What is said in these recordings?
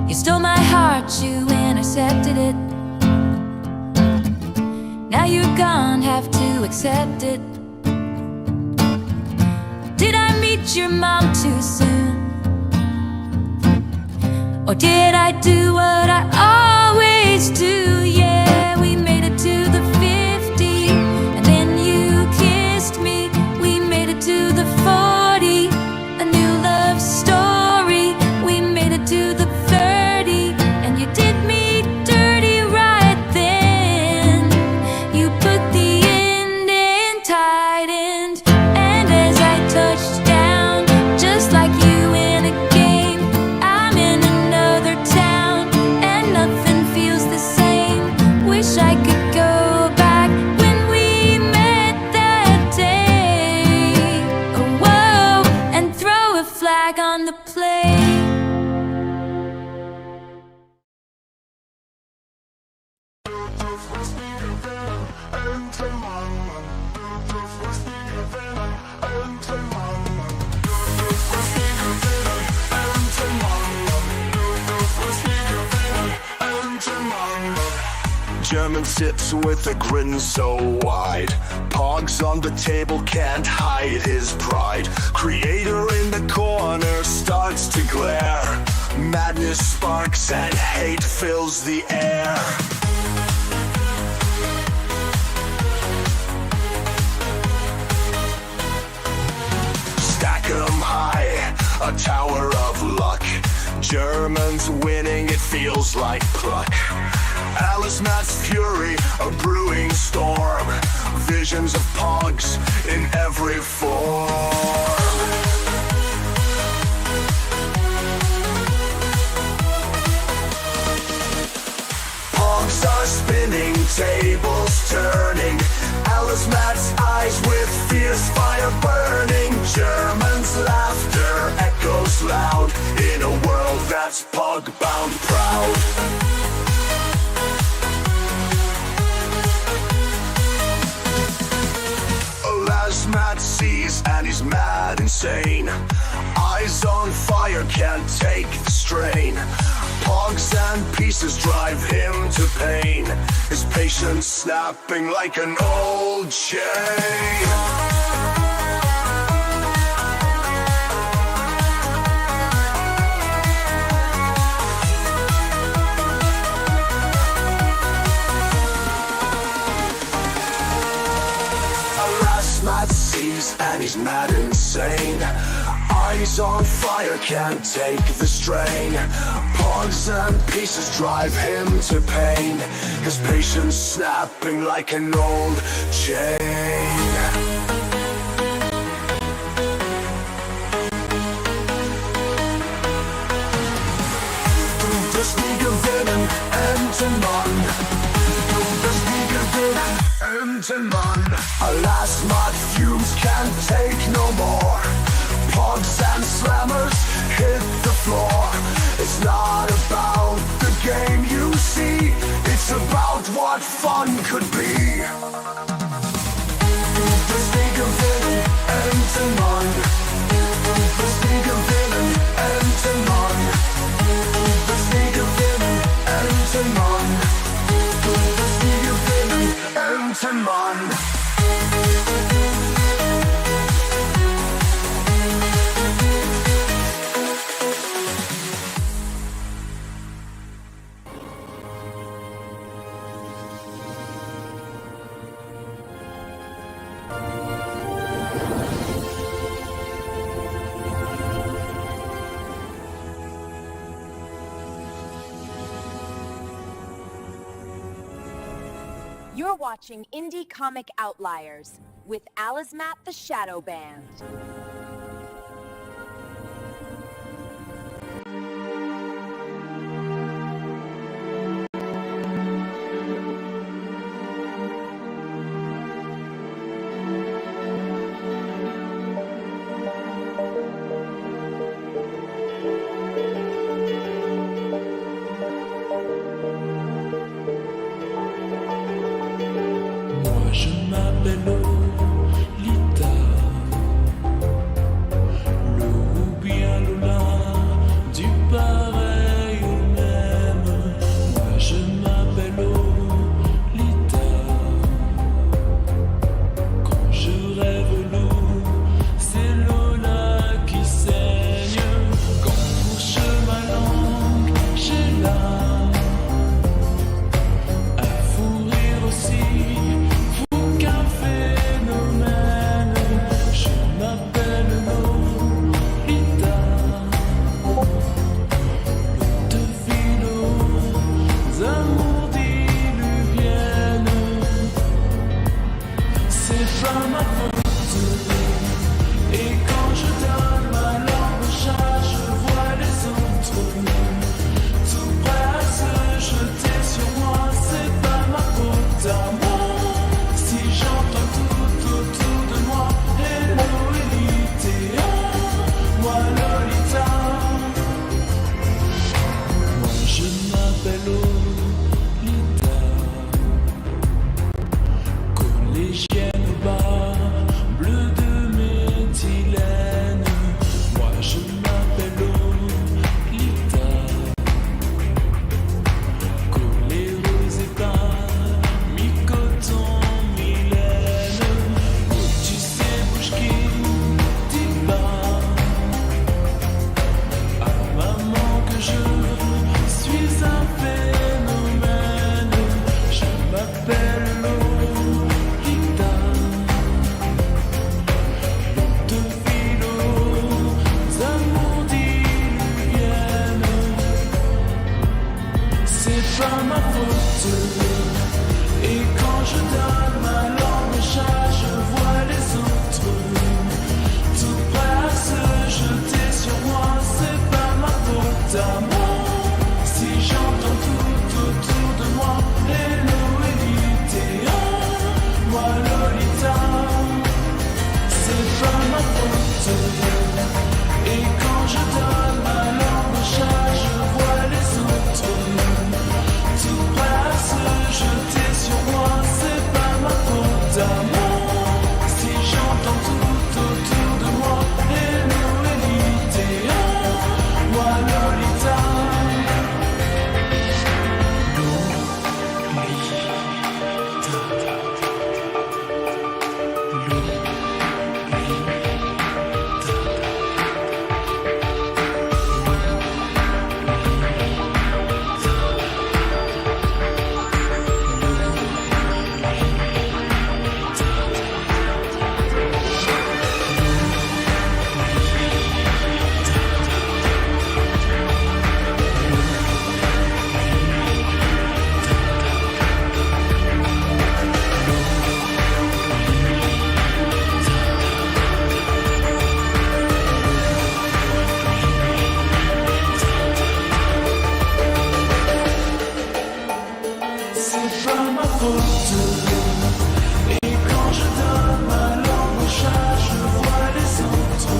You stole my heart, you intercepted it. Now you're gone, have to accept it. Did I meet your mom too soon? Or did I do what I always do? Yeah, we made it to the 50, and then you kissed me. We made it to the 40, a new love story. We made it to the 30, and you did me dirty right then. You put the end in tight end, and as I touched down, just like you in a game, I'm in another town, and nothing feels the same. Wish I could go back when we met that day. Oh, whoa, and throw a flag on the play. German sits with a grin so wide. Pogs on the table can't hide his pride. Creator in the corner starts to glare. Madness sparks and hate fills the air. Stack 'em high, a tower of luck. Germans winning, it feels like pluck. Alice Matt's fury, a brewing storm. Visions of pogs in every form. Pogs are spinning, tables turning. Alice Matt's eyes with fierce fire burning. Germans' laughter echoes loud in a world that's pog-bound proud. Matt sees and he's mad insane. Eyes on fire, can't take the strain. Pogs and pieces drive him to pain. His patience snapping like an old chain. And he's mad insane. Eyes on fire, can't take the strain. Pogs and pieces drive him to pain. His patience snapping like an old chain. Du bist nie gewinnen, Entenmann. Du bist nie gewinnen, Entenmann. Alas, mud fumes can't take no more. Pogs and slammers hit the floor. It's not about the game you see, it's about what fun could be. Du bist nie gewinnen, Entenmann. Du bist nie gewinnen, Entenmann. Du bist nie gewinnen, Entenmann. Du bist nie gewinnen, Entenmann. You're watching Indie Comic Outliers with Alice Matt the Shadow Band. Je m'appelle Lolita. L'eau ou bien Lola, du pareil au même. pas ma faute. Et quand je donne ma langue au chat, je vois les autres tout prêts à se jeter sur moi. C'est pas ma faute à moi. Si j'entends tout autour de moi, hello Elite, moi Lolita. Moi je m'appelle Lolita, collégienne au bas, bleu de méthylène. Moi je m'appelle Lolita, coléreuse et pas mi-coton, mi-laine. Oh, tu sais, bouge qui dit pas à maman que je suis un phénomène. Je m'appelle Lolita, de philo, amours diluviennes. C'est pas ma faute. Et quand je donne ma langue au chat, je vois les autres tout prêts à se jeter sur moi. C'est pas ma faute à moi. Si j'entends tout autour de moi, hello Elite, moi Lolita. C'est pas ma faute. Et quand je donne ma langue au chat, je vois les autres tout prêts à se jeter sur moi. C'est pas ma faute à moi. Si j'entends tout autour de moi, hello Elite, moi Lolita. C'est pas ma faute. Et quand je donne ma langue au chat, je vois les autres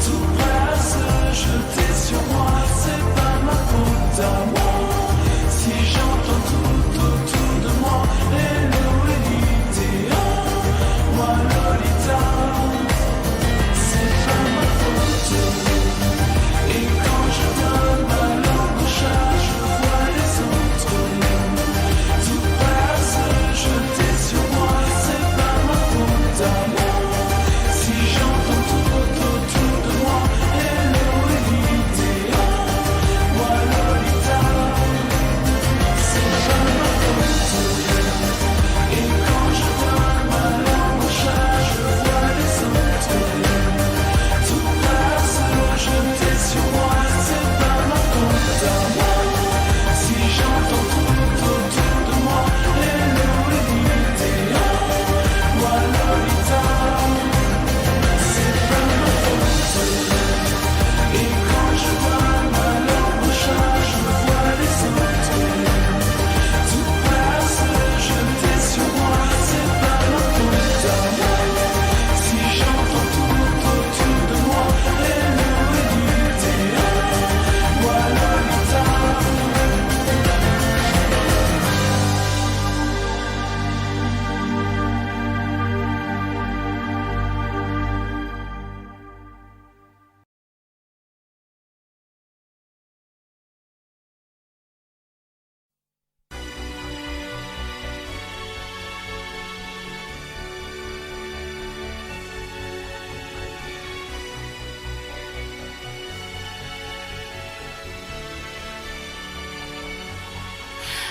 tout prêts à se jeter sur moi. C'est pas ma faute à moi. Si j'entends tout autour de moi, hello Elite, moi Lolita. C'est pas ma faute. Et quand je donne ma langue au chat, je vois les autres tout prêts à se jeter sur moi. C'est pas ma faute à moi. Si j'entends tout autour de moi, hello Elite, moi Lolita. C'est pas ma faute. Et quand je donne ma langue au chat, je vois les autres tout prêts à se jeter sur moi. C'est pas ma faute à moi. Si j'entends tout autour de moi, hello Elite, moi Lolita. C'est pas ma faute. Et quand je donne ma langue au chat, je vois les autres tout prêts à se jeter sur moi. C'est pas ma faute à moi. Si j'entends tout autour de moi, hello Elite, moi Lolita.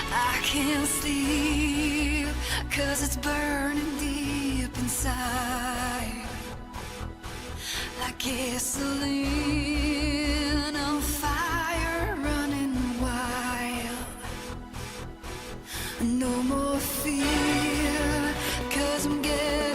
I can't sleep, 'cause it's burning deep inside. Like gasoline on fire running wild. No more fear, 'cause I'm getting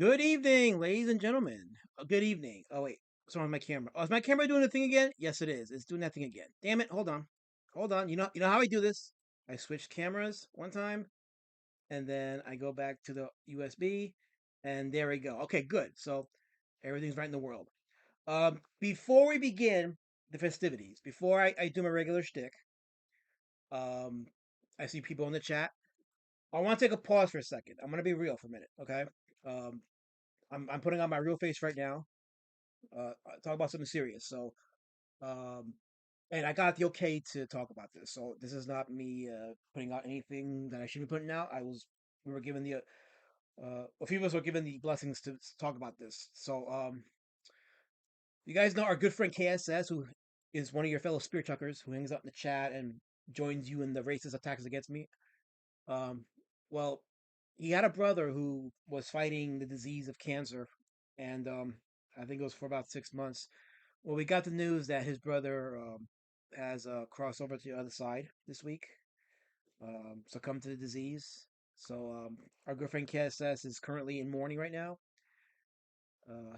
Good evening, ladies and gentlemen. Good evening. Oh wait, what's wrong with my camera? Oh, is my camera doing the thing again? Yes, it is. It's doing that thing again. Damn it! Hold on, hold on. You know how I do this? I switch cameras one time, and then I go back to the USB, and there we go. Okay, good. So everything's right in the world. Before we begin the festivities, before I do my regular shtick, um, I see people in the chat. I want to take a pause for a second. I'm gonna be real for a minute, okay? Um, I'm putting on my real face right now. Talk about something serious. So, um, and I got the okay to talk about this. So this is not me putting out anything that I shouldn't be putting out. We were given the a few of us were given the blessings to talk about this. So, you guys know our good friend KSS, who is one of your fellow spear chuckers, who hangs out in the chat and joins you in the racist attacks against me. Um, well, he had a brother who was fighting the disease of cancer, and I think it was for about 6 months. Well, we got the news that his brother has crossed over to the other side this week, succumbed to the disease. So our good friend KSS is currently in mourning right now.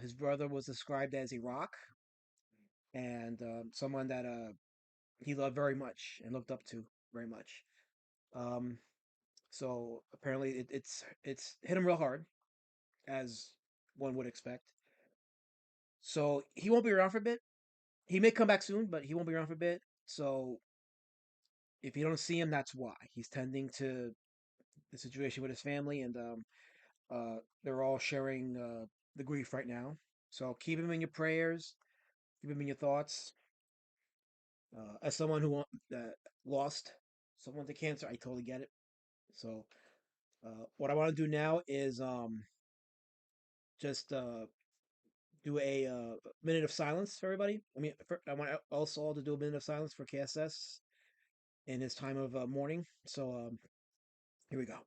His brother was described as a rock and someone that he loved very much and looked up to very much. Um, so apparently it's hit him real hard, as one would expect. So he won't be around for a bit. He may come back soon, but he won't be around for a bit. So if you don't see him, that's why he's tending to the situation with his family, and they're all sharing the grief right now. So keep him in your prayers, keep him in your thoughts. As someone who lost someone to cancer, I totally get it. So what I want to do now is just do a minute of silence for everybody. I mean, I want also all to do a minute of silence for KSS in his time of mourning. So here we go.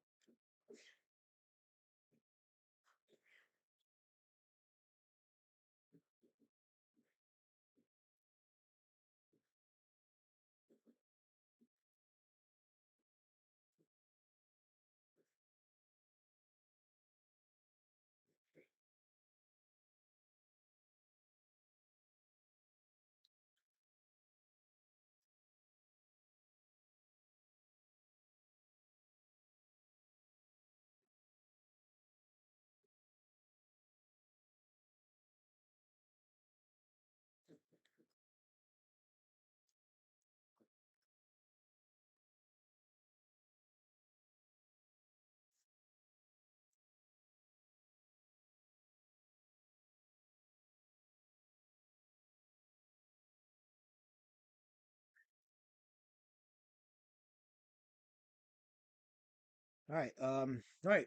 All right. All right.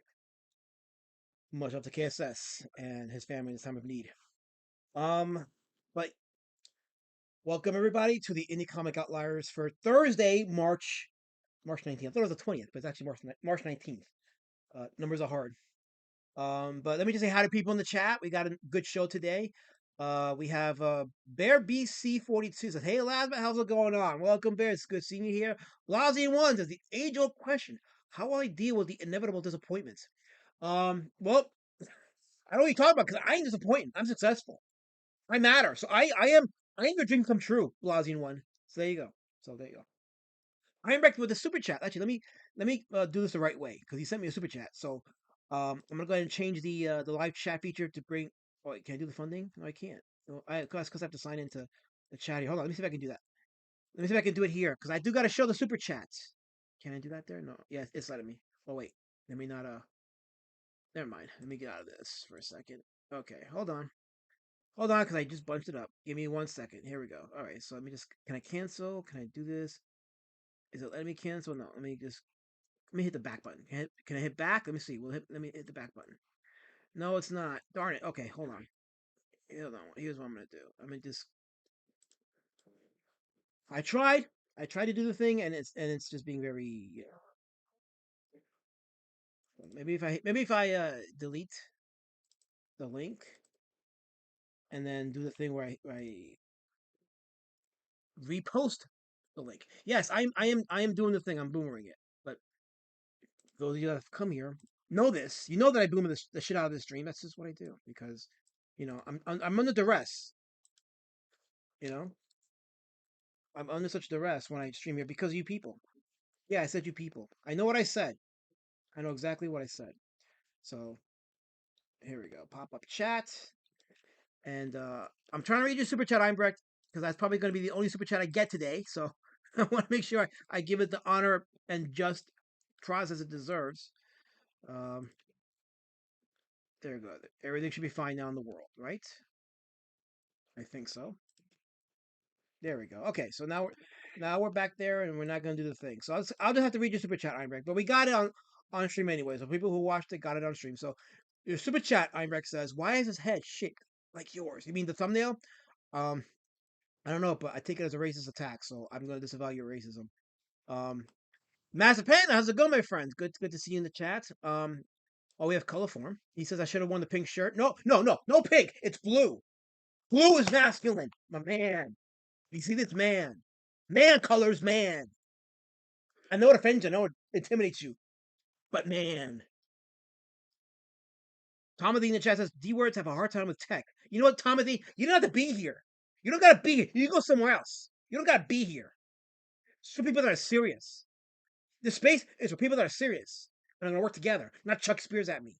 Much up to KSS and his family in his time of need. Um, but welcome everybody to the Indie Comic Outliers for Thursday, March 19th. I thought it was the 20th, but it's actually March 19th. Numbers are hard. But let me just say hi to people in the chat. We got a good show today. We have Bear BC42 says, "Hey Lazma, how's it going on? Welcome, Bear. It's good seeing you here." Lousy One says, "The age-old question: How will I deal with the inevitable disappointments?" Well, I don't know what you're talking about because I ain't disappointed. I'm successful. I matter. So I am your dream come true, Lousy One. So there you go. So there you go. I am back with the super chat. Actually, let me do this the right way because he sent me a super chat. So I'm gonna go ahead and change the live chat feature to bring. Oh, wait, can I do the funding? No, I can't. No, because I have to sign into the chat here. Hold on, let me see if I can do that. Let me see if I can do it here because I do got to show the super chats. Can I do that there? No. Yeah, it's letting me. Oh wait, let me not. Never mind. Let me get out of this for a second. Okay, hold on. Hold on, because I just bunched it up. Give me 1 second. Here we go. All right, so let me just. Can I cancel? Can I do this? Is it letting me cancel? No. Let me hit the back button. Can I hit back? Let me see. Let me hit the back button. No, it's not. Darn it. Okay, hold on. Hold on. Here's what I'm gonna do. I'm gonna just. I tried. I tried to do the thing, and it's just being very. Maybe if I delete the link and then do the thing where I repost the link. Yes, I am doing the thing. I'm boomering it. But those of you that have come here, know this. You know that I boom the shit out of this stream. That's just what I do because, I'm under duress. You know, I'm under such duress when I stream here because of you people. Yeah, I said you people. I know what I said. I know exactly what I said. So here we go. Pop up chat, and I'm trying to read your super chat, Einbrecht, because that's probably going to be the only super chat I get today. So I want to make sure I give it the honor and just process it deserves. Um, there we go. Everything should be fine now in the world, right? I think so. There we go. Okay, so now we're back there, and we're not going to do the thing. So I'll just have to read your super chat, Einbrecht, but we got it on stream anyway. So people who watched it got it on stream. So your super chat, Einbrecht says, "Why is his head shaped like yours?" You mean the thumbnail? Um, I don't know, but I take it as a racist attack, so I'm going to disavow your racism. Massive Panda, how's it going, my friends? Good to see you in the chat. Oh, we have color form. He says I should have worn the pink shirt. No pink. It's blue. Blue is masculine, my man. You see this man? Man colors, man. I know it offends you. I know it intimidates you, but man. Tomothy in the chat says D words have a hard time with tech. You know what, Tomothy? You don't have to be here. You don't gotta be here. You can go somewhere else. You don't gotta be here. It's for people that are serious. This space is for people that are serious and are gonna work together, not chuck spears at me.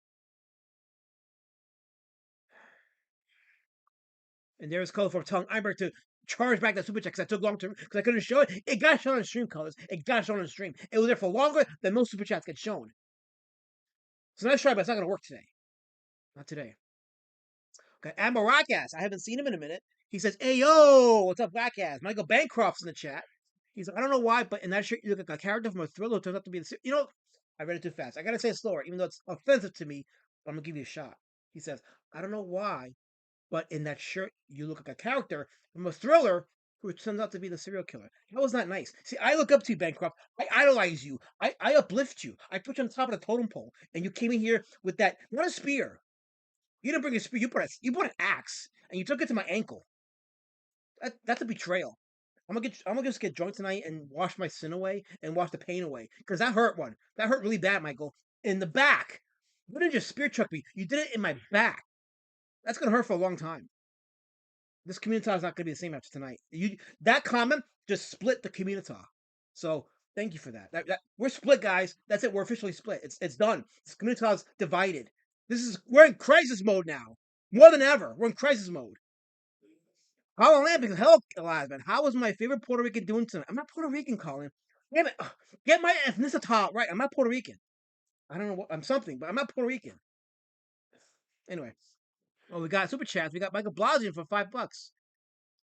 And there's color for tongue. I'm to charge back that super chat because I took long to because I couldn't show it. It got shown on stream colors. It got shown on stream. It was there for longer than most super chats get shown. So nice try, but it's not gonna work today. Not today. Okay, Admiral Rockass. I haven't seen him in a minute. He says, "Hey yo, what's up, Rockass?" Michael Bancroft's in the chat. He's like, "I don't know why, but in that shirt you look like a character from a thriller who turns out to be the." I read it too fast. I gotta say it slower, even though it's offensive to me. But I'm gonna give you a shot. He says, "I don't know why, but in that shirt you look like a character from a thriller who turns out to be the serial killer." That was not nice. See, I look up to you, Bancroft. I idolize you. I uplift you. I put you on top of the totem pole, and you came in here with that not a spear. You didn't bring a spear. You brought an axe, and you took it to my ankle. That's a betrayal. I'm gonna just get drunk tonight and wash my sin away and wash the pain away because that hurt one. That hurt really bad, Michael. In the back. You didn't just spear chuck me. You did it in my back. That's gonna hurt for a long time. This community is not gonna be the same after tonight. That comment just split the community. So thank you for that. We're split, guys. That's it. We're officially split. It's done. This community is divided. We're in crisis mode now. More than ever. We're in crisis mode. Colin Lamb, hello, Elias, man. How is my favorite Puerto Rican doing tonight? I'm not Puerto Rican, Colin. Damn it. Get my ethnicity right. I'm not Puerto Rican. I don't know what I'm something, but I'm not Puerto Rican. Anyway. Oh, we got super chats. We got Michael Blasian for $5.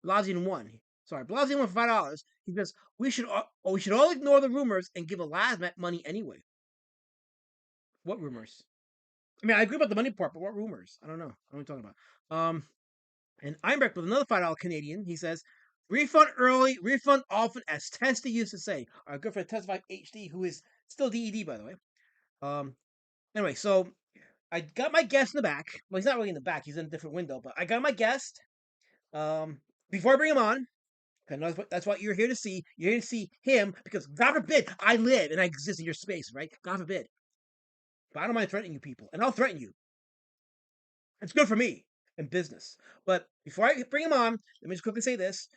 Blasian won. Sorry, Blasian won for $5. He says we should all ignore the rumors and give Elasmat money anyway. What rumors? I mean, I agree about the money part, but what rumors? I don't know. What are we talking about? And Einbrecht with another $5 Canadian. He says, refund early, refund often, as Testy used to say. Our good friend Testify HD, who is still DED, by the way. Anyway, so I got my guest in the back. Well, he's not really in the back. He's in a different window. But I got my guest. Before I bring him on, that's what you're here to see. You're here to see him because, God forbid, I live and I exist in your space, right? God forbid. But I don't mind threatening you people. And I'll threaten you. It's good for me in business. But before I bring him on, let me just quickly say this.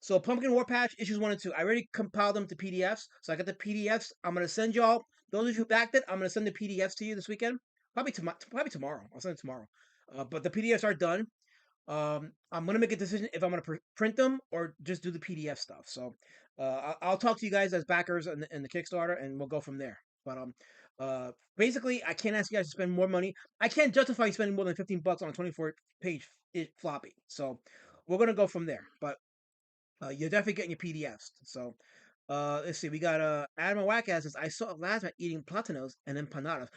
So Pumpkin War Patch issues 1 and 2. I already compiled them to PDFs. So I got the PDFs. I'm gonna send y'all. Those of you who backed it, I'm gonna send the PDFs to you this weekend. Probably tomorrow. I'll send it tomorrow. But the PDFs are done. I'm gonna make a decision if I'm gonna print them or just do the PDF stuff. So I'll talk to you guys as backers in the Kickstarter, and we'll go from there. But basically, I can't ask you guys to spend more money. I can't justify you spending more than $15 on a 24-page floppy. So we're gonna go from there. But you're definitely getting your PDFs. So let's see. We got Adam Wackass says I saw last night eating platanos and empanadas.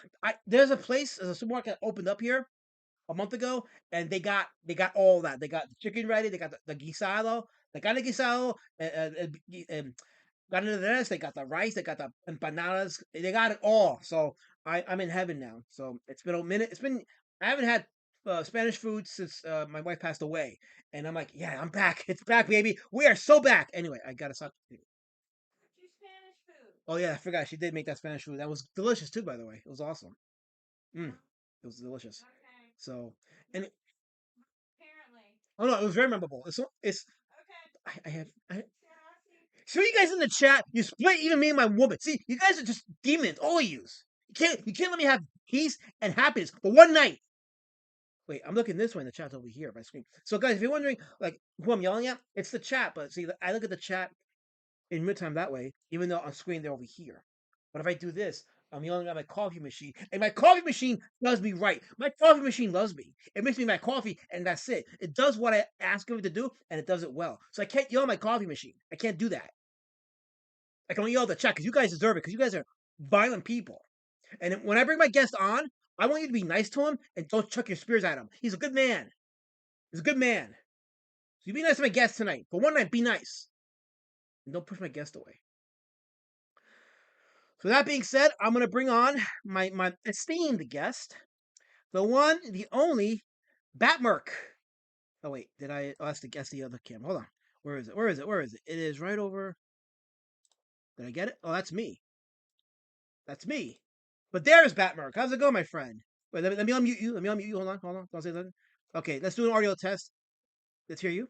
There's a supermarket that opened up here a month ago, and they got all that. They got the chicken ready. They got the guisado. They got the guisado. Got into this. They got the rice. They got the empanadas. They got it all. So I'm in heaven now. So it's been a minute. I haven't had Spanish food since my wife passed away, and I'm like, yeah, I'm back. It's back, baby. We are so back. Anyway, I gotta stop. Your Spanish food. Oh yeah, I forgot she did make that Spanish food. That was delicious too, by the way. It was awesome. Mm, it was delicious. So, and oh no, it was very memorable. It's I have so you guys in the chat, you split even me and my woman. See, you guys are just demons, all of yous. You can't let me have peace and happiness for one night. Wait, I'm looking this way in the chat's over here by screen. So guys, if you're wondering like who I'm yelling at, it's the chat. But see, I look at the chat in real time that way, even though on screen they're over here. But if I do this, I'm yelling at my coffee machine, and my coffee machine does me right. My coffee machine loves me. It makes me my coffee, and that's it. It does what I ask it to do, and it does it well. So I can't yell at my coffee machine. I can't do that. I can only yell at the chat because you guys deserve it, because you guys are violent people. And when I bring my guest on, I want you to be nice to him and don't chuck your spears at him. He's a good man. He's a good man. So you be nice to my guest tonight. For one night, be nice. And don't push my guest away. So that being said, I'm gonna bring on my esteemed guest, the one, the only, Batt Murk. Oh wait, did I? Oh, that's the other camera. Hold on. Where is it? Where is it? Where is it? It is right over. Did I get it? Oh, that's me. That's me. But there's Batt Murk. How's it going, my friend? Wait, let me unmute you. Let me unmute you. Hold on. Hold on. Don't say nothing. Okay, let's do an audio test. Let's hear you.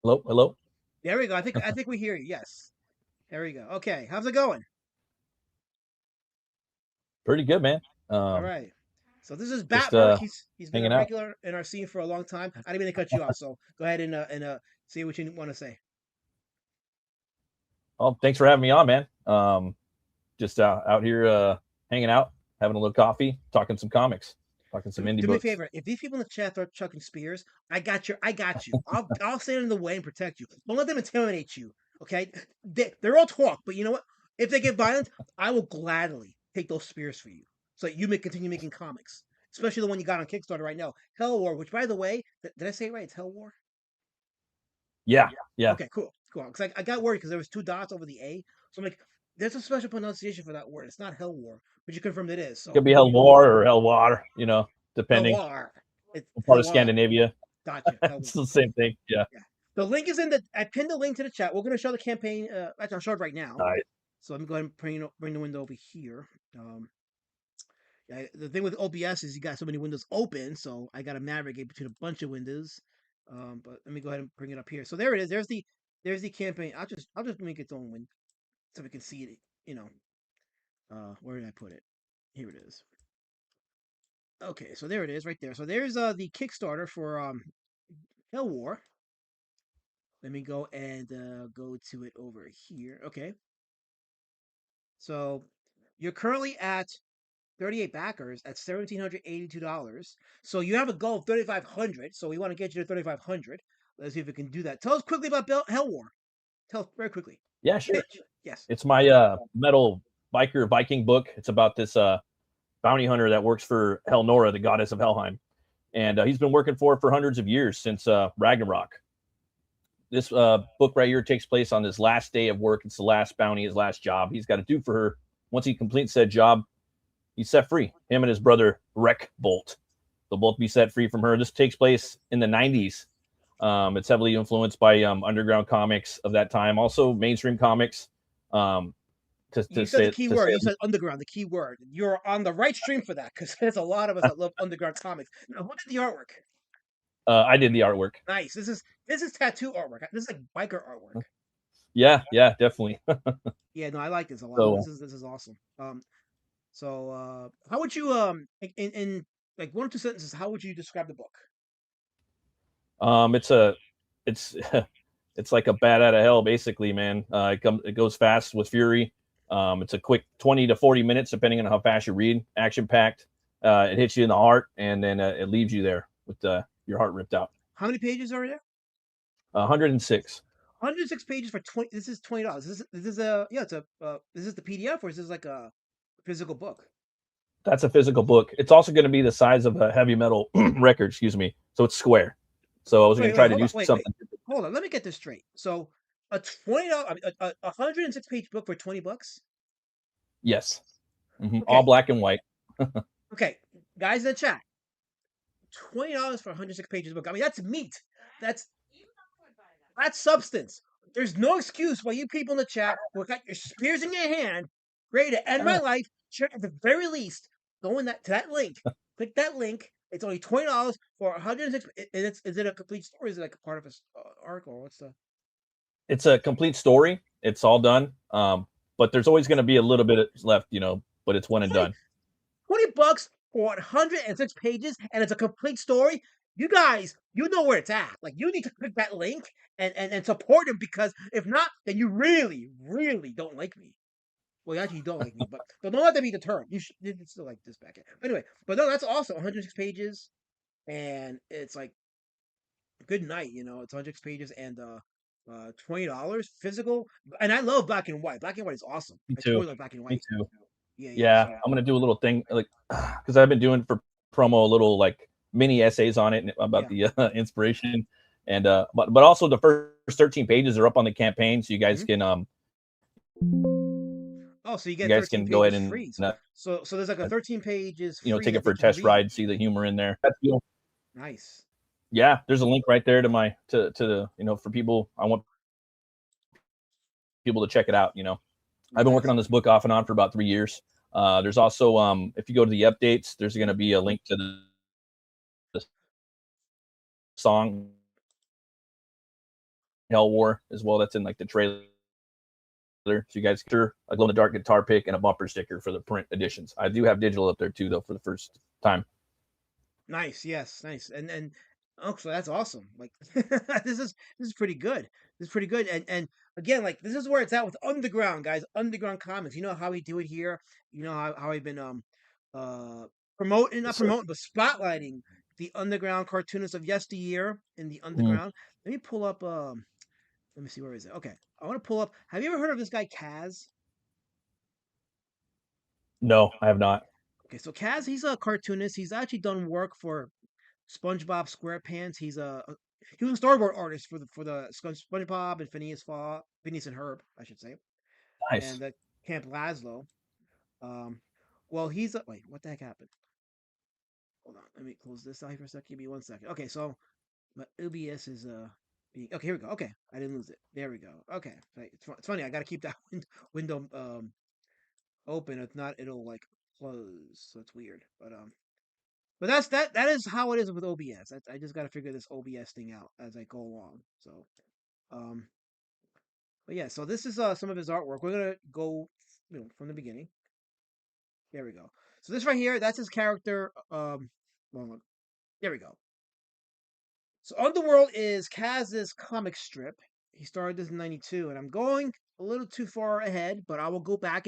Hello, hello. There we go. I think we hear you. Yes. There we go. Okay, how's it going? Pretty good, man. All right. So this is Batt Just Murk. He's been a hanging out. regular in our scene for a long time. I didn't mean to cut you off, so go ahead and see what you want to say. Oh, thanks for having me on, man. Just out here hanging out, having a little coffee, talking some comics, talking some indie Do books. me a favor. If these people in the chat start chucking spears, I got you. I'll stand in the way and protect you. Don't let them intimidate you. Okay? They're all talk, but you know what? If they get violent, I will gladly take those spears for you, so that you may continue making comics. Especially the one you got on Kickstarter right now, HELWÄR. Which, by the way, did I say it right? It's HELWÄR. Yeah. Okay, cool. Because I got worried because there was 2 dots over the A, so I'm like, there's a special pronunciation for that word. It's not HELWÄR, but you confirmed it is. So Could be HELWÄR or HELWÄR, depending. HELWÄR. It's Part of HELWÄR. Scandinavia. Gotcha. It's the same thing. Yeah. The link is in the. I pinned the link to the chat. We're going to show the campaign. Actually, I'll show it right now. Nice. So let me go ahead and bring the window over here. Yeah, the thing with OBS is you got so many windows open, so I got to navigate between a bunch of windows. But let me go ahead and bring it up here. So there it is. There's the campaign. I'll just make its own window so we can see it. Where did I put it? Here it is. Okay, so there it is, right there. So there's the Kickstarter for HELWÄR. Let me go and go to it over here. Okay. So you're currently at 38 backers at $1,782. So you have a goal of 3,500. So we want to get you to 3,500. Let's see if we can do that. Tell us quickly about HELWÄR. Tell us very quickly. Yeah, sure. Pitch. Yes. It's my metal Viking book. It's about this bounty hunter that works for Helnora, the goddess of Helheim. And he's been working for hundreds of years, since Ragnarok. This book right here takes place on his last day of work. It's the last bounty, his last job he's got to do for her. Once he completes said job, he's set free. Him and his brother, Bolt. They'll both be set free from her. This takes place in the 90s. It's heavily influenced by underground comics of that time. Also mainstream comics. You said the key word. You said underground, the key word. You're on the right stream for that, because there's a lot of us that love underground comics. Now, who did the artwork? I did the artwork. Nice. This is tattoo artwork. This is like biker artwork. Yeah, definitely. Yeah, no, I like this a lot. So, This is awesome. So how would you in like 1 or 2 sentences, how would you describe the book? It's it's like a bat out of hell, basically, man. It goes fast with fury. It's a quick 20 to 40 minutes, depending on how fast you read. Action packed. It hits you in the heart, and then it leaves you there with your heart ripped out. How many pages are there? 106. 106 pages for 20. This is $20. This is the PDF, or is this like a physical book? That's a physical book. It's also going to be the size of a heavy metal record, excuse me. So it's square. So I was going to try to do something. Hold on, let me get this straight. So a $20, a 106 page book for $20? Yes. Mm-hmm. Okay. All black and white. Okay, guys in the chat, $20 for 106 pages book. I mean, that's meat. That's substance. there's no excuse why you people in the chat who got your spears in your hand, ready to end my life, should at the very least go in to that link. Click that link. It's only $20 for 106. Is it a complete story? Is it like a part of a arc or what's the? It's a complete story. It's all done. But there's always going to be a little bit left, but it's one and done. $20 for 106 pages, and it's a complete story. You guys, you know where it's at. Like, you need to click that link and support him, because if not, then you really, really don't like me. Well, actually, you don't like me, but don't let that be deterrent. You should still like this back. Anyway, but no, that's awesome. 106 pages, and it's like good night. It's 106 pages and $20 physical. And I love black and white. Black and white is awesome. Me I too. totally love black and white. Me too. Yeah. I'm gonna do a little thing, like, because I've been doing for promo a little like mini essays on it about the inspiration, and but also the first 13 pages are up on the campaign, so you guys can Oh, so you get you guys 13 can go ahead pages and free. So there's like a 13 pages free take that it for they a can test read. ride, see the humor in there. That's cool. Nice. Yeah, there's a link right there to my to the for people. I want people to check it out. I've been working on this book off and on for about 3 years. There's also if you go to the updates, there's going to be a link to the song HELWÄR as well. That's in like the trailer. So you guys get a glow in the dark guitar pick and a bumper sticker for the print editions. I do have digital up there too, though, for the first time. Nice. Yes. Nice. And oh, so that's awesome. Like this is pretty good. This is pretty good. And again, like, this is where it's at with Underground, guys. Underground Comics. You know how we do it here. You know how we've been promoting, not promoting, but spotlighting the underground cartoonists of yesteryear in the underground. Let me pull up. Let me see, where is it? Okay, I want to pull up. Have you ever heard of this guy Kaz? No, I have not. Okay, so Kaz, he's a cartoonist. He's actually done work for SpongeBob SquarePants. He was a storyboard artist for the SpongeBob and Phineas and Herb, I should say, Nice. and Camp Lazlo. Well, he's wait, what the heck happened? Hold on, let me close this out for a second. Give me 1 second. Okay, so my OBS is okay, here we go. Okay, I didn't lose it. There we go. Okay, it's funny. I gotta keep that window open. If not, it'll like close. So it's weird. But that is how it is with OBS. I just gotta figure this OBS thing out as I go along. So, but yeah. So this is some of his artwork. We're gonna go from the beginning. There we go. So this right here, that's his character. Well, there we go. So Underworld is Kaz's comic strip. He started this in '92, and I'm going a little too far ahead, but I will go back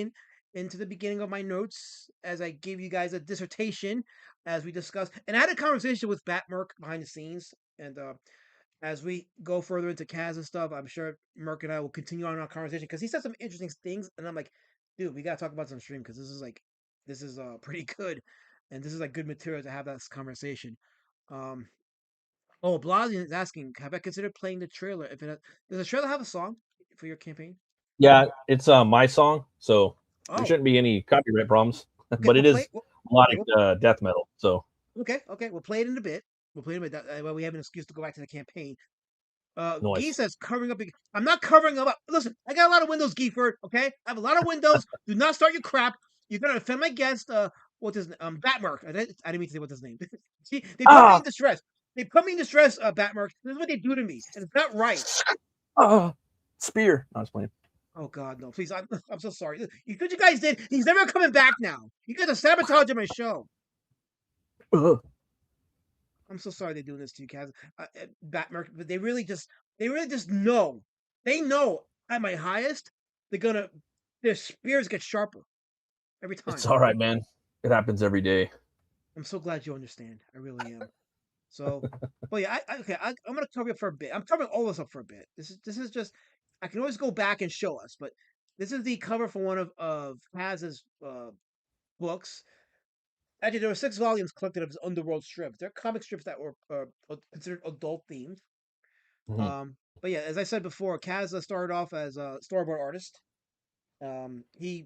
into the beginning of my notes as I give you guys a dissertation as we discuss. And I had a conversation with Batt Murk behind the scenes, and as we go further into Kaz and stuff, I'm sure Murk and I will continue on our conversation, because he said some interesting things, and I'm like, dude, we gotta talk about this on stream, because this is pretty good, and this is like good material to have that conversation. Oh, Blasian is asking, have I considered playing the trailer? Does the trailer have a song for your campaign? Yeah, it's my song, so Oh, there shouldn't be any copyright problems. okay, But it we'll is play. melodic death metal. So Okay, we'll play it in a bit. We'll play it in a bit. That way we have an excuse to go back to the campaign. Gee noise. says covering up. I'm not covering up. Listen, I got a lot of windows, Gieford. Okay, I have a lot of windows. Do not start your crap. You're gonna offend my guest. What's his Batt Murk. I didn't mean to say what's his name. See, they put me in distress. They put me in distress, Batt Murk. This is what they do to me, and it's not right. Spear. I was playing. Oh God, no! Please, I'm so sorry. What you guys did. He's never coming back now. You guys are sabotaging my show. I'm so sorry they're doing this to you, Kaz. Batt Murk, but they really just know. They know at my highest, their spears get sharper every time. It's all right, man. It happens every day. I'm so glad you understand. I really am. So, but yeah, I'm gonna cover it for a bit. I'm covering all this up for a bit. This is just, I can always go back and show us, but this is the cover for one of Kaz's books. Actually, there were 6 volumes collected of his Underworld strips. They're comic strips that were considered adult themed. But yeah, as I said before, Kaz started off as a storyboard artist. He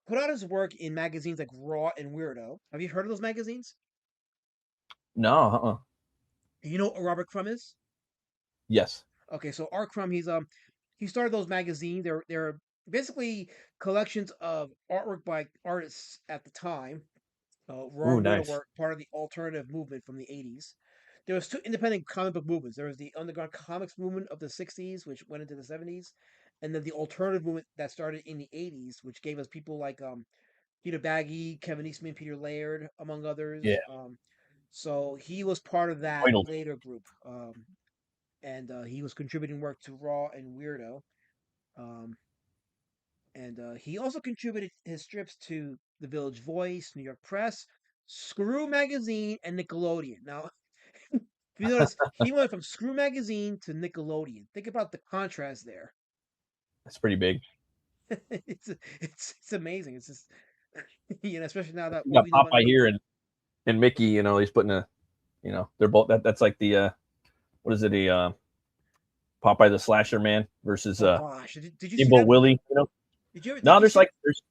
put out his work in magazines like Raw and Weirdo. Have you heard of those magazines? No. You know what Robert Crumb is? Yes. Okay, so Art Crumb, he's he started those magazines. They're basically collections of artwork by artists at the time. Raw Ooh, and Weirdo nice. were part of the alternative movement from the '80s. There was two independent comic book movements. There was the underground comics movement of the '60s, which went into the '70s, and then the alternative movement that started in the '80s, which gave us people like Peter Baggy, Kevin Eastman, Peter Laird, among Yeah, others. So he was part of that Idle. later group, and he was contributing work to Raw and Weirdo. Um, and he also contributed his strips to The Village Voice, New York Press, Screw Magazine, and Nickelodeon. Now, if you notice, he went from Screw Magazine to Nickelodeon. Think about the contrast there. That's pretty big. It's amazing. It's just especially now that You what got we know about Popeye here Nickelodeon. and Mickey. He's putting a. They're both that's like the what is it? A Popeye the Slasher Man versus Oh gosh, did you see Steamboat that? Willie. Did No, you there's see like that? there's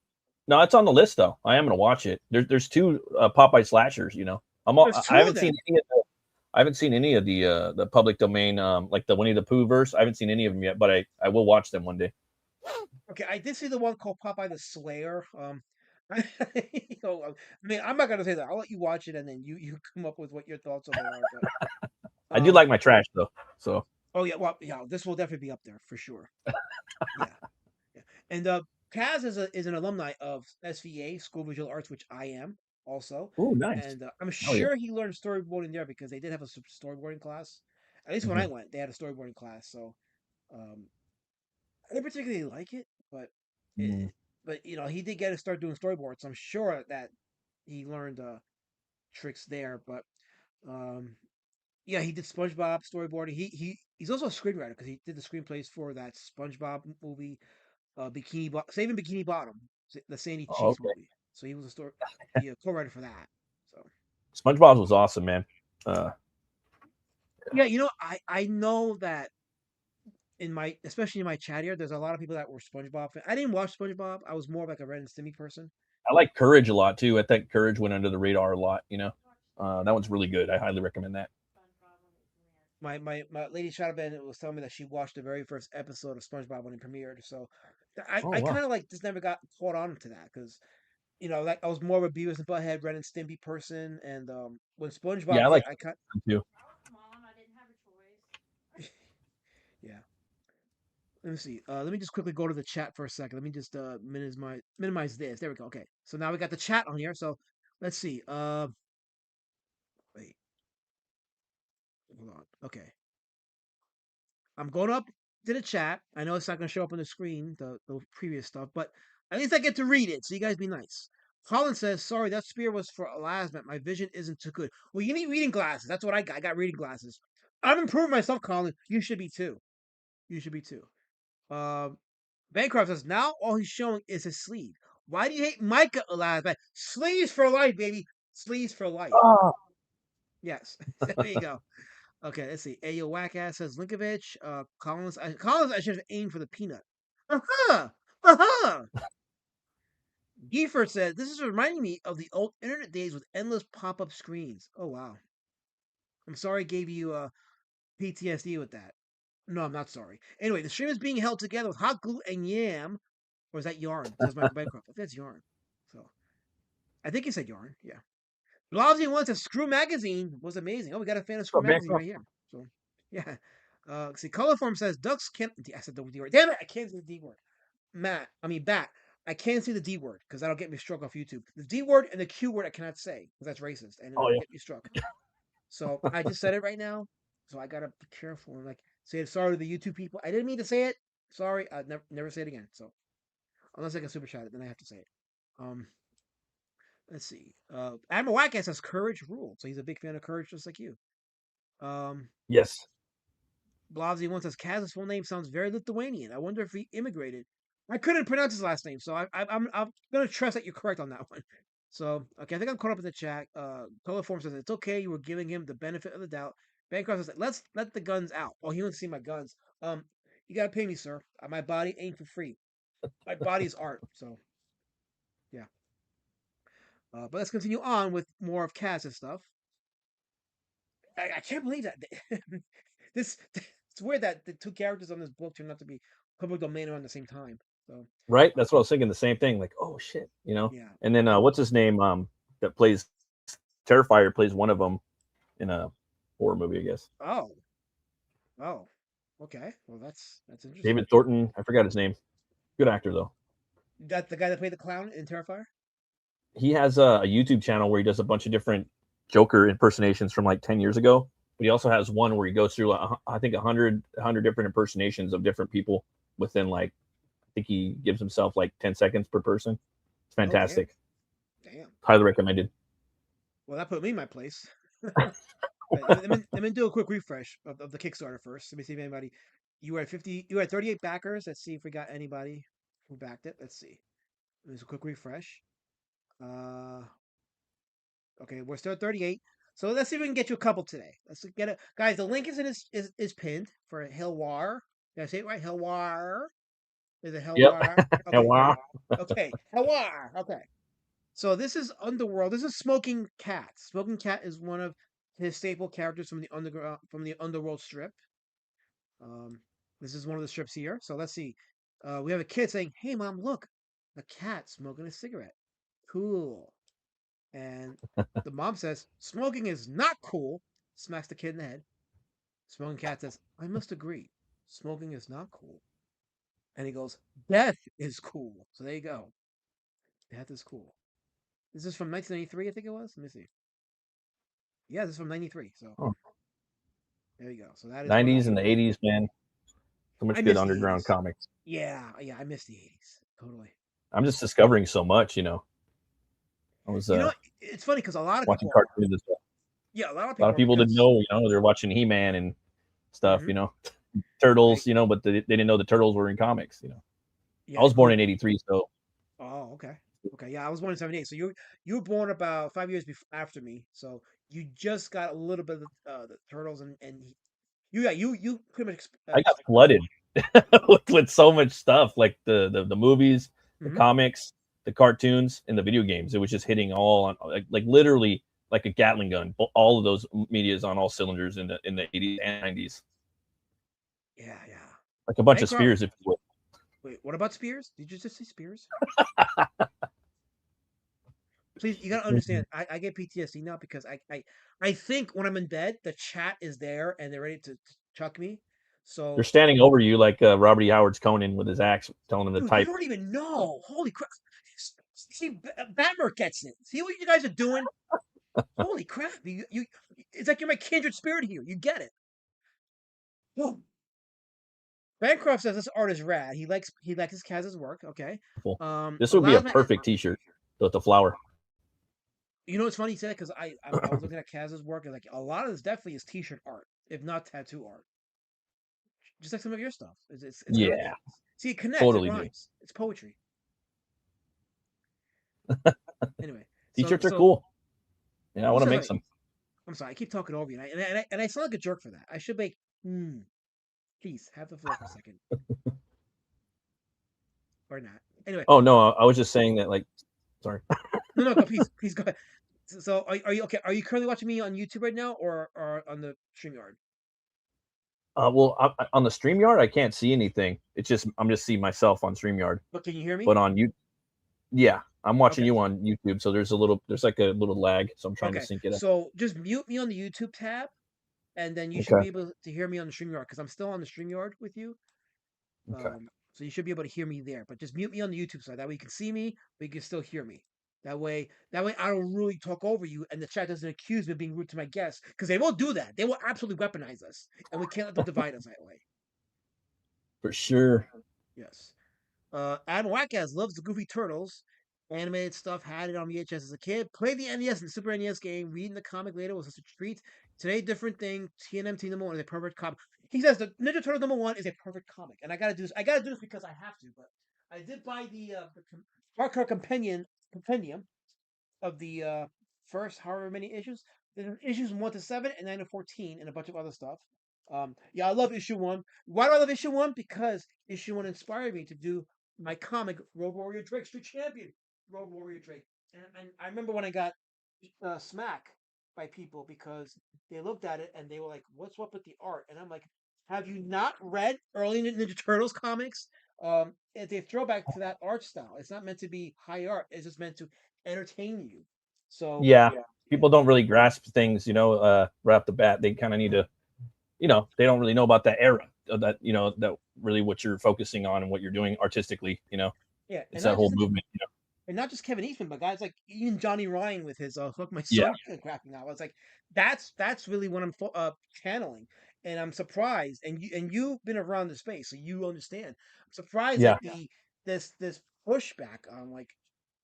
no. It's on the list though. I am gonna watch it. There's two Popeye slashers. There's I two of haven't seen them. any of the public domain like the Winnie the Pooh verse. I haven't seen any of them yet, but I will watch them one day. Okay, I did see the one called Popeye the Slayer. I mean, I'm not gonna say that. I'll let you watch it, and then you come up with what your thoughts of it are. But I do like my trash though. So oh yeah, well, yeah, this will definitely be up there for sure. Yeah, yeah. And Kaz is an alumni of SVA School of Visual Arts, which I am also, oh nice. and I'm Oh yeah. sure he learned storyboarding there because they did have a storyboarding class. At least when I Mhm. went, they had a storyboarding class. So um, I didn't particularly like it, but Mm. he did get to start doing storyboards. So I'm sure that he learned tricks there. But um, yeah, he did SpongeBob storyboarding. He's also a screenwriter because he did the screenplays for that SpongeBob movie, Saving Bikini Bottom, the Sandy Oh, Cheeks okay. movie. So he was the co-writer for that. So SpongeBob was awesome, man. Uh, yeah, I know that especially in my chat here, there's a lot of people that were SpongeBob fans. I didn't watch SpongeBob. I was more of like a Ren and Stimpy person. I like Courage a lot too. I think Courage went under the radar a lot. That one's really good. I highly recommend that. My lady Shadowband was telling me that she watched the very first episode of SpongeBob when it premiered. So Oh I wow. kind of like just never got caught on to that because like I was more of a Beavis and Butthead, Ren and Stimpy person, and when Yeah, SpongeBob I hit, like I cut. them too. Yeah, let me see. Let me just quickly go to the chat for a second. Let me just minimize this. There we go. Okay, so now we got the chat on here. So let's see. Wait, hold on. Okay, I'm going up to the chat. I know it's not going to show up on the screen, the previous stuff, but at least I get to read it. So you guys be nice. Colin says, "Sorry, that spear was for Elasmat. My vision isn't too good." Well, you need reading glasses. That's what I got. I got reading glasses. I'm improving myself, Colin. You should be too. You should be too. Um, Bancroft says, "Now all he's showing is his sleeve. Why do you hate Micah, Elasmat? Sleeves for life, baby. Sleeves for life." Oh, Yes. There you go. Okay, let's see. Ayo Wackass says Linkovich. Collins, I should have aimed for the peanut. Uh-huh. Uh-huh. Gifford says, "This is reminding me of the old internet days with endless pop-up screens." Oh wow. I'm sorry I gave you PTSD with that. No, I'm not sorry. Anyway, the stream is being held together with hot glue and yam. Or is that yarn? Says Michael Bancroft. I think that's yarn. So I think he said yarn. Yeah. Blasey wants a Screw Magazine was amazing. Oh, we got a fan of Screw oh, Magazine right Bancroft. here. So yeah. See, Colorform says ducks can't. I said the D word. Damn it! I can't say the D word. Bat. I can't say the D word because that'll get me struck off YouTube. The D word and the Q word I cannot say because that's racist and Oh it'll yeah. get me struck. So I just said it right now. So I gotta be careful and like say sorry to the YouTube people. I didn't mean to say it. Sorry. I'd never say it again. So unless I can super chat it, then I have to say it. Um, let's see. Admiral Wackass says courage ruled. So he's a big fan of courage just like you. Um, Yes. Blasey once says Kaz's full name sounds very Lithuanian. I wonder if he immigrated. I couldn't pronounce his last name, so I'm gonna trust that you're correct on that one. So okay, I think I'm caught up in the chat. Colorform says it's okay. You were giving him the benefit of the doubt. Bancroft says let's let the guns out. Oh, he wants to see my guns. You gotta pay me, sir. My body ain't for free. My body is art. So yeah. But let's continue on with more of Kaz's stuff. I can't believe that this. It's weird that the two characters on this book turned out to be public domain around the same time. So Right? That's what I was thinking. The same thing. Like, oh shit, you know. yeah. And then what's his name? That plays Terrifier plays one of them in a horror movie, I guess. Oh, oh, okay. Well, that's interesting. David Thornton. I forgot his name. Good actor though. That the guy that played the clown in Terrifier. He has a YouTube channel where he does a bunch of different Joker impersonations from like 10 years ago. But he also has one where he goes through, I think, 100 different impersonations of different people within like, I think he gives himself like 10 seconds per person. It's Oh, fantastic. damn. Highly recommended. Well, that put me in my place. Let me do a quick refresh of the Kickstarter first. Let me see if anybody. You were at 50. You were at 38 backers. Let's see if we got anybody who backed it. Let's see. There's a quick refresh. Uh, okay, we're still at 38. So let's see if we can get you a couple today. Let's get it, guys. The link is pinned for HELWÄR. Did I say it right? HELWÄR. Is it Yep. HELWÄR? Okay. Wow. Okay. HELWÄR. Okay. So this is Underworld. This is Smoking Cat. Smoking Cat is one of his staple characters from the Underworld strip. Um, this is one of the strips here. So let's see. We have a kid saying, "Hey, mom, look, a cat smoking a cigarette. Cool." And the mom says, "Smoking is not cool." Smacks the kid in the head. Smoking Cat says, "I must agree. Smoking is not cool." And he goes, "Death is cool." So there you go. Death is cool. This is from 1993, I think it was. Let me see. Yeah, this is from 93. So Oh. there you go. So that is one of 90s and the. the 80s, man. So much I good miss the underground 80s. comics. Yeah, I miss the 80s. Totally. I'm just discovering so much, you know. I was You know, it's funny because a lot of watching people are. cartoons and stuff. Yeah, a lot of A lot people of are people didn't because. know, you know, they're watching He-Man and stuff, Mhm. you know. Right. Turtles, you know, but they didn't know the turtles were in comics, you know. Yeah, I was born in 83, so Oh, okay. Okay, yeah, I was born in '78, so you were born about 5 years before after me, so you just got a little bit of the turtles and you pretty much I got flooded with so much stuff, like the movies, the Mhm. comics, the cartoons, and the video games. It was just hitting all on like literally like a Gatling gun. All of those medias on all cylinders in the 80s and 90s, Yeah, yeah. like a bunch of Bankrupt. spears, if you will. Wait, what about Spears? Did you just say Spears? Please, you gotta understand. I get PTSD now because I think when I'm in bed, the chat is there and they're ready to chuck me. They're So, standing over you like Robert E. Howard's Conan with his axe, telling him to dude, you type. don't even know. Holy crap! See, Batt Murk gets it. See what you guys are doing? Holy crap! It's like you're my kindred spirit here. You get it. Whoa. Bancroft says this art is rad. He likes his Kaz's work. Okay. This would be a Elasma, perfect T-shirt with the flower. you know it's funny you said that because I was looking at Kaz's work and like a lot of this definitely is T-shirt art, if not tattoo art. Just like some of your stuff. It's kind of Yeah, see it connects. It totally do. rhymes. It's poetry. Anyway, so T-shirts are so cool. Yeah, I who want to says make like some. I'm sorry, I keep talking over you, and I sound like a jerk for that. I should make please have the floor for a second or not. Anyway, Oh no, I was just saying that. Like, sorry. no, go please go ahead. So are you okay? Are you currently watching me on YouTube right now or on the StreamYard? Well, on the StreamYard, I can't see anything. It's just I'm just seeing myself on StreamYard. But can you hear me? But on you, yeah, I'm watching Okay. you on YouTube, so there's like a little lag, so I'm trying to Okay. sync it up. So just mute me on the YouTube tab, and then you should Okay. be able to hear me on the StreamYard because I'm still on the StreamYard with you. Okay. So you should be able to hear me there. But just mute me on the YouTube side. That way you can see me, but you can still hear me. That way I don't really talk over you, and the chat doesn't accuse me of being rude to my guests because they will do that. They will absolutely weaponize us, and we can't let them divide us that way. For sure. Yes. Adam Wackaz loves the Goofy Turtles. Animated stuff, had it on VHS as a kid. Played the NES and Super NES game. Reading the comic later was such a treat. Today, different thing. TNMT number 1 is a perfect comic. He says the Ninja Turtle number 1 is a perfect comic, and I gotta do this. I gotta do this because I have to. But I did buy the hardcover compendium of the first however many issues. There's issues 1 to 7 and 9 to 14 and a bunch of other stuff. Yeah, I love issue 1. Why do I love issue 1? Because issue 1 inspired me to do my comic Road Warrior Drake Street Champion. Road Warrior Drake, and I remember when I got smack by people because they looked at it and they were like, "What's up with the art?" And I'm like, have you not read early Ninja Turtles comics? It's a throwback to that art style. It's not meant to be high art. It's just meant to entertain you. So Yeah, yeah, people don't really grasp things, right off the bat. They kind of need to, they don't really know about that era of that, that really what you're focusing on and what you're doing artistically. yeah, It's that whole movement. and not just Kevin Eastman, but guys like even Johnny Ryan with his "Hook My Yeah, Son" graphic novel. It's like that's really what I'm channeling, and I'm surprised. And you've been around the space, so you understand. I'm surprised yeah. at this pushback on like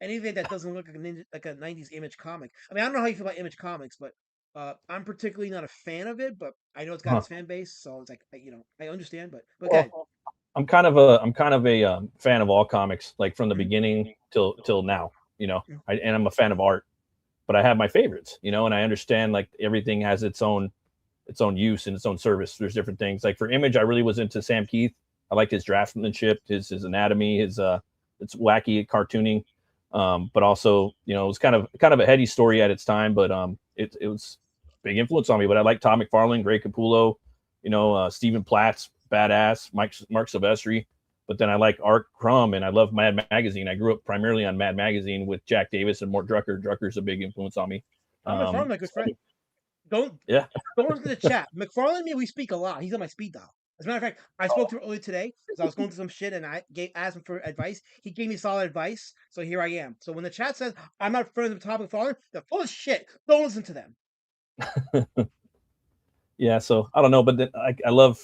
anything that doesn't look like like a '90s Image comic. I mean, I don't know how you feel about Image comics, but I'm particularly not a fan of it. But I know it's got Huh. its fan base, so it's like I understand. But Well, good. I'm kind of a fan of all comics, like from the beginning till now. And I'm a fan of art, but I have my favorites. And I understand like everything has its own use and its own service. There's different things. Like for Image, I really was into Sam Keith. I liked his draftsmanship, his anatomy, his it's wacky cartooning, but also it was kind of a heady story at its time, but it was big influence on me. But I like Todd McFarlane, Greg Capullo, Stephen Platt's badass, Mark Silvestri. But then I like Art Crumb and I love Mad Magazine. I grew up primarily on Mad Magazine with Jack Davis and Mort Drucker. Drucker's a big influence on me. I'm my good So, friend. Don't yeah. go into the chat. McFarlane and me, we speak a lot. He's on my speed dial. As a matter of fact, I spoke to him earlier today because I was going through some shit and I asked him for advice. He gave me solid advice, so here I am. So when the chat says I'm not friends with Todd McFarlane, they're full of shit. Don't listen to them. Yeah, so I don't know, but then I love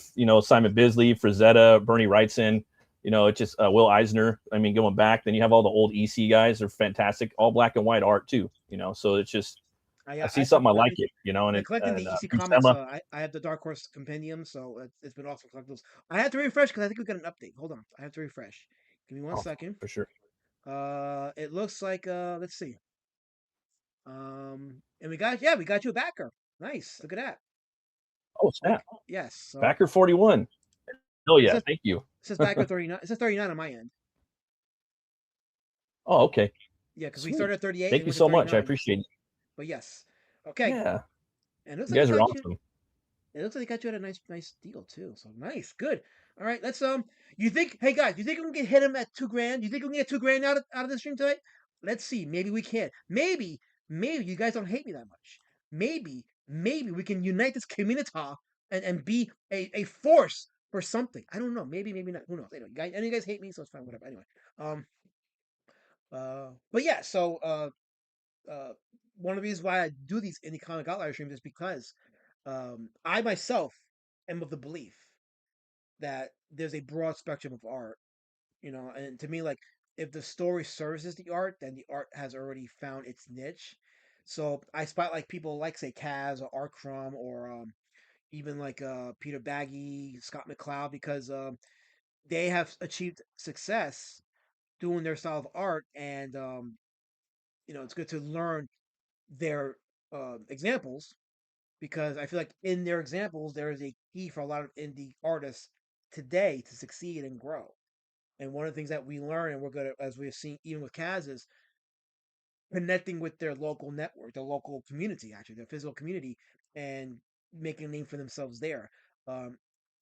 Simon Bisley, Frazetta, Bernie Wrightson, it's just Will Eisner. I mean, going back, then you have all the old EC guys. They're fantastic, all black and white art too. So it's just I see something I like it, and I've been it collecting the EC comics. Buscema. I have the Dark Horse Compendium, so it's been awesome collecting those. I had to refresh because I think we got an update. Hold on, I have to refresh. Give me one Oh, second. for sure. It looks like let's see. And we got you a backer. Nice, look at that. Oh snap, Yes, so backer 41. Oh it yeah, says thank you. it says backer 39. It says 39 on my end. Oh okay, Yeah, because we sweet. started at 38 and Thank it you went to so much. I 39. appreciate it. But yes, okay. Yeah, And it looks you like guys they are got you. awesome. It looks like they got you at a nice deal too. So nice, good. All right, let's You think? Hey guys, you think we can hit him at $2,000? You think we can get $2,000 out of the stream tonight? Let's see. Maybe we can. Maybe you guys don't hate me that much. Maybe we can unite this community and be a force for something. I don't know. Maybe not. Who knows? Anyway, guys, any of you guys hate me, so it's fine. Whatever. Anyway, um, but yeah. So uh, one of the reasons why I do these indie comic outlier streams is because I myself am of the belief that there's a broad spectrum of art, and to me, like if the story services the art, then the art has already found its niche. So I spot like people like say Kaz or Art Crumb or even like Peter Baggy, Scott McCloud, because they have achieved success doing their style of art, and it's good to learn their examples because I feel like in their examples there is a key for a lot of indie artists today to succeed and grow. And one of the things that we learn, and we're good at, as we've seen even with Kaz, is connecting with their local network, their local community, actually their physical community, and making a name for themselves there. Um,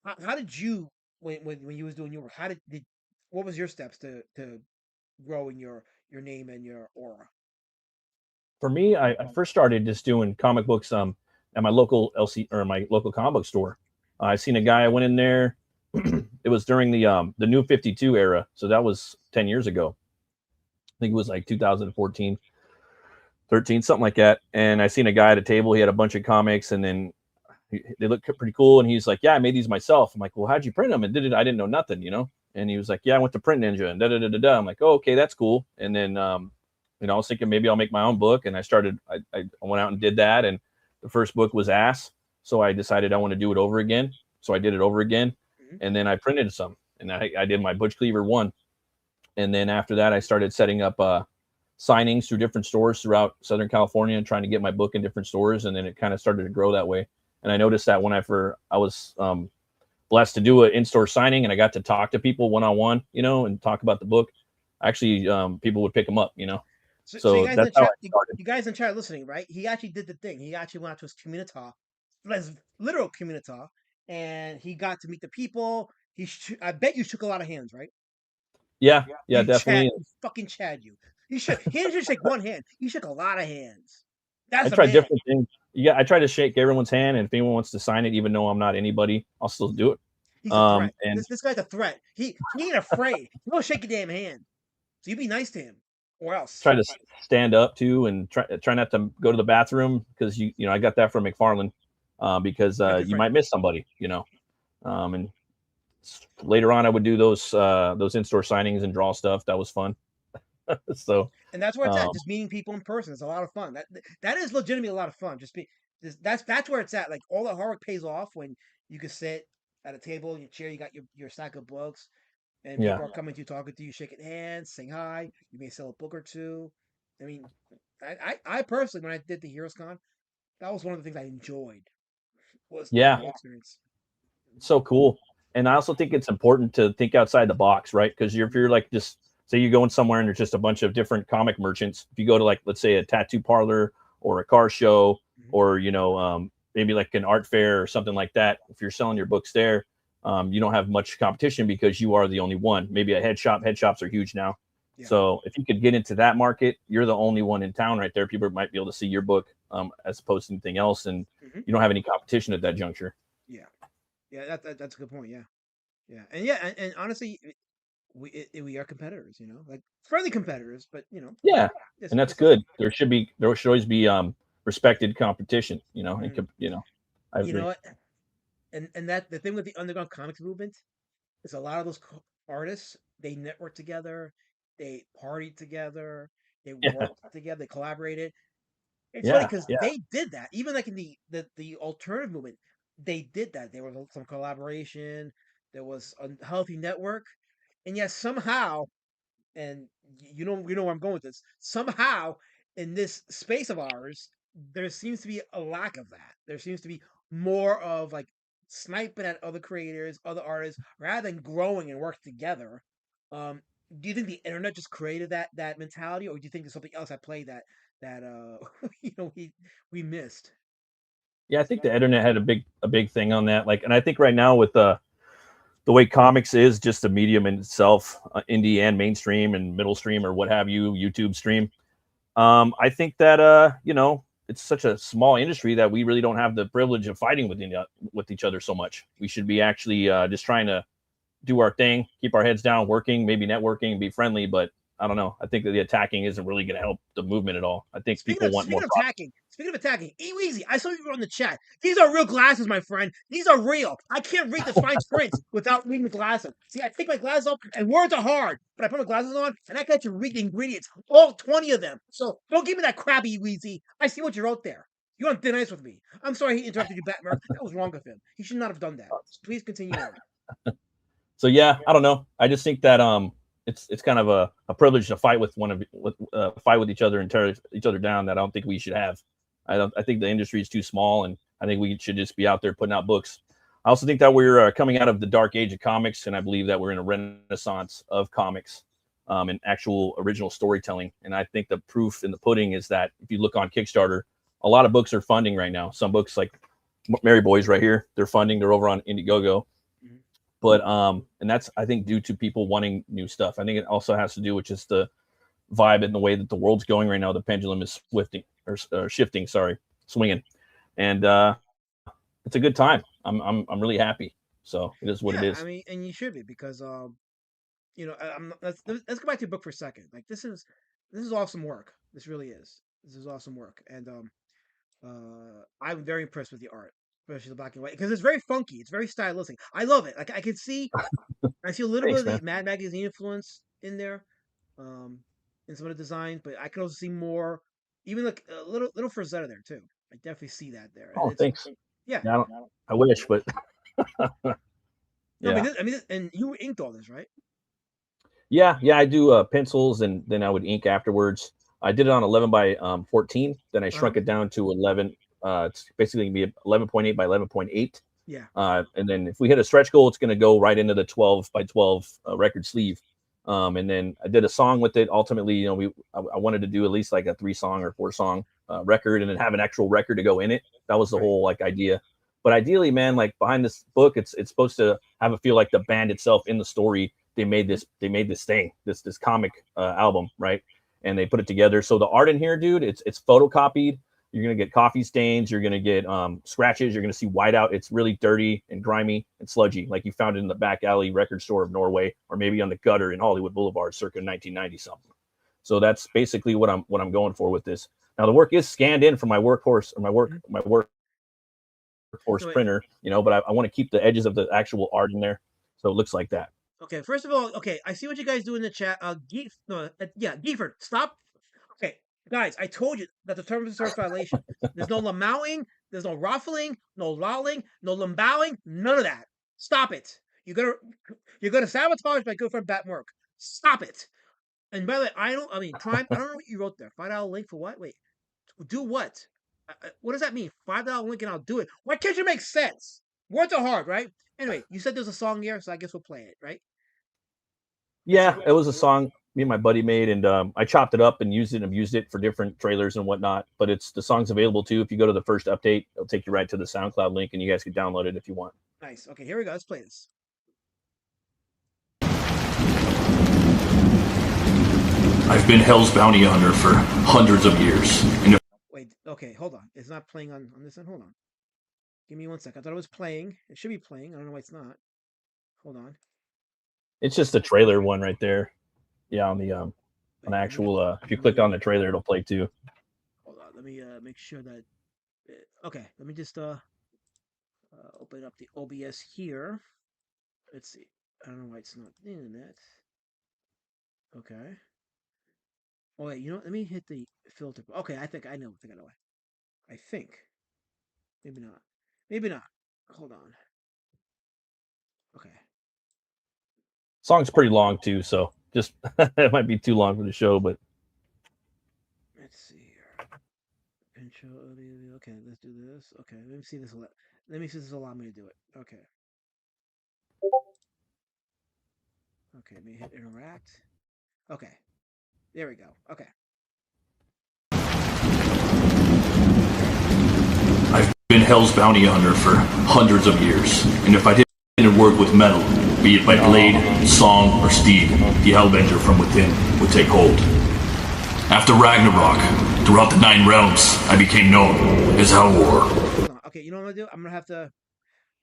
how did you when you was doing your work? Did what was your steps to growing your name and your aura? For me, I first started just doing comic books at my local LC or my local comic book store. I seen a guy. I went in there. It was during the new 52 era, so that was 10 years ago. I think it was like 2014, 13, something like that. And I seen a guy at a table. He had a bunch of comics, and then they looked pretty cool. And he's like, "Yeah, I made these myself." I'm like, "Well, how'd you print them?" And did it? I didn't know nothing. And he was like, "Yeah, I went to Print Ninja and da da da da da." I'm like, "Oh, okay, that's cool." And then I was thinking maybe I'll make my own book, and I started. I went out and did that, and the first book was ass. So I decided I want to do it over again. So I did it over again, and then I printed some, and I did my Butch Cleaver 1. And then after that, I started setting up signings through different stores throughout Southern California and trying to get my book in different stores. And then it kind of started to grow that way. And I noticed that when I was blessed to do an in-store signing, and I got to talk to people one-on-one, and talk about the book. Actually, people would pick them up, So you guys in that's the how chat, I started. you guys in chat listening, right? He actually did the thing. He actually went out to his community, his literal community, and he got to meet the people. I bet you shook a lot of hands, right? Yeah, He definitely. he fucking Chad you. He didn't just shake one hand. He shook a lot of hands. I That's a tried man. different things. Yeah, I try to shake everyone's hand, and if anyone wants to sign it, even though I'm not anybody, I'll still do it. He's a threat. And This guy's a threat. He ain't afraid. He'll shake your damn hand. So you be nice to him, or else. try to stand up too, and try not to go to the bathroom, because you know I got that from McFarlane, because you might miss somebody, and later on I would do those in-store signings and draw stuff. That was fun. So And that's where it's at. Just meeting people in person. It's a lot of fun. That is legitimately a lot of fun. That's where it's at. Like all the hard work pays off when you can sit at a table in your chair. You got your stack of books, and yeah, people are coming to you, talking to you, shaking hands, saying hi. You may sell a book or two. I mean, I personally, when I did the Heroes Con, that was one of the things I enjoyed. Was the yeah, whole experience. so cool. And I also think it's important to think outside the box, right? Because if you're like, just say you're going somewhere and there's just a bunch of different comic merchants. If you go to, like, let's say a tattoo parlor or a car show, or maybe like an art fair or something like that, if you're selling your books there, you don't have much competition because you are the only one. Maybe a head shop. Head shops are huge now. Yeah. So if you could get into that market, you're the only one in town right there. People might be able to see your book, as opposed to anything else, and you don't have any competition at that juncture. Yeah, that's a good point. Yeah, and honestly, we are competitors. Like friendly competitors, but Yeah, and that's it's good. There should always be respected competition. I you know agree. what, and that the thing with the underground comics movement is a lot of those artists, they network together, they partied together, they Yeah, worked together, they collaborated. It's funny yeah, because yeah, they did that. Even like in the alternative movement, they did that. There was some collaboration. There was a healthy network, and yet somehow, and you know where I'm going with this. Somehow, in this space of ours, there seems to be a lack of that. There seems to be more of like sniping at other creators, other artists, rather than growing and work together. Um, do you think the internet just created that mentality, or do you think there's something else at play that we missed? yeah. I think the internet had a big thing on that. Like, and I think right now with the way comics is just a medium in itself, indie and mainstream and middle stream or what have you, YouTube stream. I think that it's such a small industry that we really don't have the privilege of fighting with each other so much. We should be actually just trying to do our thing, keep our heads down, working, maybe networking, be friendly. But I don't know. I think that the attacking isn't really going to help the movement at all. I think Speaking people of want more speaking of profit. attacking, Easy. I saw you wrote in the chat. These are real glasses, my friend. These are real. I can't read the fine print without reading the glasses. See, I take my glasses off, and words are hard, but I put my glasses on, and I got to read the ingredients, all 20 of them. So don't give me that crappy Weezy. I see what you wrote there. You're on thin ice with me. I'm sorry he interrupted you, Batt Murk. That was wrong of him. He should not have done that. Please continue on. So yeah, I don't know. I just think that it's kind of a privilege to fight fight with each other and tear each other down, that I don't think we should have. I think the industry is too small, and I think we should just be out there putting out books. I also think that we're coming out of the dark age of comics, and I believe that we're in a renaissance of comics, and actual original storytelling. And I think the proof in the pudding is that if you look on Kickstarter, a lot of books are funding right now. Some books, like Mary Boys right here, they're funding. They're over on Indiegogo. But and that's, I think, due to people wanting new stuff. I think it also has to do with just the vibe and the way that the world's going right now. The pendulum is swinging, and it's a good time. I'm really happy. So it is what it is. I mean, and you should be, because let's go back to your book for a second. Like this is awesome work. This really is. This is awesome work, and I'm very impressed with the art, especially the black and white, because it's very funky. It's very stylistic. I love it. Like I can see, I see a little Thanks, bit of man. the Mad Magazine influence in there, in some of the designs, but I can also see more, even like a little Frazetta there too. I definitely see that there, and Oh, it's thanks. yeah. Yeah, I wish, but No, yeah. and you inked all this, right? Yeah, I do pencils, and then I would ink afterwards. I did it on 11 by 14. Then I shrunk it down to 11. It's basically gonna be 11.8 by 11.8. Yeah. And then if we hit a stretch goal, it's gonna go right into the 12 by 12 record sleeve. And then I did a song with it. Ultimately, I wanted to do at least like a 3-song or 4-song record, and then have an actual record to go in it. That was the whole like idea. But ideally, man, like behind this book, it's supposed to have a feel like the band itself in the story. They made this thing, this comic album, right? And they put it together. So the art in here, dude, it's photocopied. You're gonna get coffee stains. You're gonna get scratches. You're gonna see whiteout. It's really dirty and grimy and sludgy, like you found it in the back alley record store of Norway, or maybe on the gutter in Hollywood Boulevard, circa 1990 something. So that's basically what I'm going for with this. Now the work is scanned in from my workhorse or my workhorse printer, you know, but I want to keep the edges of the actual art in there, so it looks like that. Okay, first of all, okay, I see what you guys do in the chat. Gieford, stop. Okay, guys, I told you that the term is a violation. There's no lamowing, there's no ruffling, no lolling, no lumbowing, none of that. Stop it. You're gonna sabotage my good friend Batt Murk. Stop it. And by the way, Prime, I don't know what you wrote there. $5 link for what? Wait, do what? What does that mean? $5 link and I'll do it. Why can't you make sense? Words are hard, right? Anyway, you said there's a song here, so I guess we'll play it, right? Yeah, it was a song me and my buddy made, and I chopped it up and used it and abused it for different trailers and whatnot. But the song's available too. If you go to the first update, it'll take you right to the SoundCloud link, and you guys can download it if you want. Nice. Okay, here we go. Let's play this. I've been Hell's bounty hunter for hundreds of years. And Wait, okay, hold on. It's not playing on this end. Hold on. Give me 1 second. I thought it was playing. It should be playing. I don't know why it's not. Hold on. It's just the trailer one right there. Yeah, on the on actual. If you click on the trailer, it'll play too. Hold on. Let me make sure that. Okay, let me just open up the OBS here. Let's see. I don't know why it's not in that. Okay. Oh wait, you know what? Let me hit the filter. Okay, I think I know. I think. Maybe not. Maybe not. Hold on. Okay. Song's pretty long too, so just it might be too long for the show, but Let's see here. Intro. Okay, let's do this. Okay, let me see this. Let me see this allow me to do it. Okay. Okay, let me hit interact. Okay. There we go. Okay. I've been Hell's bounty hunter for hundreds of years. And if I didn't work with metal, be it by blade, song, or steed, the Hellbender from within would take hold. After Ragnarok, throughout the 9 realms, I became known as HELWÄR. Hold on. Okay, you know what I'm gonna do?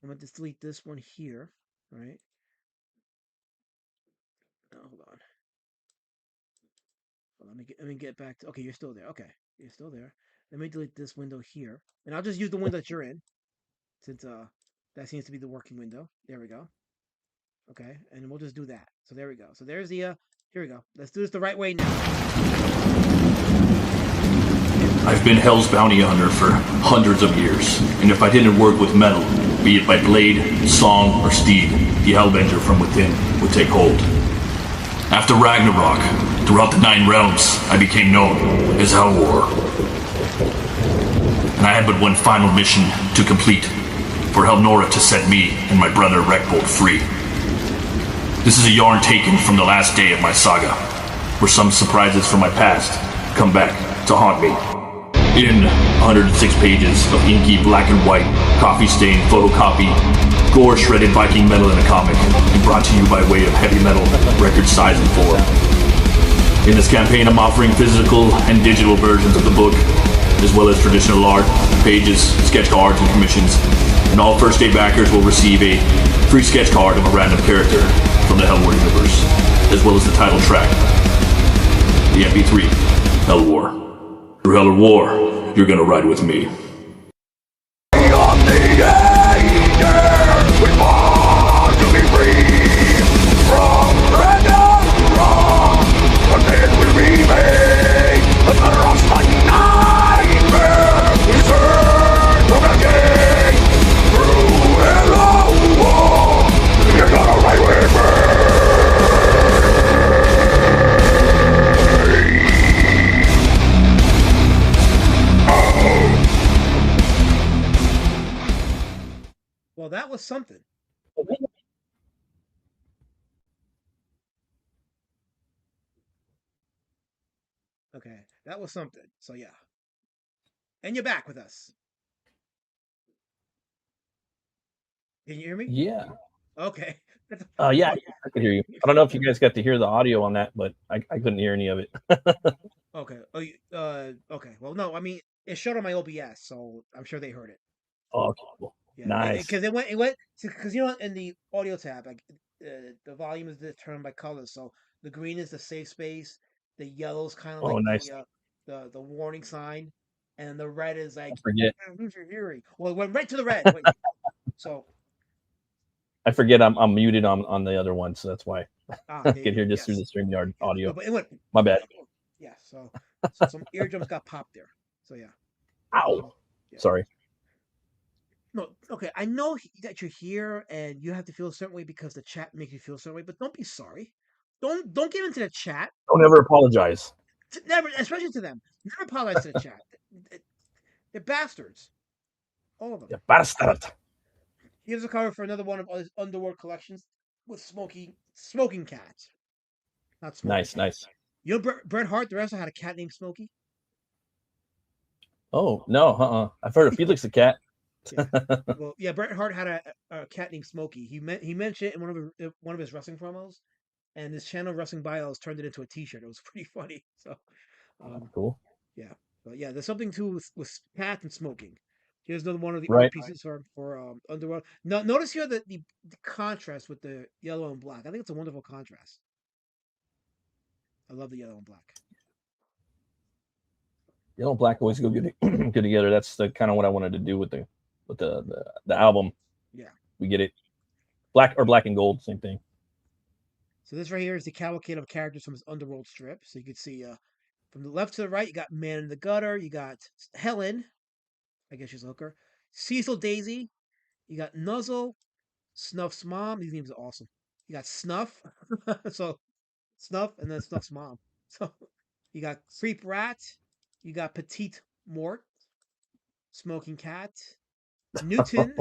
I'm gonna just delete this one here. Right? Hold on. Let me get back to. Okay, you're still there. Okay, you're still there. Let me delete this window here, and I'll just use the window that you're in, since that seems to be the working window. There we go. Okay, and we'll just do that. So there we go. So there's the here we go. Let's do this the right way now. I've been Hell's bounty hunter for hundreds of years, and if I didn't work with metal, be it by blade, song, or steed, the Hellbender from within would take hold. After Ragnarok, throughout the 9 realms, I became known as HELWÄR. And I had but one final mission to complete, for Helnora to set me and my brother Rekbold free. This is a yarn taken from the last day of my saga, where some surprises from my past come back to haunt me. In 106 pages of inky black and white, coffee-stained photocopy, gore-shredded Viking metal in a comic, and brought to you by way of heavy metal, record size and form. In this campaign, I'm offering physical and digital versions of the book, as well as traditional art, pages, sketch cards, and commissions. And all first day backers will receive a free sketch card of a random character from the HELWÄR universe, as well as the title track, the MP3, HELWÄR. Through hell or war, you're gonna ride with me. Beyond the ages, we want to be free from Ragnarok. And then we remake another awesome nightmare. We turn from the king through hell or war. You're gonna ride with me. Well, that was something. Okay, that was something. So yeah. And you're back with us. Can you hear me? Yeah. Okay. Yeah, Well, I could hear you. I don't know if you guys got to hear the audio on that, but I couldn't hear any of it. okay. Oh, okay. Well, no, I mean, it showed on my OBS, so I'm sure they heard it. Oh, okay, cool. Yeah, Nice. because it went because you know in the audio tab, like the volume is determined by colors. So the green is the safe space, the yellow is kind of Oh, like nice. the warning sign, and the red is I like forget. lose your hearing. Well, it went right to the red. Wait, so I forget I'm muted on the other one, so that's why I there you could go. hear just through the Yes, StreamYard yeah. No, audio. but it went. My bad. Yeah, so some eardrums got popped there. So yeah, Ow. yeah. Sorry. No, okay. I know that you're here and you have to feel a certain way because the chat makes you feel a certain way, but don't be sorry. Don't get into the chat. Don't ever apologize. Never, especially to them. Never apologize to the chat. They're bastards, all of them. You bastard. Here's a cover for another one of his Underworld collections with Smoking Cat, not Smoking Nice, Cat. nice. You know Bret Hart. The also had a cat named Smokey. Oh no, I've heard of Felix the cat. Yeah. Well, yeah. Bret Hart had a cat named Smokey. He mentioned it in one of his wrestling promos, and his channel Wrestling Bios turned it into a T-shirt. It was pretty funny. So, um, Cool. yeah, but yeah, there's something to with cat and smoking. Here's another one of the art Right. pieces for Underworld. No, notice here the contrast with the yellow and black. I think it's a wonderful contrast. I love the yellow and black. Yellow and black always go good, good together. That's the kind of what I wanted to do with the album. Yeah. We get it. Black or black and gold, same thing. So this right here is the cavalcade of characters from his Underworld strip. So you can see from the left to the right, you got Man in the Gutter, you got Helen, I guess she's a hooker, Cecil Daisy, you got Nuzzle, Snuff's mom. These names are awesome. You got Snuff, so Snuff, and then Snuff's mom. So you got Creep Rat, you got Petite Mort, Smoking Cat, Newton,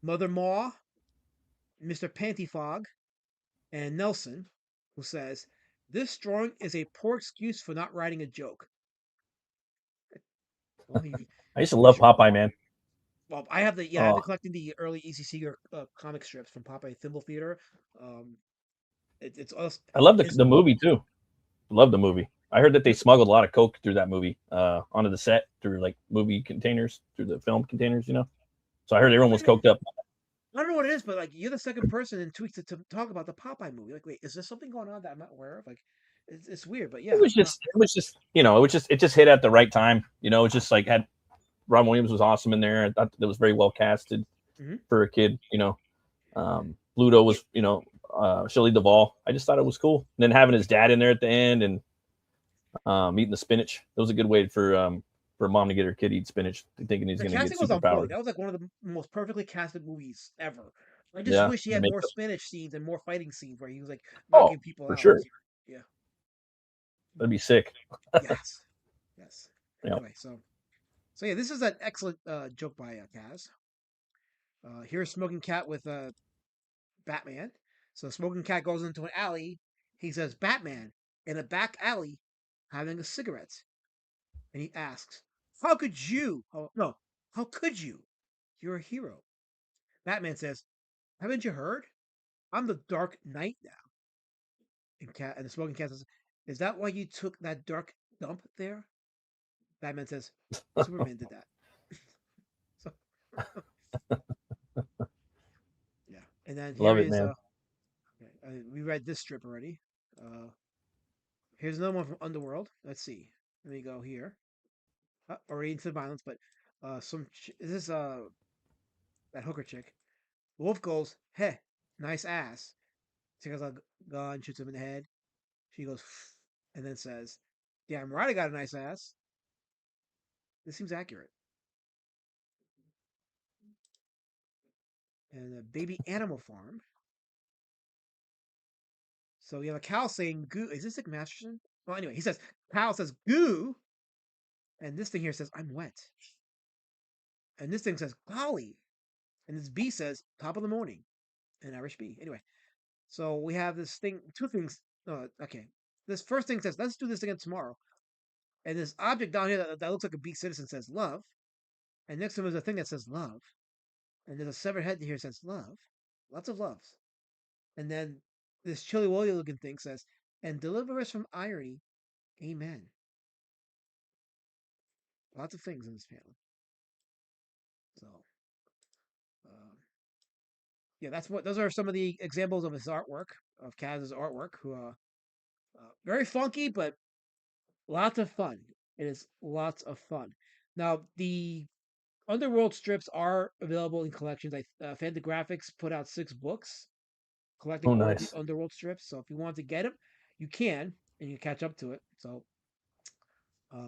Mother Maw, Mr. Pantyfog, and Nelson, who says, "This drawing is a poor excuse for not writing a joke." Well, I used to love Popeye, man. well, I have I've Oh, been collecting the early EC Seeger comic strips from Popeye Thimble Theater. Um, it's us. I love It's the movie too. Love the movie. I heard that they smuggled a lot of coke through that movie, onto the set through like movie containers, through the film containers, you know. So I heard everyone was coked up. I don't know what it is, but like you're the second person in tweets to talk about the Popeye movie. Like, wait, is there something going on that I'm not aware of? Like, it's weird, but yeah. It just hit at the right time. You know, it's just like had Ron Williams was awesome in there. I thought it was very well casted for a kid. You know, Bluto was, Shelley Duvall. I just thought it was cool. And then having his dad in there at the end and eating the spinach. That was a good way for a mom to get her kid eat spinach, thinking he's The going to get casting was on point. superpowers. That was like one of the most perfectly casted movies ever. I just Yeah, wish he the had more makeup. spinach scenes and more fighting scenes where he was like Oh, knocking people for out. sure. Yeah. That'd be sick. Yes. Yes. Yeah. Anyway, so yeah, this is an excellent joke by Kaz. Here's Smoking Cat with Batman. So Smoking Cat goes into an alley. He says, "Batman in a back alley, having a cigarette," and he asks, "How could you? Oh, no, how could you? You're a hero." Batman says, "Haven't you heard? I'm the Dark Knight now." And the Smoking Cat says, "Is that why you took that dark dump there?" Batman says, "Superman did that." So, yeah. And then here Love it, is man. we read this strip already. Here's another one from Underworld. Let's see. Let me go here. Already into violence, but this is that hooker chick. Wolf goes, "Hey, nice ass." She goes a gun, shoots him in the head. She goes, and then says, "Damn right, I got a nice ass." This seems accurate. And a baby animal farm. So we have a cow saying "goo." Is this like Masterson? Well, anyway, he says cow says "goo," and this thing here says "I'm wet," and this thing says "golly," and this bee says "top of the morning," an Irish bee. Anyway, so we have this thing, two things. Okay, this first thing says "let's do this again tomorrow," and this object down here that looks like a bee citizen says "love," and next to him is a thing that says "love," And there's a severed head here that says love, lots of loves. And then this Chili Willy looking thing says, and deliver us from irony, amen. Lots of things in this panel. So, um, yeah, that's what. Those are some of the examples of his artwork, of Kaz's artwork. Who, very funky, but lots of fun. It is lots of fun. Now, the Underworld strips are available in collections. Fantagraphics put out 6 books collecting Oh, all of the nice. Underworld strips. So if you want to get them, you can, and you catch up to it. So,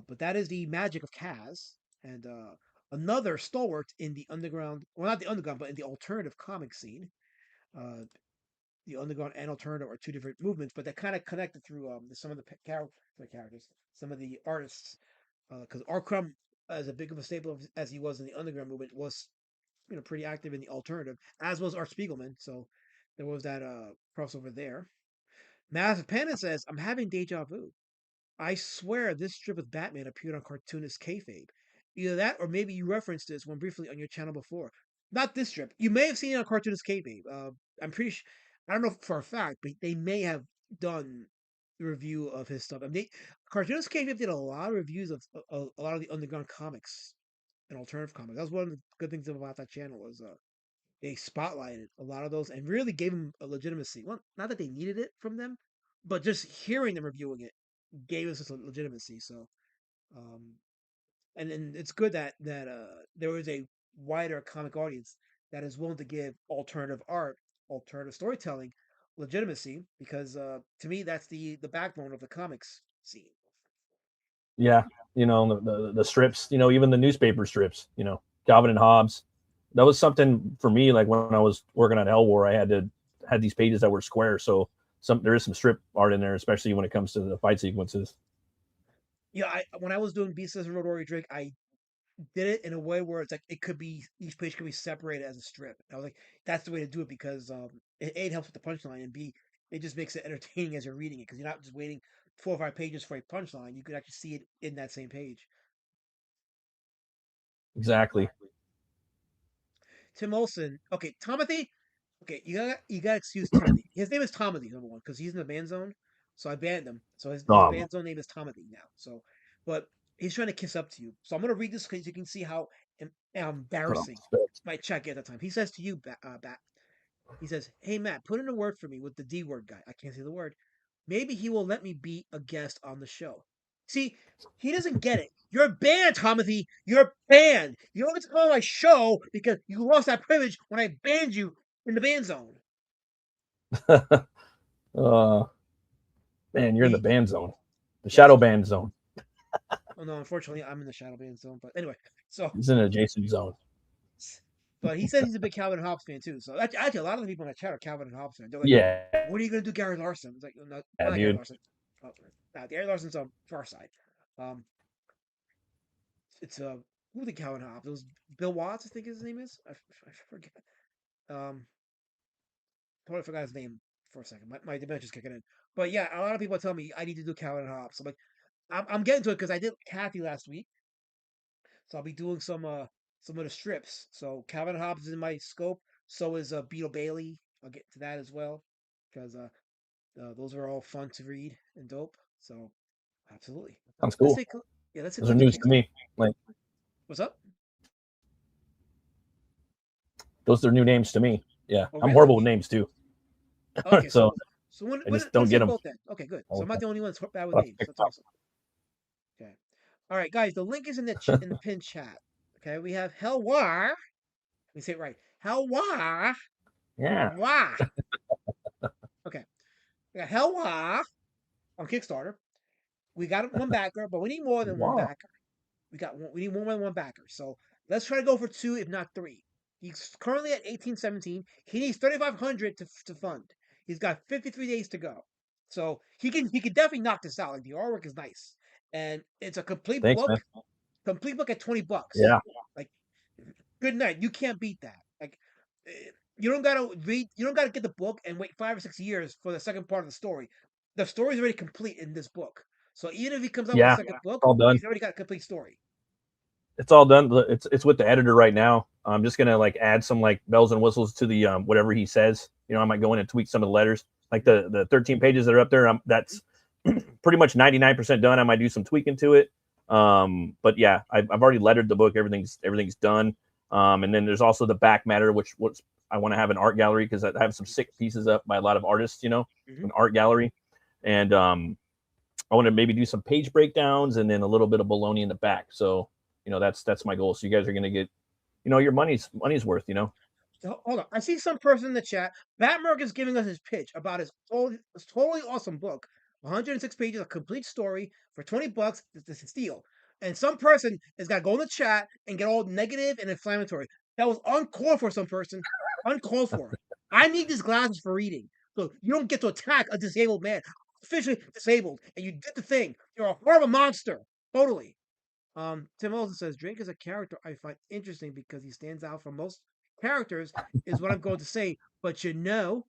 but that is the magic of Kaz, and another stalwart in the underground. Well, not the underground, but in the alternative comic scene. Uh, the underground and alternative are 2 different movements, but they're kind of connected through some of the characters, some of the artists. Because Art Crumb, as a big of a staple as he was in the underground movement, was pretty active in the alternative, as was Art Spiegelman. So there was that crossover there. Massive Panda says, "I'm having deja vu. I swear this strip with Batman appeared on Cartoonist Kayfabe. Either that, or maybe you referenced this one briefly on your channel before. Not this strip. You may have seen it on Cartoonist Kayfabe. I'm pretty sure. I don't know for a fact, but they may have done the review of his stuff. I mean, Cartoonist Kayfabe did a lot of reviews of a lot of the underground comics and alternative comics. That was one of the good things about that channel was they spotlighted a lot of those and really gave them a legitimacy. Well, not that they needed it from them, but just hearing them reviewing it gave us a legitimacy. So, um, and it's good that there is a wider comic audience that is willing to give alternative art, alternative storytelling legitimacy because to me that's the backbone of the comics scene. Yeah, the strips, even the newspaper strips, Calvin and Hobbes. That was something for me. Like when I was working on HELWÄR, I had these pages that were square, so there is some strip art in there, especially when it comes to the fight sequences. Yeah, when I was doing Beast of Road Warrior Drake, I did it in a way where it's like each page could be separated as a strip. I was like, that's the way to do it because it helps with the punchline, and B, it just makes it entertaining as you're reading it because you're not just waiting 4 or 5 pages for a punchline. You could actually see it in that same page. Exactly. Tim Olson, okay, Timothy. Okay, you gotta excuse Timothy. His name is Timothy, number one, because he's in the ban zone. So I banned him. So his ban zone name is Timothy now. So, but he's trying to kiss up to you. So I'm gonna read this because you can see how embarrassing my chat at the time. He says to you, Bat. He says, "Hey Matt, put in a word for me with the D word guy. I can't say the word. Maybe he will let me be a guest on the show." See, he doesn't get it. You're banned, Timothy. You're banned. You don't get to come on my show because you lost that privilege when I banned you in the ban zone. Man, you're in the ban zone, the shadow ban zone. Oh no, unfortunately, I'm in the shadow ban zone. But anyway, so He's in an adjacent zone. but he says he's a big Calvin and Hobbes fan too. So actually, a lot of the people in the chat are Calvin and Hobbes fans. They're like, Yeah, "What are you gonna do, Gary Larson?" It's like, "No, not dude. Gary Larson. Oh, Gary Larson's on Far Side. Um, it's who did Calvin Hobbes? It was Bill Watts, I think his name is. I forget. Totally forgot his name for a second. My dementia's kicking in. But yeah, a lot of people tell me I need to do Calvin and Hobbes. So I'm like, I'm getting to it because I did Kathy last week, so I'll be doing some of the strips. So Calvin and Hobbes is in my scope. So is Beetle Bailey. I'll get to that as well because those are all fun to read and dope. So absolutely, Sounds let's cool. take let's take Those a are look at news to me. Like what's up. those are new names to me. Yeah, Oh, I'm really? horrible with names too. Okay, so when I just let's don't get take them. both then. Okay, good. So I'm not the only one that's bad with I'll names. pick That's up. awesome. Okay. All right, guys. The link is in the pin chat. Okay, we have HELWÄR. Let me say it right. HELWÄR. Yeah. Wah. Okay. We got HELWÄR on Kickstarter. We got one backer, but we need more than one Wow. backer. We need more than one backer. So let's try to go for 2, if not 3. He's currently at 1817. He needs 3,500 to fund. He's got 53 days to go. So he can definitely knock this out. Like the artwork is nice. And it's a complete Thanks, book. man. Complete book at $20. Yeah. Like good night. You can't beat that. Like you don't gotta read. You don't gotta get the book and wait 5 or 6 years for the second part of the story. The story is already complete in this book. So even if he comes out with Yeah. a second book, All done. he's already got a complete story. It's all done. It's with the editor right now. I'm just gonna like add some like bells and whistles to the whatever he says. You know, I might go in and tweak some of the letters, like the 13 pages that are up there. That's pretty much 99% done. I might do some tweaking to it. But yeah, I've already lettered the book. Everything's done. And then there's also the back matter, which I want to have an art gallery because I have some sick pieces up by a lot of artists. You know, an art gallery, and I want to maybe do some page breakdowns and then a little bit of baloney in the back. So you know, that's my goal. So you guys are gonna get, you know, your money's worth. You know. Hold on. I see some person in the chat. Batt Murk is giving us his pitch about his totally awesome book. 106 pages, a complete story for $20. This is steal. And some person is got to go in the chat and get all negative and inflammatory. That was uncalled for. Some person, uncalled for. I need these glasses for reading. So you don't get to attack a disabled man, officially disabled, and you did the thing. You're a horrible monster. Totally. Tim also says Drake is a character I find interesting because he stands out from most characters, is what I'm going to say. But you know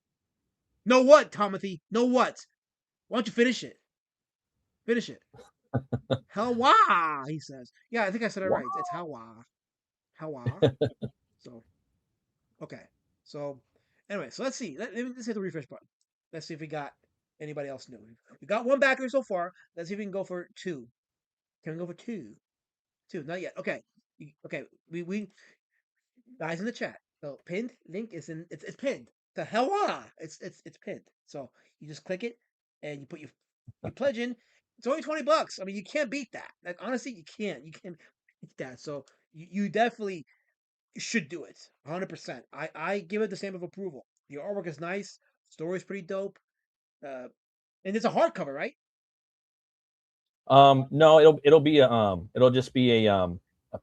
what, Timothy? Know what? Why don't you finish it? Finish it. HELWÄR, he says. Yeah, I think I said it right. It's HELWÄR. HELWÄR. So, okay. So, anyway, so let's see. Let's hit the refresh button. Let's see if we got anybody else new. We got one backer so far. Let's see if we can go for two. Can we go for two? Two, not yet. Okay. Okay. We guys in the chat. So pinned link is in. It's pinned. The HELWÄR. It's pinned. So you just click it and you put your pledge in. It's only $20. I mean, you can't beat that. Like honestly, you can't. You can't beat that. So you definitely should do it. 100%. I give it the stamp of approval. The artwork is nice. Story's pretty dope. And it's a hardcover, right? No, it'll be it'll just be a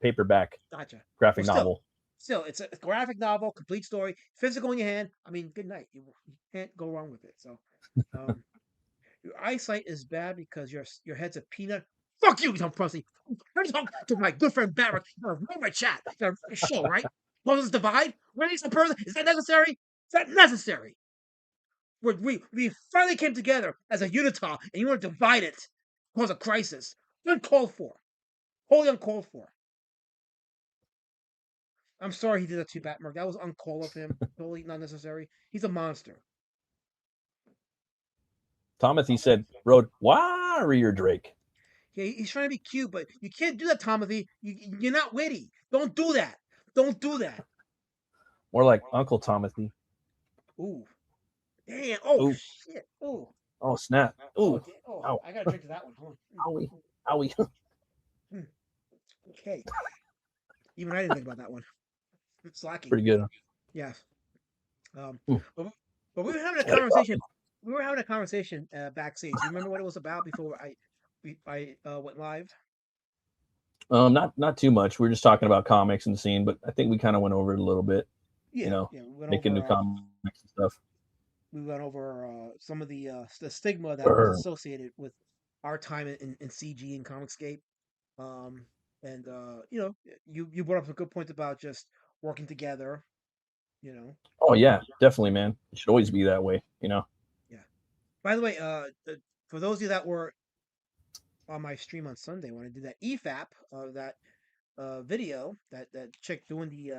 paperback Gotcha. graphic novel. Still, it's a graphic novel, complete story, physical in your hand. I mean, good night. You can't go wrong with it. So, your eyesight is bad because your head's a peanut. Fuck you, dumb pussy. Let me talk to my good friend Barrett. You're gonna read my chat. You're gonna show, right? Close this divide. Release a person. Is that necessary? Is that necessary? We finally came together as a unitard, and you want to divide it, cause a crisis. Uncalled for. Wholly uncalled for. I'm sorry he did that to Batt Murk. That was uncalled of him. Totally not necessary. He's a monster. Timothy said, "Road, why are you Drake?" Yeah, he's trying to be cute, but you can't do that, Timothy. You're not witty. Don't do that. Don't do that. More like Uncle Timothy. Ooh. Damn. Oh, Ooh. shit. Ooh. Oh, snap. Ooh. Oh, I got to drink to that one. Hold on. Owie. Okay. Even I didn't think about that one. It's lacking. Pretty good. Huh? Yes. But we were having a conversation. We were having a conversation backstage. You remember what it was about before I went live? Not too much. We were just talking about comics and the scene, but I think we kind of went over it a little bit. Yeah, you know, we making new comics and stuff. We went over some of the stigma that was associated with our time in CG and Comicscape. And you know, you brought up some good points about just working together. You know. Oh yeah, definitely, man. It should always be that way. You know. Yeah. By the way, for those of you that were on my stream on Sunday when I did that EFAP, that video, that chick doing the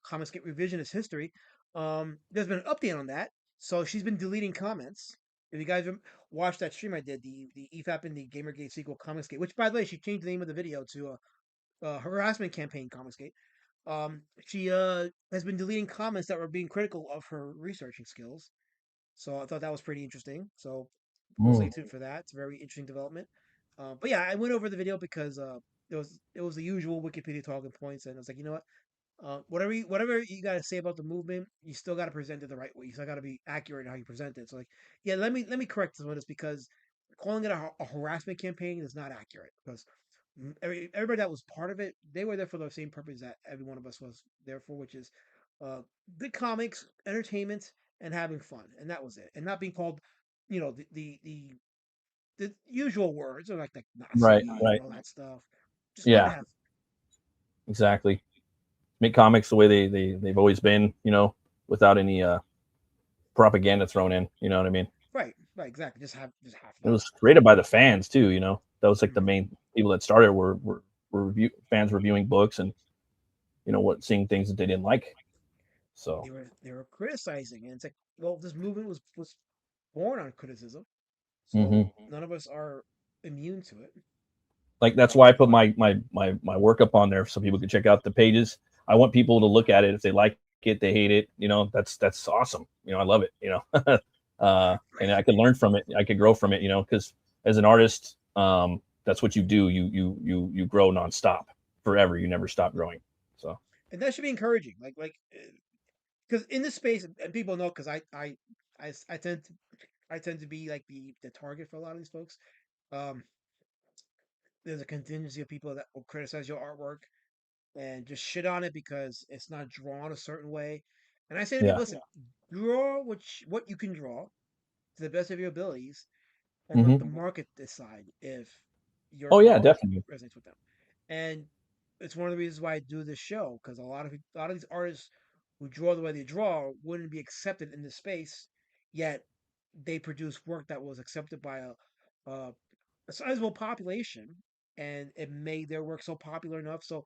Comicscape revisionist history, there's been an update on that. So she's been deleting comments. If you guys watched that stream I did, the EFAP in the Gamergate sequel Comicscape, which by the way she changed the name of the video to harassment campaign Comicscape. She has been deleting comments that were being critical of her researching skills. So I thought that was pretty interesting. So we'll stay tuned for that. It's a very interesting development. But yeah, I went over the video because it was the usual Wikipedia talking points, and I was like, you know what, whatever you got to say about the movement, you still got to present it the right way. You still got to be accurate in how you present it. So like, yeah, let me correct this one, is because calling it a harassment campaign is not accurate, because everybody that was part of it, they were there for the same purpose that every one of us was there for, which is good comics, entertainment, and having fun, and that was it, and not being called, you know, the usual words, or like Nazi, right, and all that stuff. Just yeah, exactly. Make comics the way they've always been, you know, without any propaganda thrown in. You know what I mean? Right, exactly. Just have. It was created by the fans too. You know, that was like the main people that started were fans reviewing books, and what seeing things that they didn't like. So They were criticizing, and it's like, well, this movement was born on criticism, so hmm none of us are immune to it. like that's why I put my work up on there so people can check out the pages. I want people to look at it. If they like it, they hate it. That's awesome. I love it. And I could learn from it. I could grow from it. Because as an artist, that's what you do. You grow nonstop forever. You never stop growing. So And that should be encouraging. Because in this space, and people know, because I tend to be like the target for a lot of these folks. Um, there's a contingency of people that will criticize your artwork and just shit on it because it's not drawn a certain way. And I say to people, yeah. listen, draw what you can draw to the best of your abilities, and let hmm the market decide if your Oh yeah, drawing definitely. resonates with them. And it's one of the reasons why I do this show, because a lot of these artists who draw the way they draw wouldn't be accepted in this space, yet they produce work that was accepted by a, a sizable population, and it made their work so popular enough, so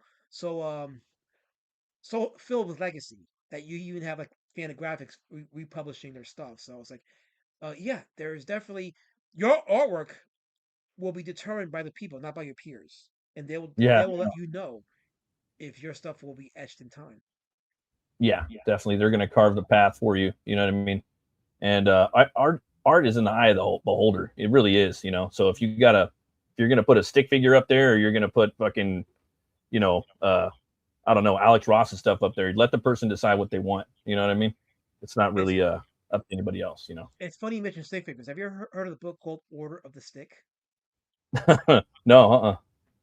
filled with legacy that you even have like Fantagraphics republishing their stuff. So it's like, yeah, there's definitely your artwork will be determined by the people, not by your peers, and Yeah, they will let you know if your stuff will be etched in time. yeah, definitely. They're gonna carve the path for you. You know what I mean? And art is in the eye of the beholder. It really is. So if you're gonna put a stick figure up there, or you're gonna put fucking, you know, uh, I don't know, Alex Ross's stuff up there. Let the person decide what they want. You know what I mean? It's not It's really up to anybody else. it's funny you mentioned stick figures. Have you ever heard of the book called Order of the Stick? No,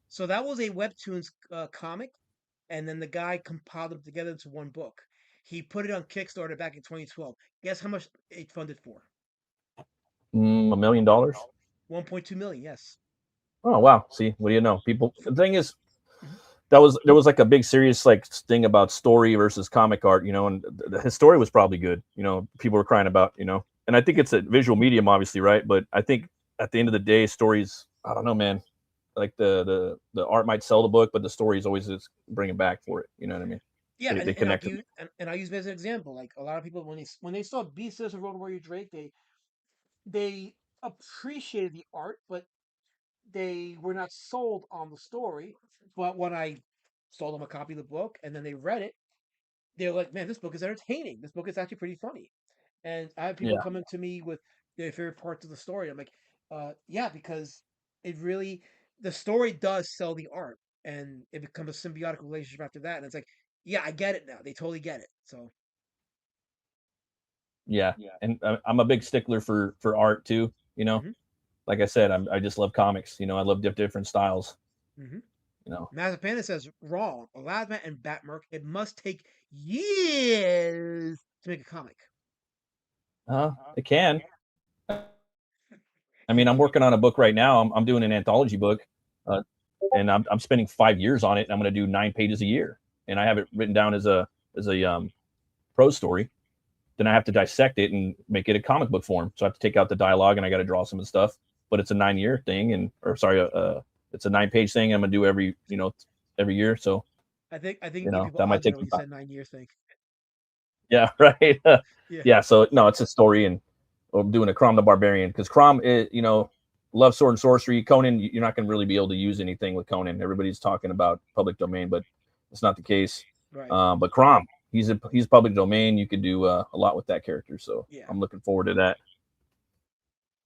So that was a webtoons comic, and then the guy compiled them together into one book. He put it on Kickstarter back in 2012. Guess how much it funded for? $1 million. 1.2 million. Yes. Oh wow. See, what do you know? People. F- The thing is, mhm. there was like a big serious like thing about story versus comic art. And his story was probably good. People were crying about. And I think Yeah. it's a visual medium, obviously, right? But I think at the end of the day, stories. I don't know, man. Like the art might sell the book, but the story is always just bringing back for it. You know what I mean? Yeah, They and I'll connect. give you, and I'll use me as an example. Like a lot of people when they saw Beastars of Road Warrior Drake, they appreciated the art, but they were not sold on the story. But when I sold them a copy of the book and then they read it, they were like, "Man, this book is entertaining. This book is actually pretty funny." And I have people Yeah, coming to me with their favorite parts of the story. I'm like, yeah, because it really the story does sell the art, and it becomes a symbiotic relationship after that. And it's like, yeah, I get it now. They totally get it. So, yeah. And I'm a big stickler for art too. hmm Like I said, I just love comics. I love different styles. hmm You know, Mazepana says wrong. Elasma and Batt Murk. It must take years to make a comic. it can. I mean, I'm working on a book right now. I'm doing an anthology book, uh, and I'm spending 5 years on it. And I'm going to do 9 pages a year, and I have it written down as a prose story. Then I have to dissect it and make it a comic book form. So I have to take out the dialogue and I got to draw some of the stuff. But it's a 9 year thing, or sorry, it's a 9 page thing. I'm gonna do every year. So I think you give people that might agita take when some you time. said 9 years thing. Yeah, right. Yeah. Yeah. So no, it's a story, and I'm doing a Crom the Barbarian because Crom, love sword and sorcery. Conan, you're not gonna really be able to use anything with Conan. Everybody's talking about public domain, but it's not the case. Right. But Crom, he's public domain. You could do a lot with that character. So Yeah. I'm looking forward to that.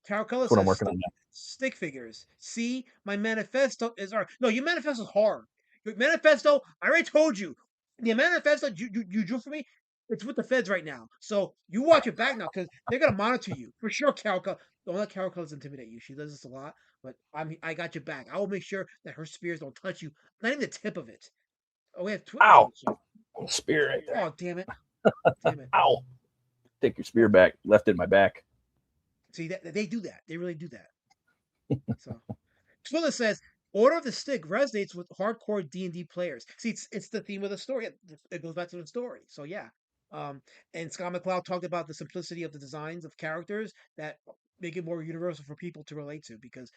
Caracola That's what I'm says working on now. stick figures. See, my manifesto is art. No, your manifesto is hard. Your manifesto, I already told you. The manifesto you drew for me, it's with the feds right now. So you watch it back now because they're gonna monitor you for sure. Caracola, don't let Caracola intimidate you. She does this a lot, but I got your back. I will make sure that her spears don't touch you. Not even the tip of it. Oh, we have Twitness in Ow! the chat. Spear right there. Oh, damn it, damn it. Ow! Take your spear back. Left it in my back. See that they do that. They really do that. So. Twilla says, "Order of the Stick resonates with hardcore D&D players." See, it's the theme of the story. It goes back to the story. So yeah, um, and Scott McCloud talked about the simplicity of the designs of characters that make it more universal for people to relate to. Because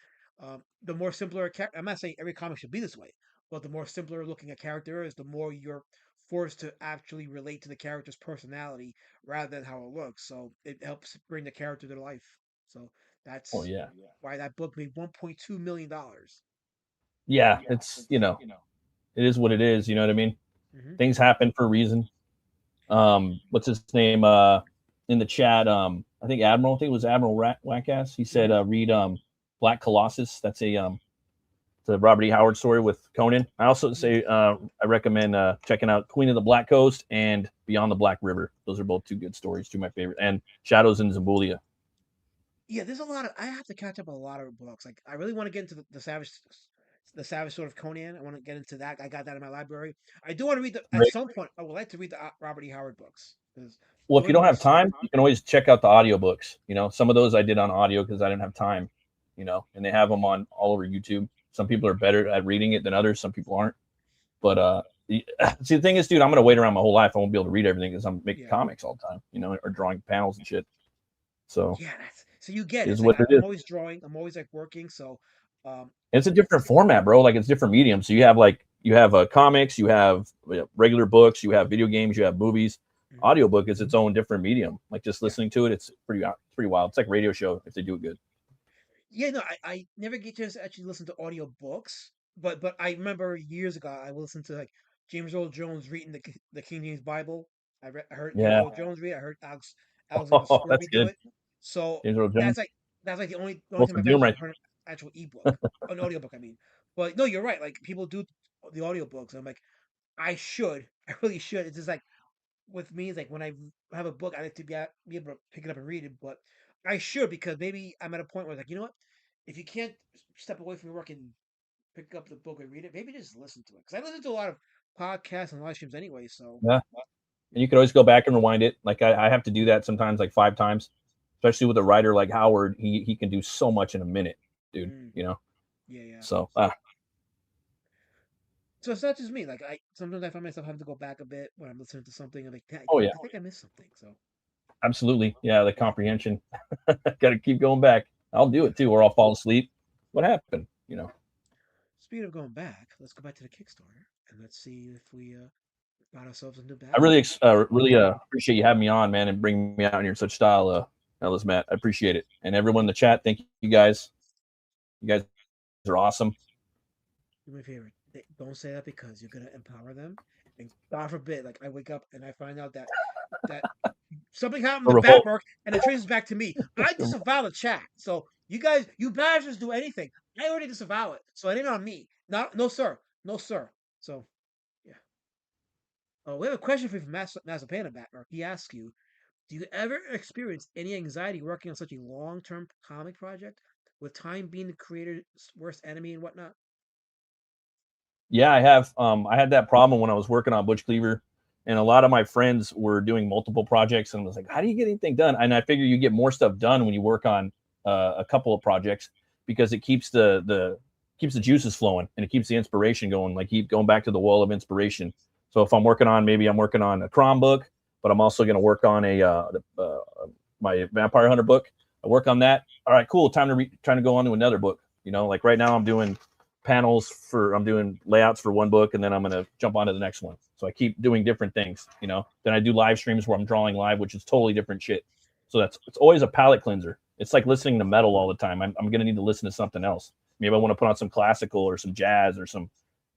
the more simpler I'm not saying every comic should be this way, but the more simpler looking a character is, the more you're forced to actually relate to the character's personality rather than how it looks. So it helps bring the character to life. So Oh that's yeah, why that book made $1.2 million. yeah. It's it is what it is. You know what I mean? Hmm. Things happen for a reason. What's his name? In the chat, I think Admiral. I think it was Admiral Wackass. He said, read Black Colossus. That's the Robert E. Howard story with Conan. I also say I recommend checking out Queen of the Black Coast and Beyond the Black River. Those are both two good stories, two of my favorite. And Shadows in Zambulia. Yeah, there's a lot of. I have to catch up on a lot of books. Like I really want to get into the Savage Sword of Conan. I want to get into that. I got that in my library. I do want to read at Great. some point. I would like to read the Robert E. Howard books because Well, if those you don't have books. time, you can always check out the audiobooks. Some of those I did on audio because I didn't have time. And they have them on all over YouTube. Some people are better at reading it than others. Some people aren't. But see, the thing is, dude, I'm gonna wait around my whole life. I won't be able to read everything because I'm making comics all the time, or drawing panels and shit. So Yeah, that's so you get it. is It's like what it I'm is. always drawing. I'm always like working. So, um, It's a different format, bro. Like it's different medium. So you have comics, you have regular books, you have video games, you have movies. mhm. Audiobook is its own different medium. Like just listening to it, it's pretty wild. It's like radio show if they do it good. Yeah, no, I never get a chance to actually listen to audio books, but I remember years ago I listened to like James Earl Jones reading the King James Bible. I heard James Yeah. Earl Jones read. I heard Alexander Oh, that's Scourby do good. it. So James Earl Jones. that's like the only Both time of I've Doom actually right. heard an actual ebook, an audiobook. I mean, but no, you're right. Like people do the audiobooks. I'm like, I should, I really should. It's just like with me, it's like when I have a book, I like to be able to pick it up and read it. But I should because maybe I'm at a point where like, you know what? If you can't step away from your work and pick up the book and read it, maybe just listen to it. Because I listen to a lot of podcasts and live streams anyway. So Yeah. And you could always go back and rewind it. Like I have to do that sometimes, like 5 times, especially with a writer like Howard. He can do so much in a minute, dude. mm, yeah, yeah. So So it's not just me. Like I sometimes I find myself having to go back a bit when I'm listening to something. I'm like, oh yeah, I think I missed something. So absolutely. Yeah, the comprehension. Got to keep going back. I'll do it too, or I'll fall asleep. What happened? speaking of going back, let's go back to the Kickstarter and let's see if we got ourselves a new I battle. really appreciate you having me on, man, and bringing me out here in such style, Ellis Matt. I appreciate it, and everyone in the chat. Thank you guys. You guys are awesome. Do me a favor. Don't say that because you're gonna empower them. And God forbid, like I wake up and I find out that something happened A to Batt revolt. Murk and it traces back to me. I disavow the chat. So you guys, you bastards do anything. I already disavow it. So it ain't on me. Not no sir. No sir. So yeah. Oh, we have a question for you from Mazapana, Batt Murk. He asks you, do you ever experience any anxiety working on such a long-term comic project? With time being the creator's worst enemy and whatnot? Yeah, I have. I had that problem when I was working on Butch Cleaver, and a lot of my friends were doing multiple projects, and I was like, "How do you get anything done?" And I figure you get more stuff done when you work on a couple of projects because it keeps keeps the juices flowing and it keeps the inspiration going. Like keep going back to the wall of inspiration. So if I'm working on a Crom book, but I'm also going to work on my Vampire Hunter book. I work on that. All right, cool. Time to go on to another book. Like right now I'm doing I'm doing layouts for one book, and then I'm going to jump on to the next one. So I keep doing different things, Then I do live streams where I'm drawing live, which is totally different shit. So it's always a palate cleanser. It's like listening to metal all the time. I'm going to need to listen to something else. Maybe I want to put on some classical or some jazz or some,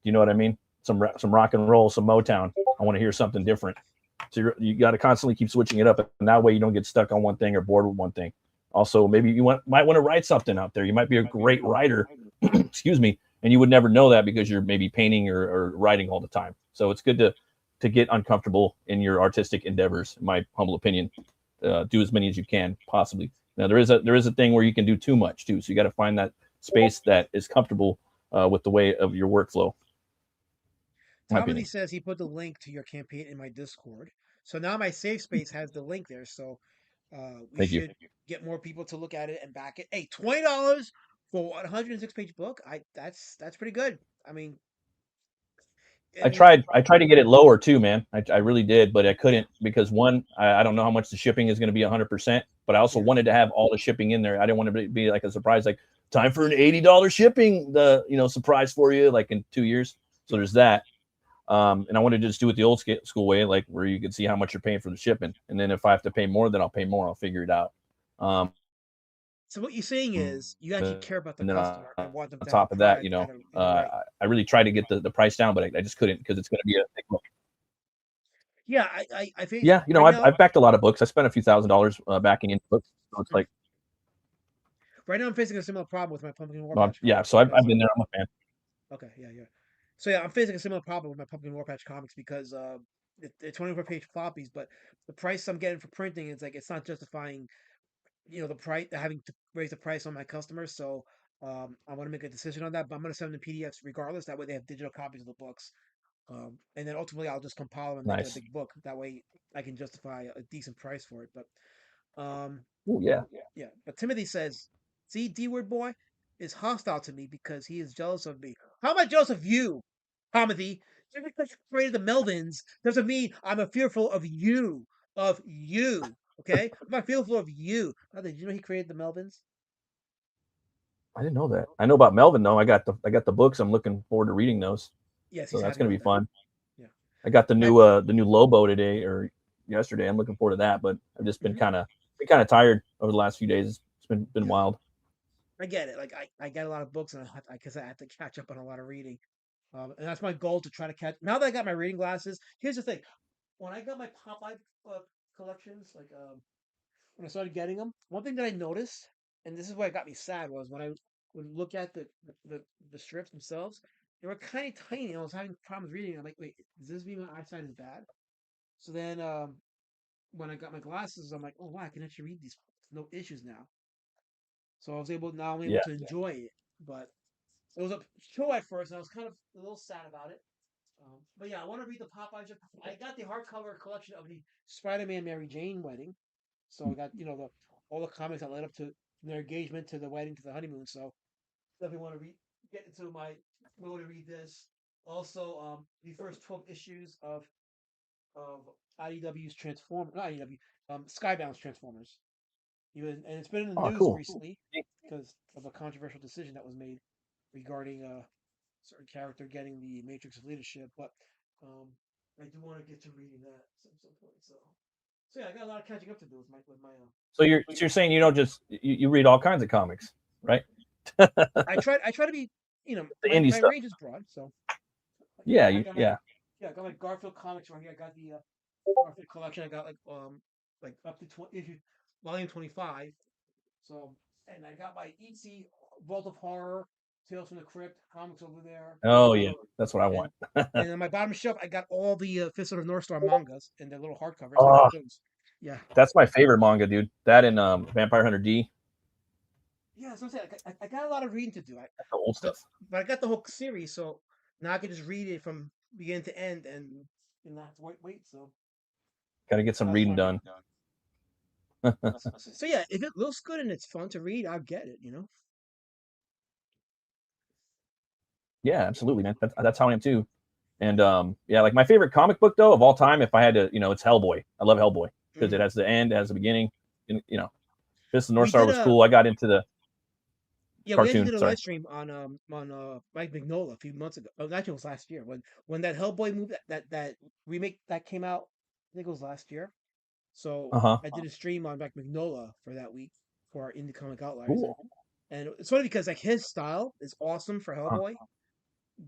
you know what I mean? Some rock and roll, some Motown. I want to hear something different. So you got to constantly keep switching it up. And that way you don't get stuck on one thing or bored with one thing. Also, maybe you might want to write something out there. You might be a great writer, excuse me, and you would never know that because you're maybe painting or writing all the time. So it's good to get uncomfortable in your artistic endeavors, in my humble opinion. Do as many as you can possibly. Now there is a thing where you can do too much too. So you got to find that space that is comfortable with the way of your workflow. Tommy says he put the link to your campaign in my Discord. So now my safe space has the link there. So we Thank you. should get more people to look at it and back it. Hey, $20 for a 106-page book. That's pretty good. I mean, I tried to get it lower too, man. I really did, but I couldn't because one, I don't know how much the shipping is going to be 100%, but I also wanted to have all the shipping in there. I didn't want to be like a surprise, like time for an $80 shipping, surprise for you, like in 2 years. So there's that. And I wanted to just do it the old school way, like where you can see how much you're paying for the shipping. And then if I have to pay more, then I'll pay more. I'll figure it out. So what you're saying is you actually care about the And then customer and want them on to have top a of that, product at a right. I really tried to get the price down, but I just couldn't because it's going to be a big book. Yeah, I think Yeah, right now I've backed a lot of books. I spent a few $1,000s backing into books. So it's like, right now I'm facing a similar problem with my Pumpkin War Patch yeah. comics So I've because been there. I'm a fan. okay, yeah, yeah. So yeah, I'm facing a similar problem with my Pumpkin War Patch comics because they're 24-page floppies, but the price I'm getting for printing is like it's not justifying, the price having to raise the price on my customers. So I want to make a decision on that, but I'm going to send them PDFs regardless. That way they have digital copies of the books, and then ultimately I'll just compile them and make it a Nice. big book. That way I can justify a decent price for it. But Oh yeah. yeah. But Timothy says, "See, D word boy is hostile to me because he is jealous of me. How am I jealous of you, Timothy? Just because you created the Melvins doesn't mean I'm fearful of you. Of you, okay? I'm not fearful of you. Now, did you know he created the Melvins? I didn't know that. I know about Melvin though. I got the books. I'm looking forward to reading those. Yes, So he's that's happy going to about be that. fun. Yeah. I got the new Lobo today or yesterday. I'm looking forward to that, but I've just been kind of tired over the last few days. It's been wild. I get it. Like I get a lot of books, and I have to catch up on a lot of reading. And that's my goal to try to catch. Now that I got my reading glasses, here's the thing: when I got my Popeye collections, like when I started getting them, one thing that I noticed, and this is what got me sad, was when I would look at the strips themselves, they were kind of tiny. I was having problems reading. I'm like, wait, does this mean my eyesight is bad? So then, when I got my glasses, I'm like, oh wow, I can actually read these. No issues now. So I was able now I'm able Yeah. to enjoy it. But it was a show at first, and I was kind of a little sad about it. But yeah, I want to read the Popeye. I got the hardcover collection of the Spider-Man Mary Jane wedding. So I got all the comics that led up to their engagement, to the wedding, to the honeymoon. So definitely want to get into my mode to read this. Also, the first 12 issues of IDW's Transform, not IDW, Skybound's Transformers. Even and it's been in the Oh, news cool. recently because of a controversial decision that was made regarding a certain character getting the Matrix of Leadership. But I do want to get to reading that at some point. So yeah, I got a lot of catching up to do with my. So you're saying you don't just you read all kinds of comics, right? I try to be The my indie stuff. range is broad. So Yeah, I got my, yeah. yeah, I got my Garfield comics right here. I got the Garfield collection. I got like up to 20 issue, volume 25. So and I got my EC Vault of Horror, Tales from the Crypt comics over there. Oh yeah, that's what I want. And on my bottom shelf, I got all the Fist of the North Star mangas and their little hardcovers. I Oh, got those. Yeah. that's my favorite manga, dude. That and Vampire Hunter D. Yeah, so I'm saying I got a lot of reading to do. That's the old stuff. But I got the whole series, so now I can just read it from beginning to end and not have to wait. So Got to get some reading done. so yeah, if it looks good and it's fun to read, I'll get it. Yeah, absolutely, man. That's how I am too. And yeah, like my favorite comic book though of all time, if I had to, it's Hellboy. I love Hellboy because it has the end, it has the beginning. And, Fist of the North Star was cool. I got into the yeah, cartoon. we actually did a live stream on Mike Mignola a few months ago. Oh, actually, it was last year when that Hellboy movie that remake that came out. I think it was last year. So I did a stream on Mike Mignola for that week for our Indie Comic Outliers. Cool. And it's funny because like his style is awesome for Hellboy.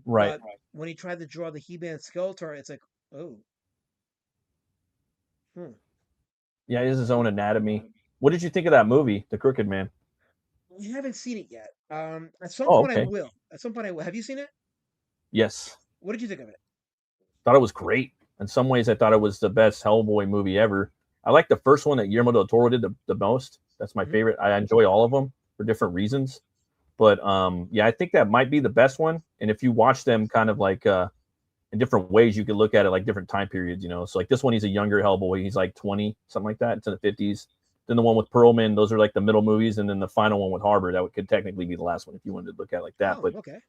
Right. But when he tried to draw the He-Man Skeletor, it's like, oh. Yeah, he has his own anatomy. What did you think of that movie, The Crooked Man? I haven't seen it yet. At some Oh, point okay. I will. At some point I will. Have you seen it? Yes. What did you think of it? Thought it was great. In some ways, I thought it was the best Hellboy movie ever. I like the first one that Guillermo del Toro did the most. That's my favorite. I enjoy all of them for different reasons. But yeah, I think that might be the best one. And if you watch them kind of like in different ways, you could look at it like different time periods, So like this one, he's a younger Hellboy. He's like 20, something like that. It's in the 50s. Then the one with Perlman, those are like the middle movies. And then the final one with Harbor, that could technically be the last one if you wanted to look at it like that. Oh, but okay.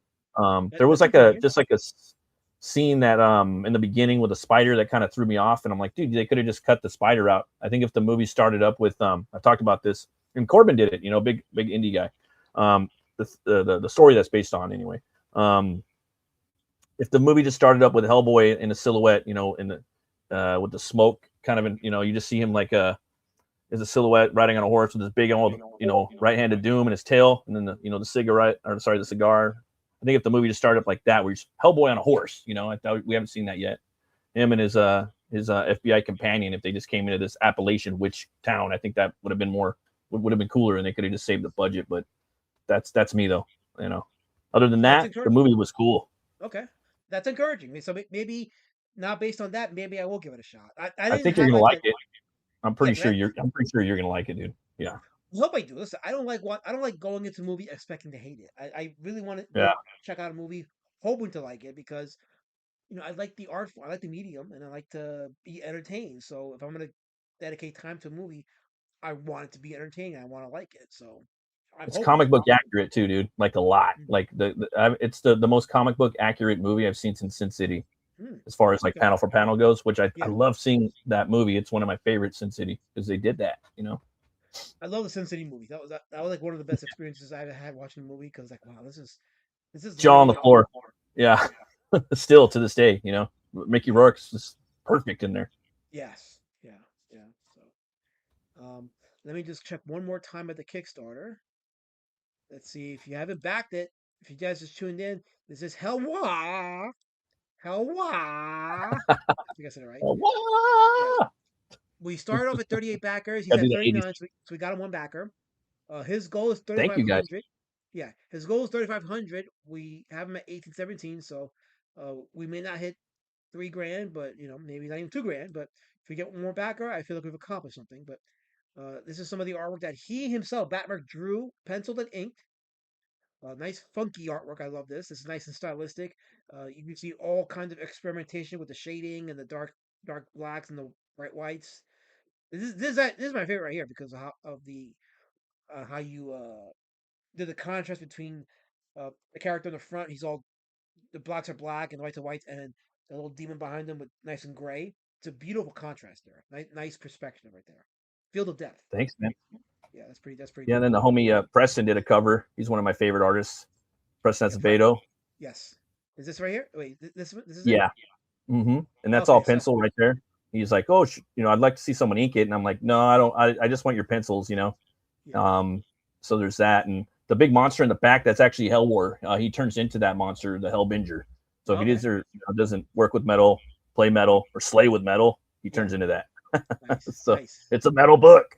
There was like a scene that in the beginning with a spider that kind of threw me off, and I'm like, dude, they could have just cut the spider out. I think if the movie started up with I talked about this, and Corbin did it, big indie guy. The story that's based on anyway. if the movie just started up with Hellboy in a silhouette, in the with the smoke kind of, you just see him like as a silhouette riding on a horse with his big old, right-handed doom in his tail, and then the cigarette, or sorry, the cigar. I think if the movie just started up like that, where he's Hellboy on a horse, I thought we haven't seen that yet. Him and his FBI companion, if they just came into this Appalachian witch town, I think that would have been would have been cooler, and they could have just saved the budget. But that's me though. Other than that, the movie was cool. Okay, that's encouraging. So maybe now, based on that, maybe I will give it a shot. I think you're gonna like it. I'm pretty sure you're gonna like it, dude. Yeah. I hope I do. Listen, I don't like going into a movie expecting to hate it. I really want to check out a movie hoping to like it, because I like the art form, I like the medium, and I like to be entertained. So if I'm gonna dedicate time to a movie, I want it to be entertaining. I want to like it. So it's comic book accurate too, dude. Like a lot. Like it's the most comic book accurate movie I've seen since Sin City, as far as like panel for panel goes. Which I love seeing that movie. It's one of my favorites, Sin City, because they did that. I love the Sin City movie. That was like one of the best experiences I ever had watching the movie, because like, wow, this is jaw on the floor. Yeah. Still to this day, Mickey Rourke's just perfect in there. Yes. Yeah. So let me just check one more time at the Kickstarter. Let's see if you haven't backed it. If you guys just tuned in, this is HELWÄR. I think I said it right. HELWÄR. We started off at 38 backers. He's at 39, so we got him one backer. His goal is 3,500. Thank you, guys. Yeah, his goal is 3,500. We have him at 1817, so we may not hit $3,000, but maybe not even $2,000. But if we get one more backer, I feel like we've accomplished something. But this is some of the artwork that he himself, Batt Murk, drew, penciled, and inked. Nice funky artwork. I love this. It's nice and stylistic. You can see all kinds of experimentation with the shading and the dark blacks and the bright whites. This is my favorite right here, because of how you did the contrast between the character in the front. The blacks are black and the whites are white, and the little demon behind them with nice and gray. It's a beautiful contrast there. Nice perspective right there. Field of Death. Thanks, man. Yeah, that's pretty. Yeah, and then the homie Preston did a cover. He's one of my favorite artists. Preston Acevedo. Yes. Is this right here? Wait, this is it? Yeah. Mm-hmm. And that's all pencil right there. He's like, oh, I'd like to see someone ink it, and I'm like, no, I don't. I just want your pencils, Yeah. So there's that, and the big monster in the back, that's actually HELWÄR. He turns into that monster, the Hellbinger. So if he doesn't work with metal, play metal, or slay with metal, he turns into that. Nice, so nice. It's a metal book.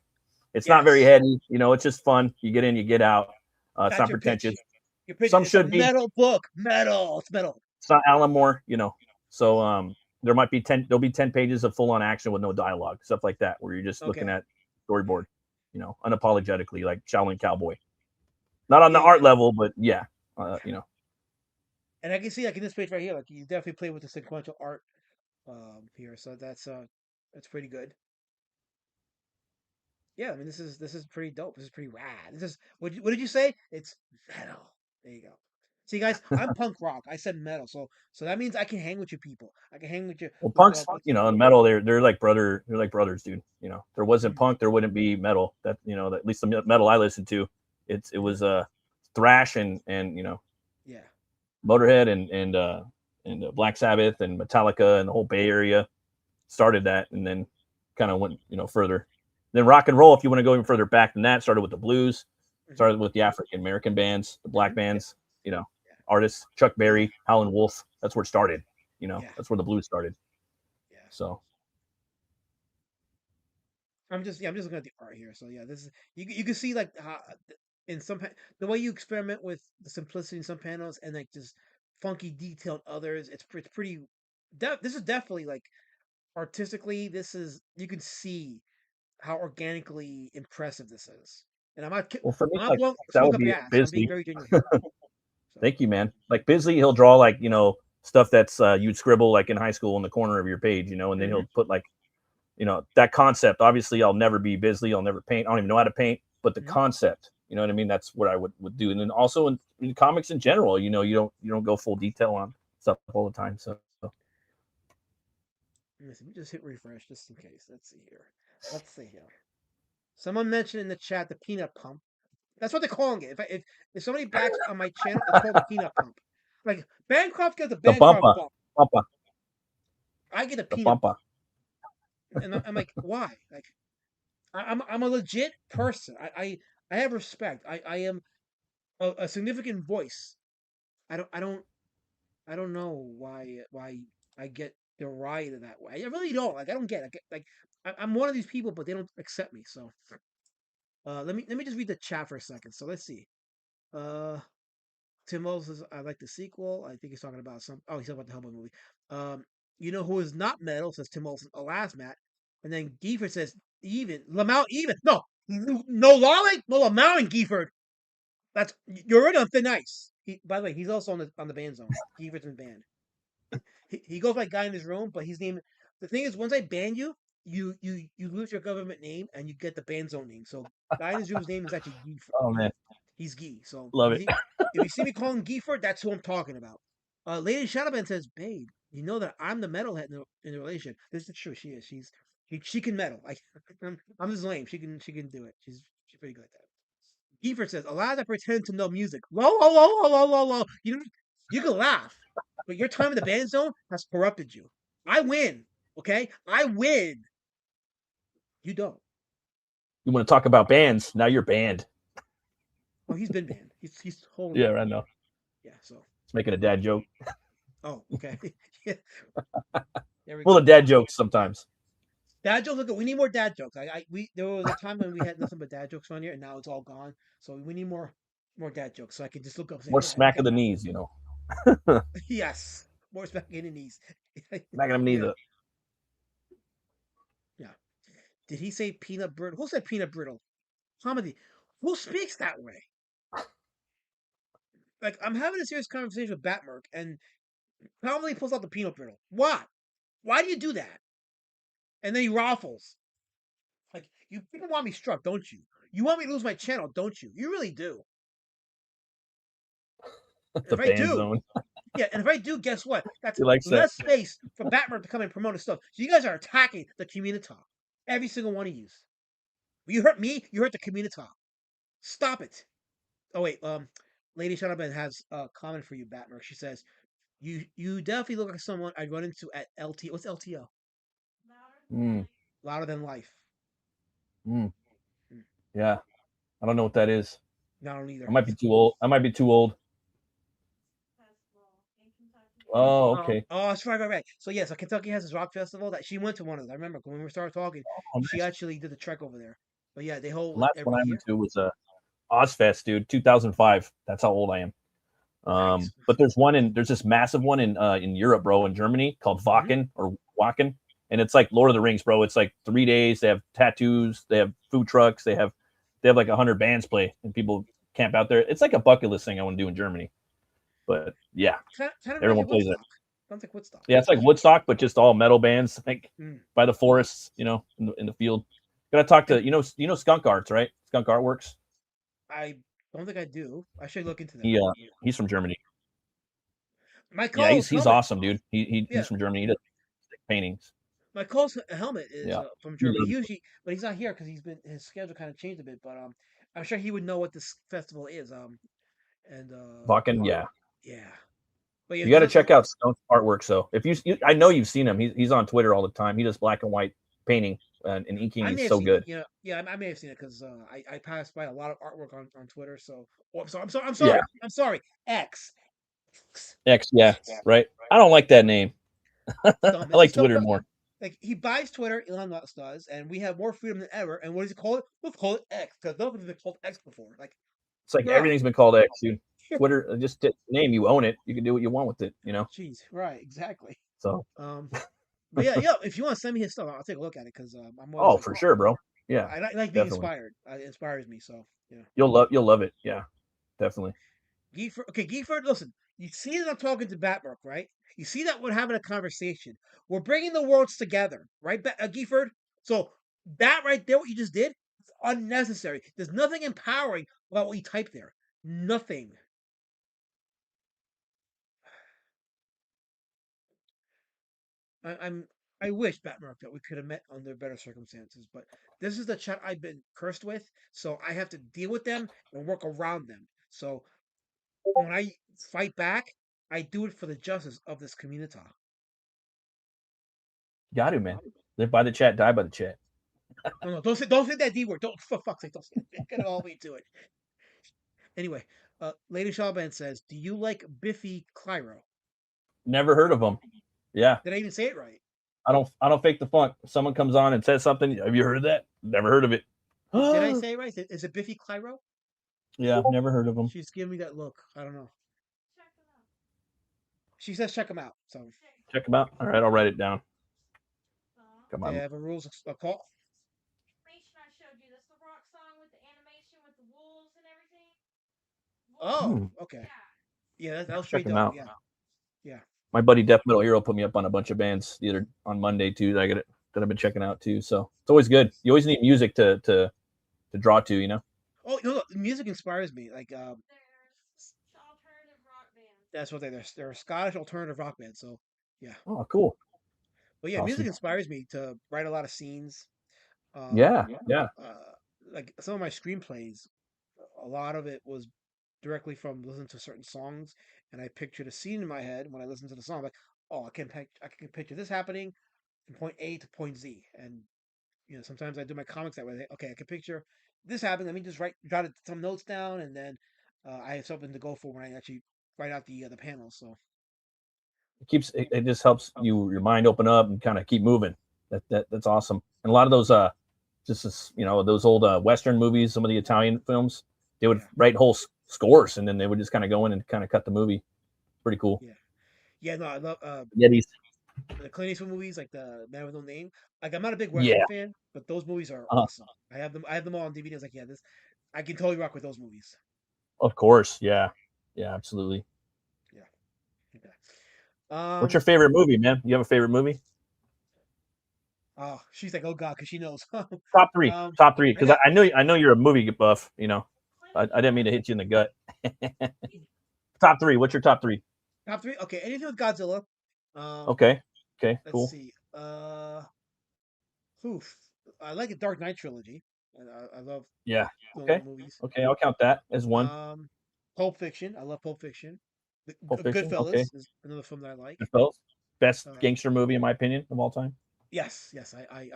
It's not very heady. It's just fun. You get in, you get out. It's not pretentious. Some should be metal book. Metal. It's metal. It's not Alan Moore, So there might be 10. There'll be 10 pages of full on action with no dialogue, stuff like that, where you're just looking at storyboard, unapologetically, like Shaolin Cowboy. Not on the art level, but And I can see, like, in this page right here, like, you definitely play with the sequential art here, so that's pretty good. Yeah, I mean, this is pretty dope. This is pretty rad. This is what did you say? It's metal. There you go. See, guys, I'm punk rock. I said metal, so that means I can hang with you people. I can hang with you. Well, punks, and metal, they're like brothers, dude. There wasn't punk, there wouldn't be metal. That at least the metal I listened to, it was thrash and Motorhead and Black Sabbath and Metallica and the whole Bay Area started that, and then kind of went further. Then rock and roll, if you want to go even further back than that, started with the blues, started with the African American bands, the black bands, artists, Chuck Berry, Howlin' Wolf. That's where it started. That's where the blues started. Yeah. So I'm just looking at the art here. So yeah, this is you can see, like, how in the way you experiment with the simplicity in some panels and, like, just funky detail in others. It's pretty. This is definitely, like, artistically. You can see how organically impressive this is. And I'm not. Well, for me, I'm not that would be I'm being very genuine. So. Thank you, man. Like Bisley, he'll draw, like, stuff that's you'd scribble, like, in high school in the corner of your page, and then he'll put, like, that concept. Obviously, I'll never be Bisley. I'll never paint. I don't even know how to paint, but the concept, you know what I mean? That's what I would do. And then also in comics in general, you don't go full detail on stuff all the time. So let me just hit refresh just in case. Let's see here. Someone mentioned in the chat the peanut pump. That's what they're calling it. If somebody backs on my channel, it's called the peanut pump. Like Bancroft gets the The Bancroft bumper, bump. bumper, I get a the peanut, bumper. and I'm like, why? Like I'm a legit person. I have respect. I am a significant voice. I don't know why I get derided that way. I really don't. Like I don't get it. Like I'm one of these people, but they don't accept me. So let me just read the chat for a second. So let's see. Uh, Tim Wells says I like the sequel. I think he's talking about some. Oh, he's talking about the Hellboy movie. You know who is not metal? Says Tim Wilson. Alas, Matt. And then Gifford says even Lamau even no Lawley no Lamau and Gifford. That's you're already on thin ice. By the way, he's also on the band zone. Gifford's in the band. He goes by guy in his room, but he's named. The thing is, once I ban you, you lose your government name and you get the band zone name. So guy in his room's name is actually Gifford. Oh man, He's Gee. So love it. if you see me calling Gifford, that's who I'm talking about. Lady Shadowban says, "Babe, you know that I'm the metalhead in the relation. This is true. She is. She can metal. I'm just lame. She can do it. She's pretty good at that." Gifford says, "Allow that pretend to know music. Low. You can laugh, but your time in the band zone has corrupted you. I win. Okay, I win. You don't. You want to talk about bands? Now you're banned. Oh, he's been banned. He's holding. Yeah, I know. Yeah. So. It's making a dad joke. Oh, okay. Yeah. There we Full go. of dad jokes sometimes. Dad jokes. Look, we need more dad jokes. There was a time when we had nothing but dad jokes on here, and now it's all gone. So we need more dad jokes. So I can just look up and say, More yeah, smack okay, of the knees, you know. yes, more smack in the knees. Smacking them knees Yeah, up. yeah. Did he say peanut brittle? Who said peanut brittle? Comedy. Who speaks that way? Like I'm having a serious conversation with Batt Murk, and probably pulls out the peanut brittle. Why? Why do you do that? And then he raffles. Like you people want me struck, don't you? You want me to lose my channel, don't you? You really do. And The if I band do, zone. yeah, and if I do, guess what? That's He likes that. less space for Batman to come and promote his stuff. So you guys are attacking the community. Every single one of you. You hurt me, you hurt the community. Stop it. Oh wait, Lady Shadowban has a comment for you, Batman. She says, you definitely look like someone I'd run into at LT. What's LTO? Mm, Louder than life. mm, Mm, yeah. I don't know what that is. not on either. I might be too old. I might be too old. Oh, okay. Oh, that's right. So yeah, so Kentucky has this rock festival that she went to one of those. I remember when we started talking, Oh, she nice. actually did the trek over there. But yeah, they hold The it last one every I year. went to was Ozfest, dude, 2005. That's how old I am. Nice. But there's this massive one in Europe, bro, in Germany called Mhm. Wacken or Wacken, and it's like Lord of the Rings, bro. It's like 3 days. They have tattoos, they have food trucks, they have like 100 bands play, and people camp out there. It's like a bucket list thing I want to do in Germany. But yeah, Kind of everyone like plays it. Woodstock. Sounds like Woodstock. Yeah, it's like Woodstock, but just all metal bands, like Mm. by the forests, in the field. Gotta talk to And Skunk Arts, right? Skunk Artworks. I don't think I do. I should look into them. He he's from Germany. My Yeah, he's co-host he's helmet. awesome, dude. He's Yeah, from Germany. He does paintings. my co-host helmet is Yeah, from he Germany. loves He usually, but he's not here because his schedule kind of changed a bit. But I'm sure he would know what this festival is. And Vakken. Yeah, yeah. But yeah, you got to just check out Skunk's artwork. So if I know you've seen him. He's on Twitter all the time. He does black and white painting and inking. I He's may have so seen it. good. Yeah, I may have seen it because I passed by a lot of artwork on Twitter. So oh, I'm Yeah, sorry. X. X. Yeah, right. I don't like that name. I Dumb. like It's so Twitter more. like he buys Twitter, Elon Musk does, and we have more freedom than ever. And what does he call it? Let's call it X because nobody's been called X before. Like, It's like bro, everything's been called X, dude. Twitter, just name, you own it. You can do what you want with it. jeez, right, exactly. So, Um, but yeah. If you want to send me his stuff, I'll take a look at it because I'm always oh, like, for sure, bro. Yeah, I like being definitely. inspired. It inspires me. So yeah. You'll love it. Yeah, definitely. Gifford, listen. You see that I'm talking to Batmurk, right? You see that we're having a conversation. We're bringing the worlds together, right, Gifford? So that right there, what you just did, is unnecessary. There's nothing empowering about what you typed there. Nothing. I'm. I wish Batmurk that we could have met under better circumstances, but this is the chat I've been cursed with, so I have to deal with them and work around them. So when I fight back, I do it for the justice of this community. Got to, man. Live by the chat, die by the chat. No, don't say that D word. Don't, for fuck's sake, don't say it. Get all the way to it. Anyway, Lady Shawban says, "Do you like Biffy Clyro?" Never heard of them. Yeah, Did I even say it right? I don't fake the funk. Someone comes on and says something. Have you heard of that? Never heard of it. Did I say it right? Is it Biffy Clyro? Yeah, never heard of them. She's giving me that look. I don't know. She says check them out. So Check them out. All right, I'll write it down. Come they on. have a rules a call. I showed you. That's the rock song with the animation with the wolves and everything. Oh, okay. Yeah, that was Check pretty them dope. out. Yeah. My buddy Death Metal Hero put me up on a bunch of bands the other on Monday too that I've been checking out too. So it's always good. You always need music to draw to, you know. Oh, no, the music inspires me. Like, There's alternative rock band. that's what they're a Scottish alternative rock band. So, yeah. Oh, cool. But yeah, Awesome. music inspires me to write a lot of scenes. Yeah. Like some of my screenplays, a lot of it was directly from listening to certain songs, and I pictured a scene in my head when I listened to the song. Like, oh, I can picture this happening from point A to point Z, and sometimes I do my comics that way. Okay, I can picture this happening. Let me just jot some notes down, and then I have something to go for when I actually write out the panels. So It just helps your mind open up and kind of keep moving. That's awesome. And a lot of those those old Western movies, some of the Italian films, they would write whole scores and then they would just kind of go in and kind of cut the movie. Pretty cool. Yeah. No, I love Yetis. the Clint Eastwood movies, like the Man with No Name. Like, I'm not a big Western fan, but those movies are awesome. I have them all on DVD. I was like, yeah, I can totally rock with those movies. Of course, yeah, absolutely. Yeah. Okay. What's your favorite movie, man? You have a favorite movie? Oh, she's like, oh god, because she knows. Top three, because I know you're a movie buff. You know, I didn't mean to hit you in the gut. Top three. What's your top three? Top three. Okay, anything with Godzilla. Okay, let's cool. see. Oof. I like the Dark Knight trilogy. I love movies. Okay, I'll count that as one. Pulp Fiction. I love Pulp Fiction. Pulp Fiction, Goodfellas is another film that I like. Goodfellas, best gangster movie in my opinion of all time. Yes, I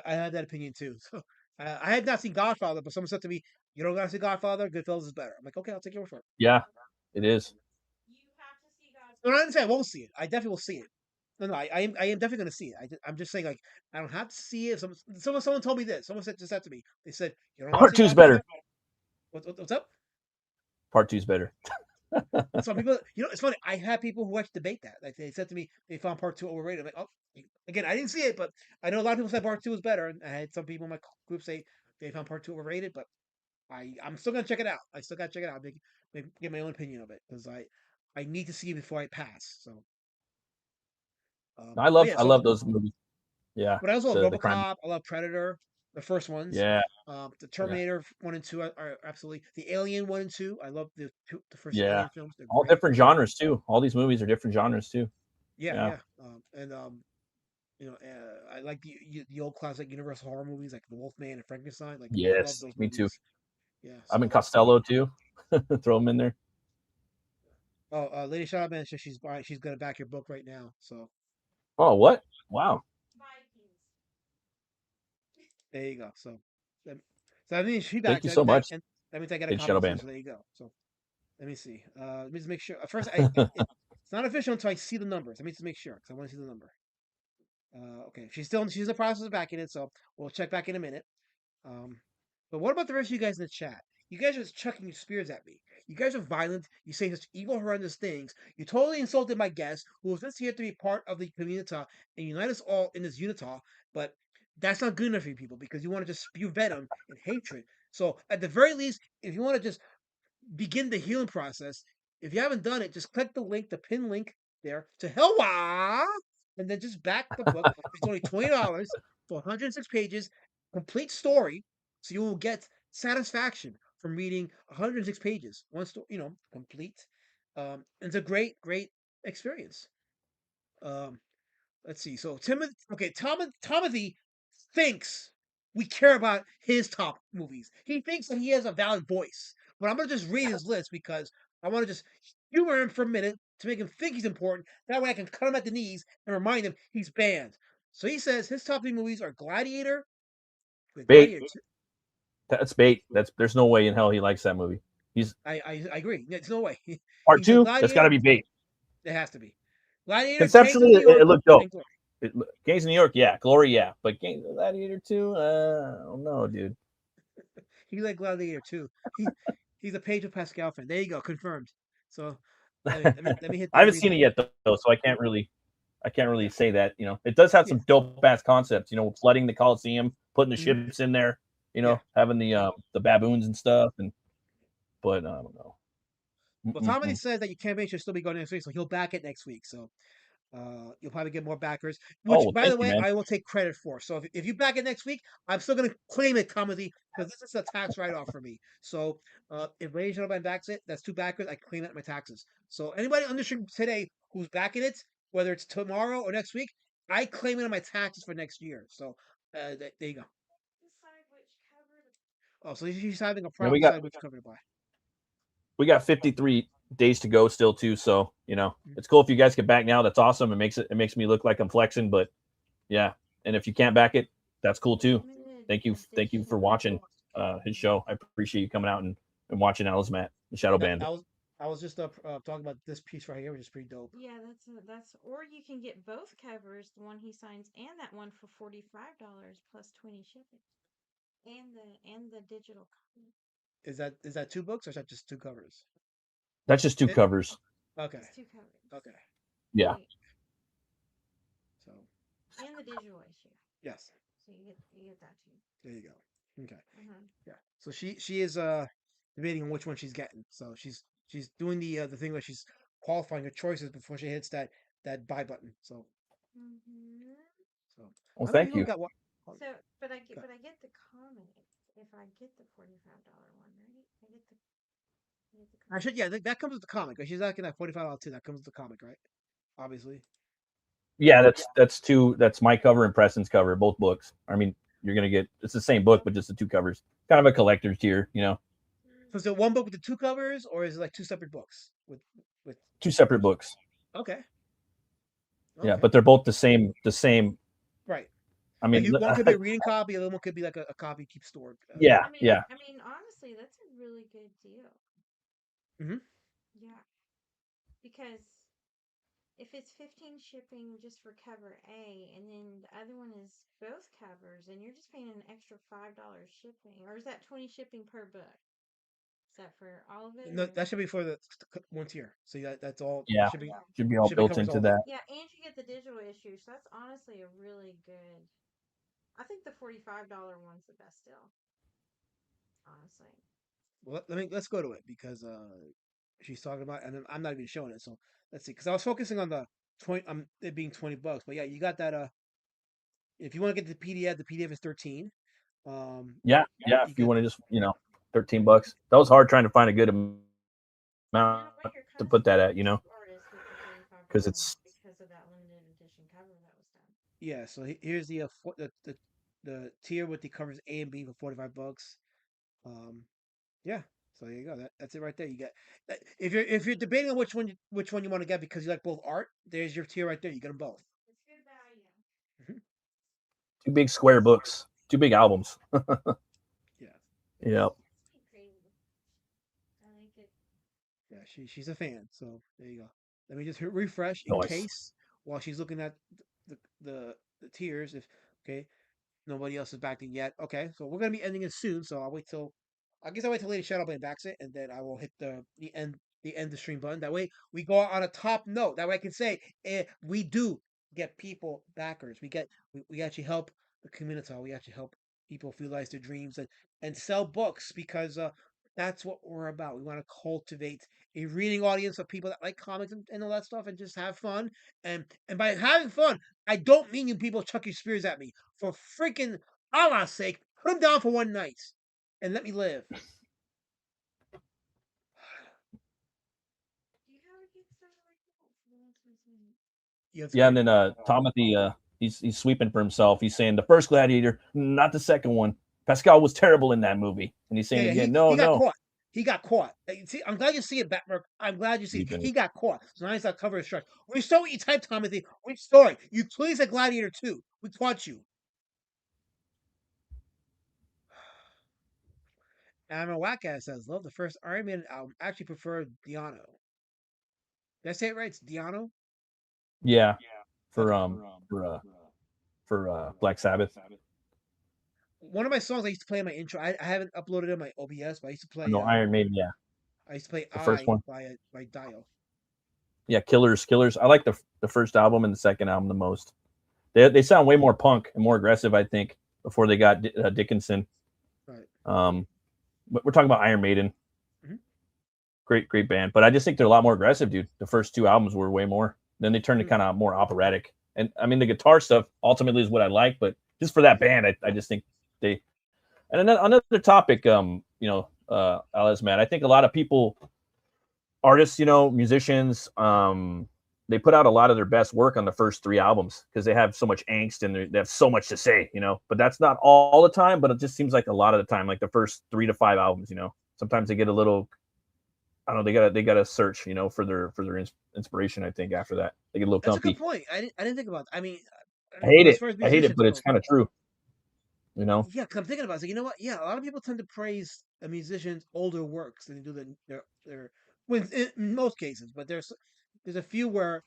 had that opinion too. So I had not seen Godfather, but someone said to me, "You don't gotta see Godfather. Goodfellas is better." I'm like, okay, I'll take your word for it. Yeah, it is. You have to see Godfather. No, I didn't say I won't see it. I definitely will see it. No, I am definitely going to see it. I'm just saying, like, I don't have to see it. Someone told me this. Someone said just that to me. They said, "You don't." Part two's better. What's up? Part two's better. Some people, it's funny. I had people who actually debate that. Like, they said to me, they found part two overrated. I'm like, oh, again, I didn't see it, but I know a lot of people said part two was better, and I had some people in my group say they found part two overrated. But I'm still gonna check it out. I still gotta check it out. Get my own opinion of it because I need to see it before I pass. So. I love those movies. Yeah. But I also love RoboCop. I love Predator, the first ones. Yeah. The Terminator 1 and 2 are absolutely. The Alien 1 and 2. I love the first Yeah. Alien films. They're all great. different genres too. All these movies are different genres too. Yeah. I like the old classic Universal horror movies like The Wolfman and Frankenstein. Like, I love those me movies. too. Yeah. I'm in Costello too. Throw them in there. Oh, Lady Shadowman says she's gonna back your book right now. So. Oh, what? Wow. Vikings. There you go. So that means she backed. Thank you so much. And that means I got a Lady copy. Shadowban. So there you go. So let me see. Let me just make sure. First, it's not official until I see the numbers. Let me just make sure because I want to see the number. Okay, she's in the process of backing it, so we'll check back in a minute. But what about the rest of you guys in the chat? You guys are just chucking your spears at me. You guys are violent. You say such evil, horrendous things. You totally insulted my guest, who was just here to be part of the community and unite us all in this unita. But that's not good enough for you people because you want to just spew venom and hatred. So at the very least, if you want to just begin the healing process, if you haven't done it, just click the link, the pin link there to HELWÄR, and then just back the book. It's only $20 for 106 pages, complete story, so you will get satisfaction from reading 106 pages. Complete. It's a great experience. Let's see. So Timothy thinks we care about his top movies. He thinks that he has a valid voice. But I'm gonna just read his list because I want to just humor him for a minute to make him think he's important. That way I can cut him at the knees and remind him he's banned. So he says his top 3 movies are Gladiator. Bait. Gladiator 2. That's bait. There's no way in hell he likes that movie. He's I agree. There's no way. part He said 2. That's got to be bait. It has to be. Gladiator. Conceptually, Gangs of New York, it looked dope. and Glory. Gangs of New York, yeah. Glory, yeah. But Gladiator 2, I don't know, dude. He like Gladiator too. He's a Pedro Pascal fan. There you go, confirmed. So let me hit. I haven't seen it yet though, so I can't really say that. You know, it does have some dope ass concepts. You know, flooding the Coliseum, putting the ships in there. You know, having the baboons and stuff. But I don't know. Well, Tommy says that your campaign should still be going next week, so he'll back it next week. So you'll probably get more backers, which, by the way, I will take credit for. So if you back it next week, I'm still going to claim it, Comedy, because this is a tax write-off for me. So if Ladies and Gentlemen backs it, that's 2 backers. I claim it in my taxes. So anybody on the stream today who's backing it, whether it's tomorrow or next week, I claim it on my taxes for next year. So there you go. Oh, so he's having a problem deciding which cover to buy. We got 53 days to go still too, so you know it's cool if you guys get back now. That's awesome. It makes me look like I'm flexing, but yeah. And if you can't back it, that's cool too. Thank you for watching his show. I appreciate you coming out and watching Alismat, the Shadow Band. I was just talking about this piece right here, which is pretty dope. Yeah, that's or you can get both covers, the one he signs and that one for $45 plus 20 shipping, and the digital copy. Is that 2 books or is that just 2 covers? That's just 2 covers. Okay. It's 2 covers. Okay. Yeah. So. And the digital issue. Yes. So you get that too. There you go. Okay. Mm-hmm. Yeah. So she is debating on which one she's getting. So she's doing the thing where she's qualifying her choices before she hits that buy button. So. Mm-hmm. So. Well, thank you. But I get the comic if I get the $45 one, right? I get the I should, yeah, that comes with the comic. Right? She's asking that $45 too. That comes with the comic, right? Obviously. Yeah, that's my cover and Preston's cover, both books. I mean, you're gonna get it's the same book, but just the 2 covers. Kind of a collector's tier, you know. So is it 1 book with the 2 covers, or is it like 2 separate books with 2 separate books? Okay. Yeah, but they're both the same. Right. I mean, like one could be a reading copy, the other one could be like a copy keep stored. Yeah. I mean, honestly, that's a really good deal. Mm-hmm. Yeah. Because if it's 15 shipping just for cover A, and then the other one is both covers, and you're just paying an extra $5 shipping, or is that 20 shipping per book? Is that for all of it? No, that should be for the 1 tier. So that's all. Yeah, should be all built into that. Yeah, and you get the digital issue, so that's honestly a really good. I think the $45 one's the best deal. Honestly. Well, let's go to it because she's talking about, and I'm not even showing it. So let's see, because I was focusing on the 20, it being $20, but yeah, you got that. If you want to get the PDF is $13. Yeah. If you want to just $13. That was hard trying to find a good amount to put that at, because it's because of that limited edition cover that was done. Yeah, so here's the tier with the covers A and B for $45. Yeah, so there you go. That's it right there. You get if you're debating on which one you want to get because you like both art, there's your tier right there. You get them both. It's good value. 2 big square books, 2 big albums. Yeah. Yep. I like it. Yeah, she's a fan. So there you go. Let me just hit refresh in case while she's looking at the tiers. If nobody else is backing yet. Okay, so we're gonna be ending it soon. So I'll wait till Lady Shadowbane backs it, and then I will hit the end the stream button. That way we go on a top note. That way I can say we do get people backers. We actually help the community. We actually help people realize their dreams and sell books because that's what we're about. We want to cultivate a reading audience of people that like comics and all that stuff and just have fun. And by having fun, I don't mean you people chuck your spears at me. For freaking Allah's sake, put them down for one night and let me live. Yeah, and then Tomothy, he's sweeping for himself. He's saying the first Gladiator, not the second one. Pascal was terrible in that movie, and he's saying again, no. He got caught. See, I'm glad you see it, Batt Murk. I'm glad you see it. Sleeping. He got caught. So now he's got cover his tracks. We saw what you typed, Timothy. We saw it. You clearly said Gladiator 2. We caught you. Aaron Wackass says, love the first Iron Man album. Actually prefer Diano. Did I say it right? It's Diano? Yeah, for Okay. Black Sabbath. One of my songs I used to play in my intro. I haven't uploaded it on my OBS, but I used to play. No, Iron Maiden. Yeah, I used to play the first one. by Dio. Yeah, Killers. I like the first album and the second album the most. They sound way more punk and more aggressive, I think, before they got Dickinson. Right. But we're talking about Iron Maiden. Mhm. Great band, but I just think they're a lot more aggressive, dude. The first two albums were way more. Then they turned to kind of more operatic, and I mean the guitar stuff ultimately is what I like, but just for that band, I just think they. And another topic, Alice, man, I think a lot of people, artists, musicians, they put out a lot of their best work on the first three albums because they have so much angst and they have so much to say, but that's not all the time, but it just seems like a lot of the time, like the first 3 to 5 albums, sometimes they get a little, I don't know, they gotta search, for their inspiration. I think after that they get a little That's comfy. a good point. I didn't think about that. I mean, I hate it, but it's kind of true. Yeah, because I'm thinking about it. So, you know what? Yeah, a lot of people tend to praise a musician's older works than they do their in most cases, but there's a few where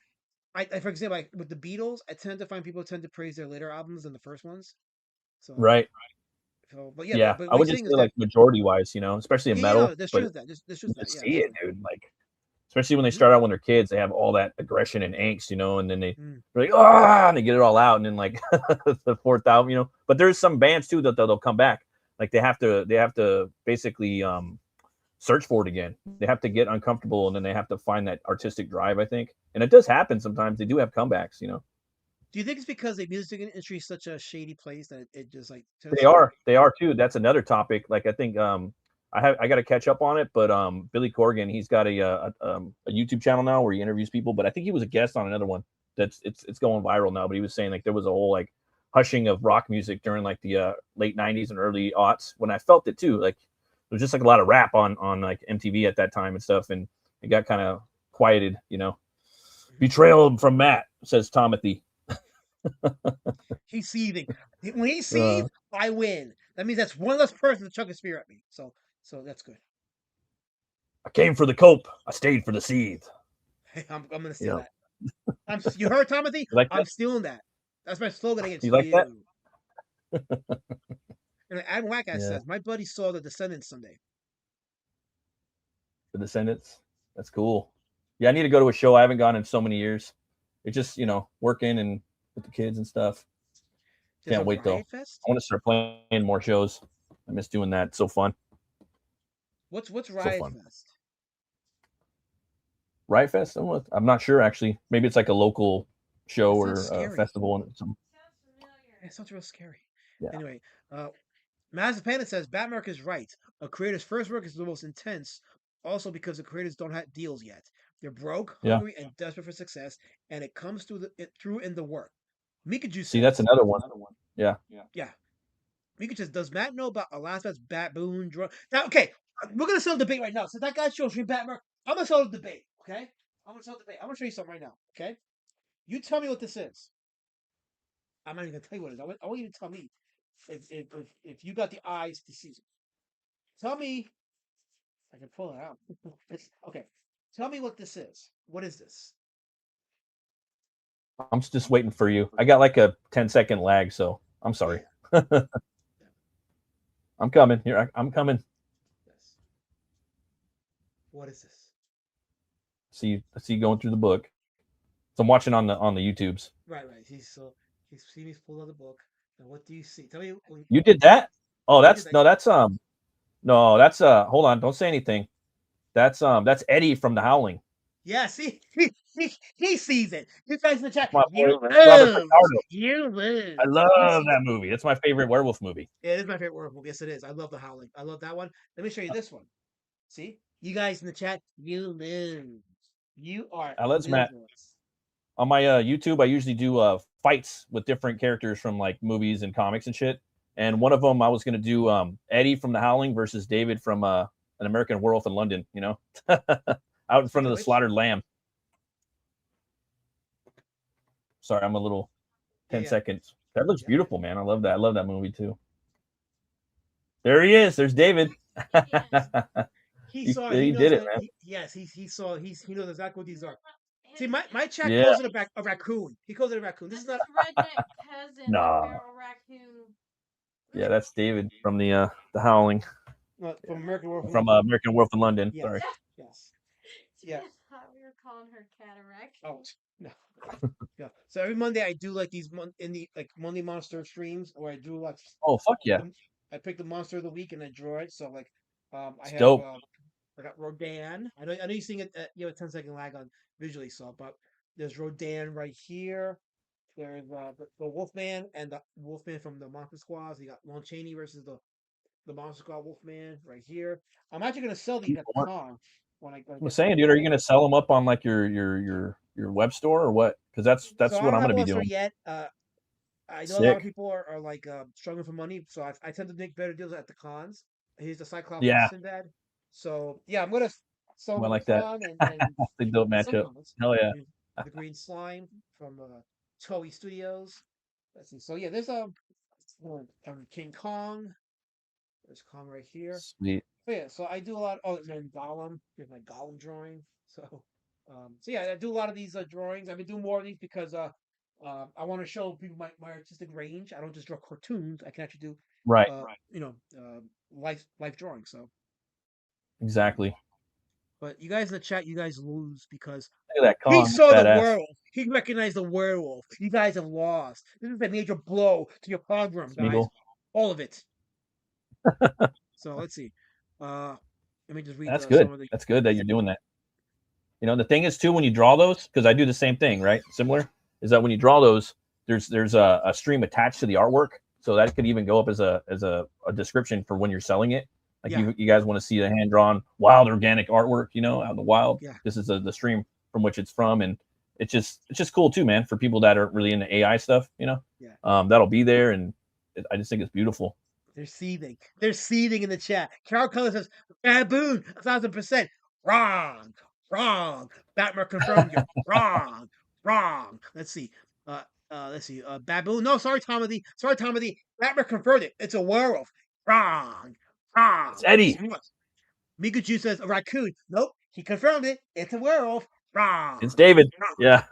I for example, like with the Beatles, I tend to find people tend to praise their later albums than the first ones. So Right. but Yeah, but I what would you're just saying say is that like majority wise, especially in metal. no, there's But truth to that. There's truth you to that. just Yeah, see it, absolutely. dude. Like, especially when they start out when they're kids, they have all that aggression and angst, and then they're Mm. like, and they get it all out, and then like the fourth album, But there's some bands too that they'll come back. Like they have to basically search for it again. They have to get uncomfortable, and then they have to find that artistic drive, I think. And it does happen sometimes. They do have comebacks. Do you think it's because the music industry is such a shady place that it just like They are too. That's another topic. Like I think I got to catch up on it, but Billy Corgan, he's got a YouTube channel now where he interviews people. But I think he was a guest on another one that's it's going viral now. But he was saying like there was a whole like hushing of rock music during like the late '90s and early aughts when I felt it too. Like there was just like a lot of rap on like MTV at that time and stuff, and it got kind of quieted. Betrayal from Matt, says Tomothy. He's seething. When he seethes, I win. That means that's one less person to chuck a spear at me. So that's good. I came for the cope. I stayed for the seethe. I'm gonna steal that. You heard Timothy? You like I'm that? stealing that. That's my slogan against You like that? And Adam Wackass Yeah. says, my buddy saw The Descendants Sunday. The Descendants. That's cool. Yeah, I need to go to a show. I haven't gone in so many years. It's just, working and with the kids and stuff. There's Can't a wait though. Riot Fest? I want to start playing more shows. I miss doing that. It's so fun. What's Riot fun. Fest? Riot Fest? I'm not sure actually. Maybe it's like a local show That or sounds a scary. festival and some. It sounds real scary. Yeah. Anyway, Mazepana says Batt Murk is right. A creator's first work is the most intense, also because the creators don't have deals yet. They're broke, Yeah. hungry, and desperate for success, and it comes through in the work. Mikaju says, See, that's another one. Yeah. Yeah. Mika says, does Matt know about Alaska's baboon drug? Now, okay, we're gonna settle the debate right now. So that guy shows me Batt Murk. I'm gonna settle the debate, okay? I'm gonna show you something right now, okay? You tell me what this is. I'm not even gonna tell you what it is. I want you to tell me if you got the eyes to see it. Tell me. I can pull it out. Okay. Tell me what this is. What is this? I'm just waiting for you. I got like a 10-second lag, so I'm sorry. I'm coming. Here, I'm coming. Yes. What is this? See you going through the book. So I'm watching on the YouTubes. Right. He's pulled out the book. Now what do you see? Tell me. You did that? Oh, that's that. hold on, don't say anything. That's Eddie from The Howling. Yeah, see, he sees it. You guys in the chat. My You boy, Robert lose. Picardo. You lose. I love that movie. It's my favorite werewolf movie. It is my favorite werewolf movie. Yes, it is. I love The Howling. I love that one. Let me show you this one. See, you guys in the chat. You lose. You are. Let's Matt. On my YouTube, I usually do fights with different characters from like movies and comics and shit. And one of them, I was gonna do Eddie from The Howling versus David from an American Werewolf in London, you know, out in front of the slaughtered lamb. Sorry, I'm a little 10 seconds. That looks beautiful, man. I love that. I love that movie too. There he is. There's David. He saw. He knows did it, that, man. yes, he saw. He knows exactly what these are. See, my chat Yeah. calls it a raccoon. He calls it a raccoon. This is not redneck cousin Nah. of feral raccoon. Yeah, that's David from the Howling. From American Werewolf. From American Werewolf in London. Yes. Sorry. Yes. Yeah. I thought we were calling her cat a raccoon. Oh no. Yeah. So every Monday I do like these Monday monster streams where I do like. Oh fuck yeah! I pick the monster of the week and I draw it. So like, I have. Dope. I got Rodan. I know you're seeing it. You have a 10-second lag on visually, so but there's Rodan right here. There's the Wolfman and the Wolfman from the Monster Squads. You got Lon Chaney versus the Monster Squad Wolfman right here. I'm actually gonna sell these at the con when I go. I'm saying, dude, are you gonna sell them up on like your web store or what? Because that's So what I'm gonna be I don't have a doing. yet. I know a lot Sick. of people are like struggling for money, so I tend to make better deals at the cons. Here's the Cyclops Yeah. and Sinbad. So yeah, I'm gonna sell I like them that. con and Big dope at some matchup. cons. Hell yeah. The Green Slime from Toei Studios. Let's see. So yeah, there's King Kong. There's Kong right here. Sweet. So yeah, so I do a lot. Oh, and then Gollum. Here's my Gollum drawing. So yeah, I do a lot of these drawings. I've been doing more of these because I want to show people my artistic range. I don't just draw cartoons. I can actually do Right. life drawing. So Exactly. but you guys in the chat, you guys lose because Look at that he Kong. saw the Badass. werewolf. He recognized the werewolf. You guys have lost. This is a major blow to your program, guys. Smeagol. All of it. So let's see. Let me just read. That's good. Some of the... That's good that you're doing that. You know, the thing is too, when you draw those, because I do the same thing, right? Similar, is that when you draw those, there's a stream attached to the artwork, so that could even go up as a description for when you're selling it. Like you guys want to see the hand drawn, wild organic artwork, you know, out in the wild. Yeah. This is the stream from which it's from, and it's just cool too, man, for people that are really into AI stuff, you know. Yeah. That'll be there, and I just think it's beautiful. They're seething. They're seething in the chat. Carol Color says, "Baboon, 1,000%. Wrong. Batt Murk confirmed you. Wrong. Let's see. Baboon. No, sorry, Tomothy. Batt Murk confirmed it. It's a werewolf. Wrong. It's Eddie. Mikachu says a raccoon. Nope. He confirmed it. It's a werewolf. Wrong. It's David. Yeah.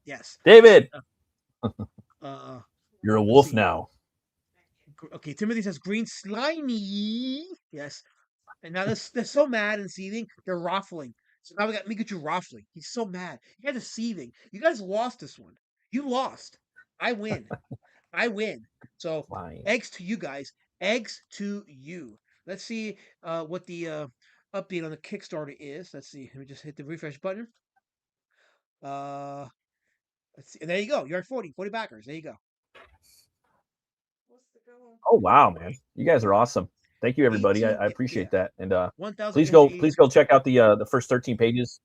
Yes. David. Uh, You're a wolf now. Okay, Timothy says green slimy. Yes. And now they're so mad and seething, they're ruffling. So now we got Mikachu ruffling. He's so mad. You guys are seething. You guys lost this one. You lost. I win. So Fine. eggs to you guys. Eggs to you. Let's see what the update on the Kickstarter is. Let's see. Let me just hit the refresh button. Let's see. And there you go. You're at 40 backers. There you go. What's the goal? Oh wow, man! You guys are awesome. Thank you, everybody. I appreciate that. And please go check out the first 13 pages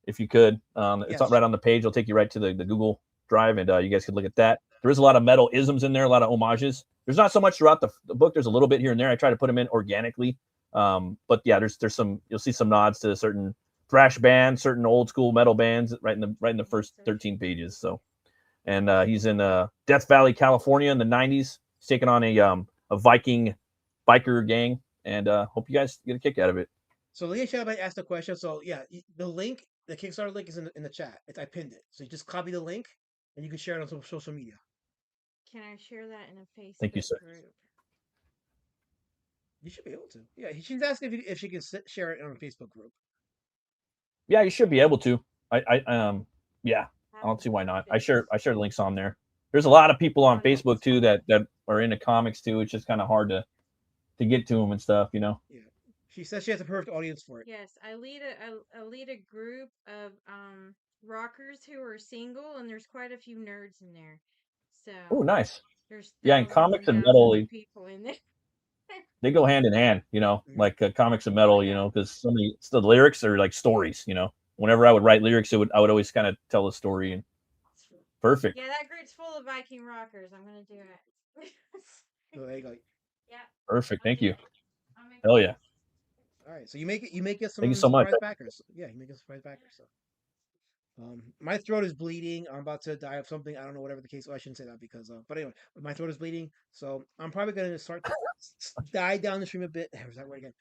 if you could. It's right on the page. It'll take you right to the Google Drive, and you guys could look at that. There is a lot of metal isms in there, a lot of homages. There's not so much throughout the book. There's a little bit here and there. I try to put them in organically. But yeah, there's some. You'll see some nods to certain thrash bands, certain old school metal bands right in the first 13 pages. So, and he's in Death Valley, California, in the 90s. He's taking on a Viking biker gang, and hope you guys get a kick out of it. So Leah Shabbat asked a question. So yeah, the Kickstarter link is in the chat. I pinned it. So you just copy the link and you can share it on social media. Can I share that in a Facebook Thank you, sir. group? You should be able to. Yeah, she's asking if she can share it on a Facebook group. Yeah, you should be able to. Yeah, I don't see why not. I share links on there. There's a lot of people on Facebook too that are into comics too. It's just kind of hard to get to them and stuff, you know. Yeah, she says she has a perfect audience for it. Yes, I lead a group of rockers who are single, and there's quite a few nerds in there. So oh, nice. There's and comics and metal, people in there. They go hand in hand, you know, like comics and metal, you know, because the lyrics are like stories, you know. Whenever I would write lyrics, I would always kind of tell a story, and perfect. Yeah, that group's full of Viking rockers. I'm gonna do it. So there you go. Yeah. Perfect. Thank you. Hell yeah. All right, so you make us Thank you some so much. surprise backers. Yeah, you make us surprise backers. So. My throat is bleeding. I'm about to die of something. I don't know, whatever the case. Oh, I shouldn't say that because, but anyway, my throat is bleeding. So I'm probably going to start to die down the stream a bit. There's that word again.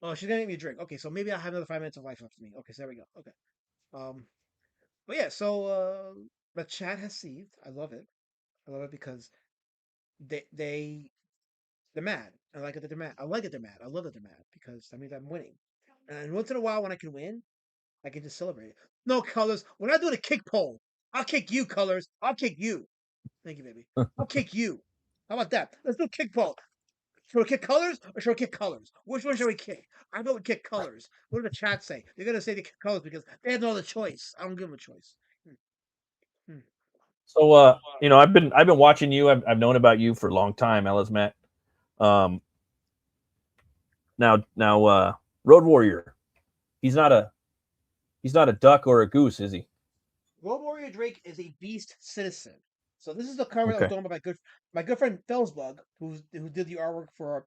Oh, she's going to make me a drink. Okay, so maybe I'll have another 5 minutes of life left to me. Okay, so there we go. Okay. Um, but yeah, so the chat has seethed. I love it. I love it because they're mad. I like it that they're mad. I like it they're mad. I love that they're mad because that means I'm winning. And once in a while, when I can win, I can just celebrate. No, Colors. We're not doing a kick poll. I'll kick you, Colors. I'll kick you. Thank you, baby. I'll kick you. How about that? Let's do a kick poll. Should we kick Colors or should we kick Colors? Which one should we kick? I vote we kick Colors. What did the chat say? They're gonna say they kick Colors because they have no other choice. I don't give them a choice. Hmm. So, I've been watching you. I've known about you for a long time, Ellis Matt. Now, Road Warrior. He's not a duck or a goose, is he? Road Warrior Drake is a beast citizen. So this is the cover that was Okay. done by my good friend Felsbug, who did the artwork for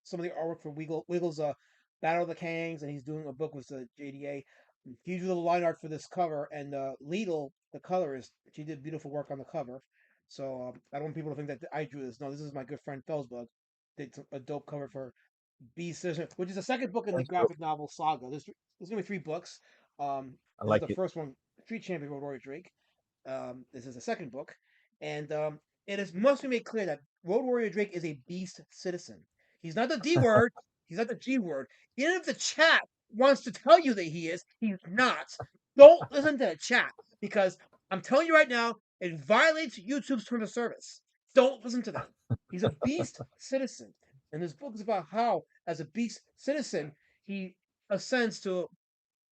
some of the artwork for Wiggle's Battle of the Kangs, and he's doing a book with the JDA. He drew the line art for this cover, and Lidl, the colorist, she did beautiful work on the cover. So I don't want people to think that I drew this. No, this is my good friend Felsbug. Did a dope cover for Beast Citizen, which is the second book in the That's dope. graphic novel saga. There's gonna be 3 books. I This is like the it. first one, Street Champion Road Warrior Drake. This is the second book, and it is must be made clear that Road Warrior Drake is a beast citizen. He's not the D word. He's not the G word. Even if the chat wants to tell you that he is, he's not. Don't listen to the chat because I'm telling you right now, it violates YouTube's terms of service. Don't listen to them. He's a beast citizen, and this book is about how, as a beast citizen, he ascends to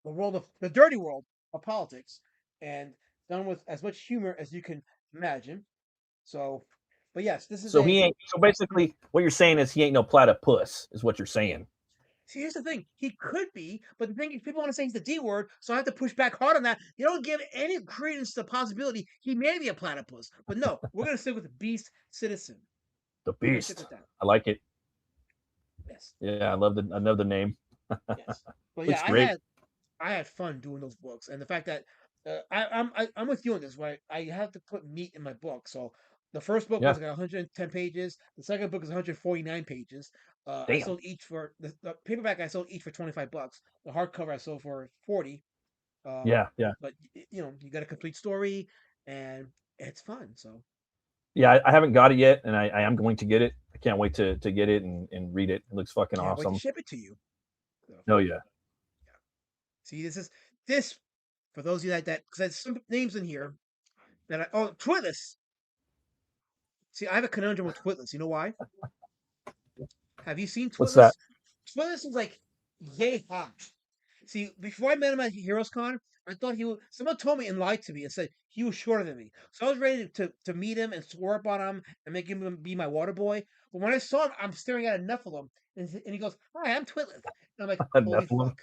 the world of the dirty world of politics, and done with as much humor as you can imagine. So, but yes, this is So he a. ain't. So basically, what you're saying is he ain't no platypus, is what you're saying. See, here's the thing. He could be, but the thing is, people want to say he's the D word, so I have to push back hard on that. You don't give any credence to the possibility he may be a platypus. But no, we're going to stick with the beast citizen. The We're going to stick beast. with that. I like it. Yes. Yeah, I love the name. Yes. But Looks yeah, great. I had fun doing those books, and the fact that I'm with you on this, right? I have to put meat in my book. So the first book Yeah. was like 110 pages. The second book is 149 pages. I Damn. sold each for the paperback. I sold each for $25. The hardcover I sold for 40. Yeah. Yeah. But you got a complete story, and it's fun. So Yeah. I haven't got it yet, and I am going to get it. I can't wait to get it and read it. It looks fucking can't wait to awesome. ship it to you. So, Oh yeah. see, this for those of you that because there's some names in here that Twitless. See, I have a conundrum with Twitless. You know why? Have you seen What's that? Twitless? Twitless is like yay hot. See, before I met him at Heroes Con, I thought he was. Someone told me and lied to me and said he was shorter than me. So I was ready to meet him and swear up on him and make him be my water boy. But when I saw him, I'm staring at a Nephilim, and he goes, "Hi, I'm Twitless." And I'm like, "Holy Nephilim. fuck!"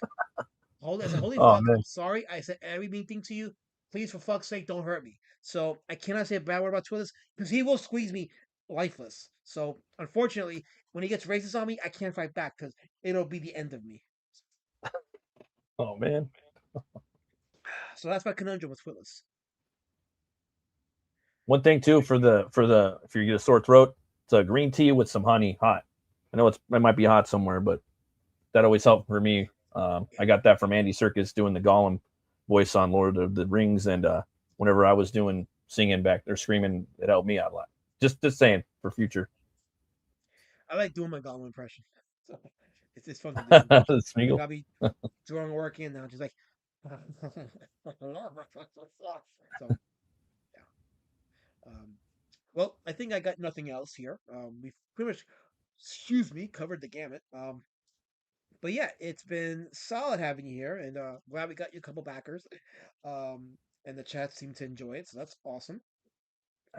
I said, "Holy Oh fuck!" man. I'm sorry. I said every mean thing to you. Please, for fuck's sake, don't hurt me. So I cannot say a bad word about Twitless because he will squeeze me lifeless. So unfortunately, when he gets racist on me, I can't fight back because it'll be the end of me. Oh man. So that's my conundrum with Twitless. One thing too for if you get a sore throat, it's a green tea with some honey, hot. I know it might be hot somewhere, but that always helped for me. I got that from Andy Serkis doing the Gollum voice on Lord of the Rings, and whenever I was doing singing back there, screaming, it helped me out a lot. Just saying for future. I like doing my Gollum impression. So it's fun to do. Like Smeagol. I'll be throwing work in now, just like. So yeah. Well, I think I got nothing else here. We've pretty much, excuse me, covered the gamut. But yeah, it's been solid having you here, and glad we got you a couple backers. And the chat seemed to enjoy it, so that's awesome.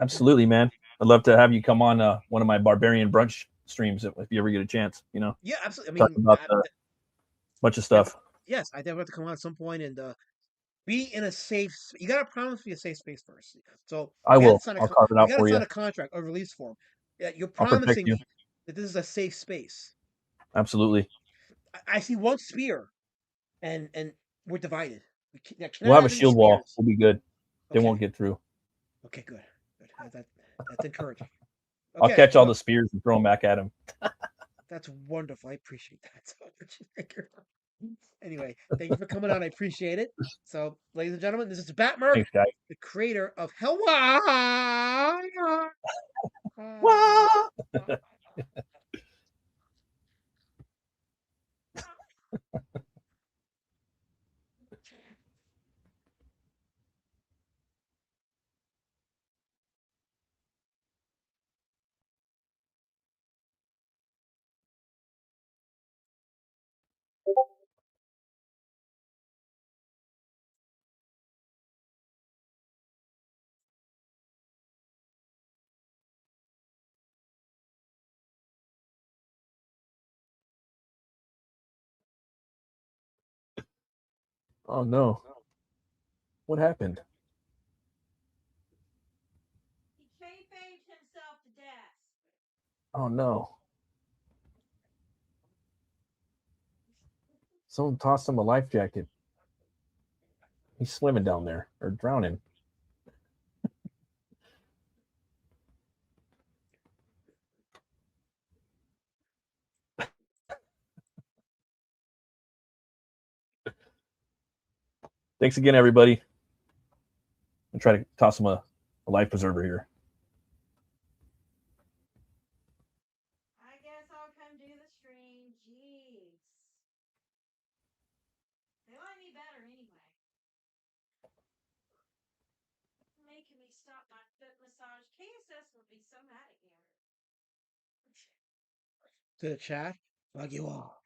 Absolutely, man. I'd love to have you come on one of my Barbarian brunch streams if you ever get a chance. Yeah, absolutely. I Talk mean, about a bunch of stuff. yes, I definitely have to come on at some point and be in a safe. You gotta promise me a safe space first. So I we gotta will. sign I'll carve it we out gotta for sign you. a contract or release form. Yeah, you're I'll protect promising you. me that this is a safe space. Absolutely. I see one spear, and we're divided. We cannot We'll have a any shield wall. spears. We'll be good. They Okay. won't get through. Okay, good. That's encouraging. I'll Okay, catch all so the spears and throw them back at him. that's wonderful. I appreciate that so much. Thank you. Anyway, thank you for coming on. I appreciate it. So, ladies and gentlemen, this is Batt Murk, Thanks, guys. the creator of HELWÄR. Wah! Oh no. What happened? He kayfabed himself to death. Oh no. Someone tossed him a life jacket. He's swimming down there or drowning. Thanks again, everybody. I'm trying to toss him a life preserver here. I guess I'll come do the stream. Jeez. They like me better anyway. Making me stop my foot massage. KSS would be so mad at you. To the chat, love you all.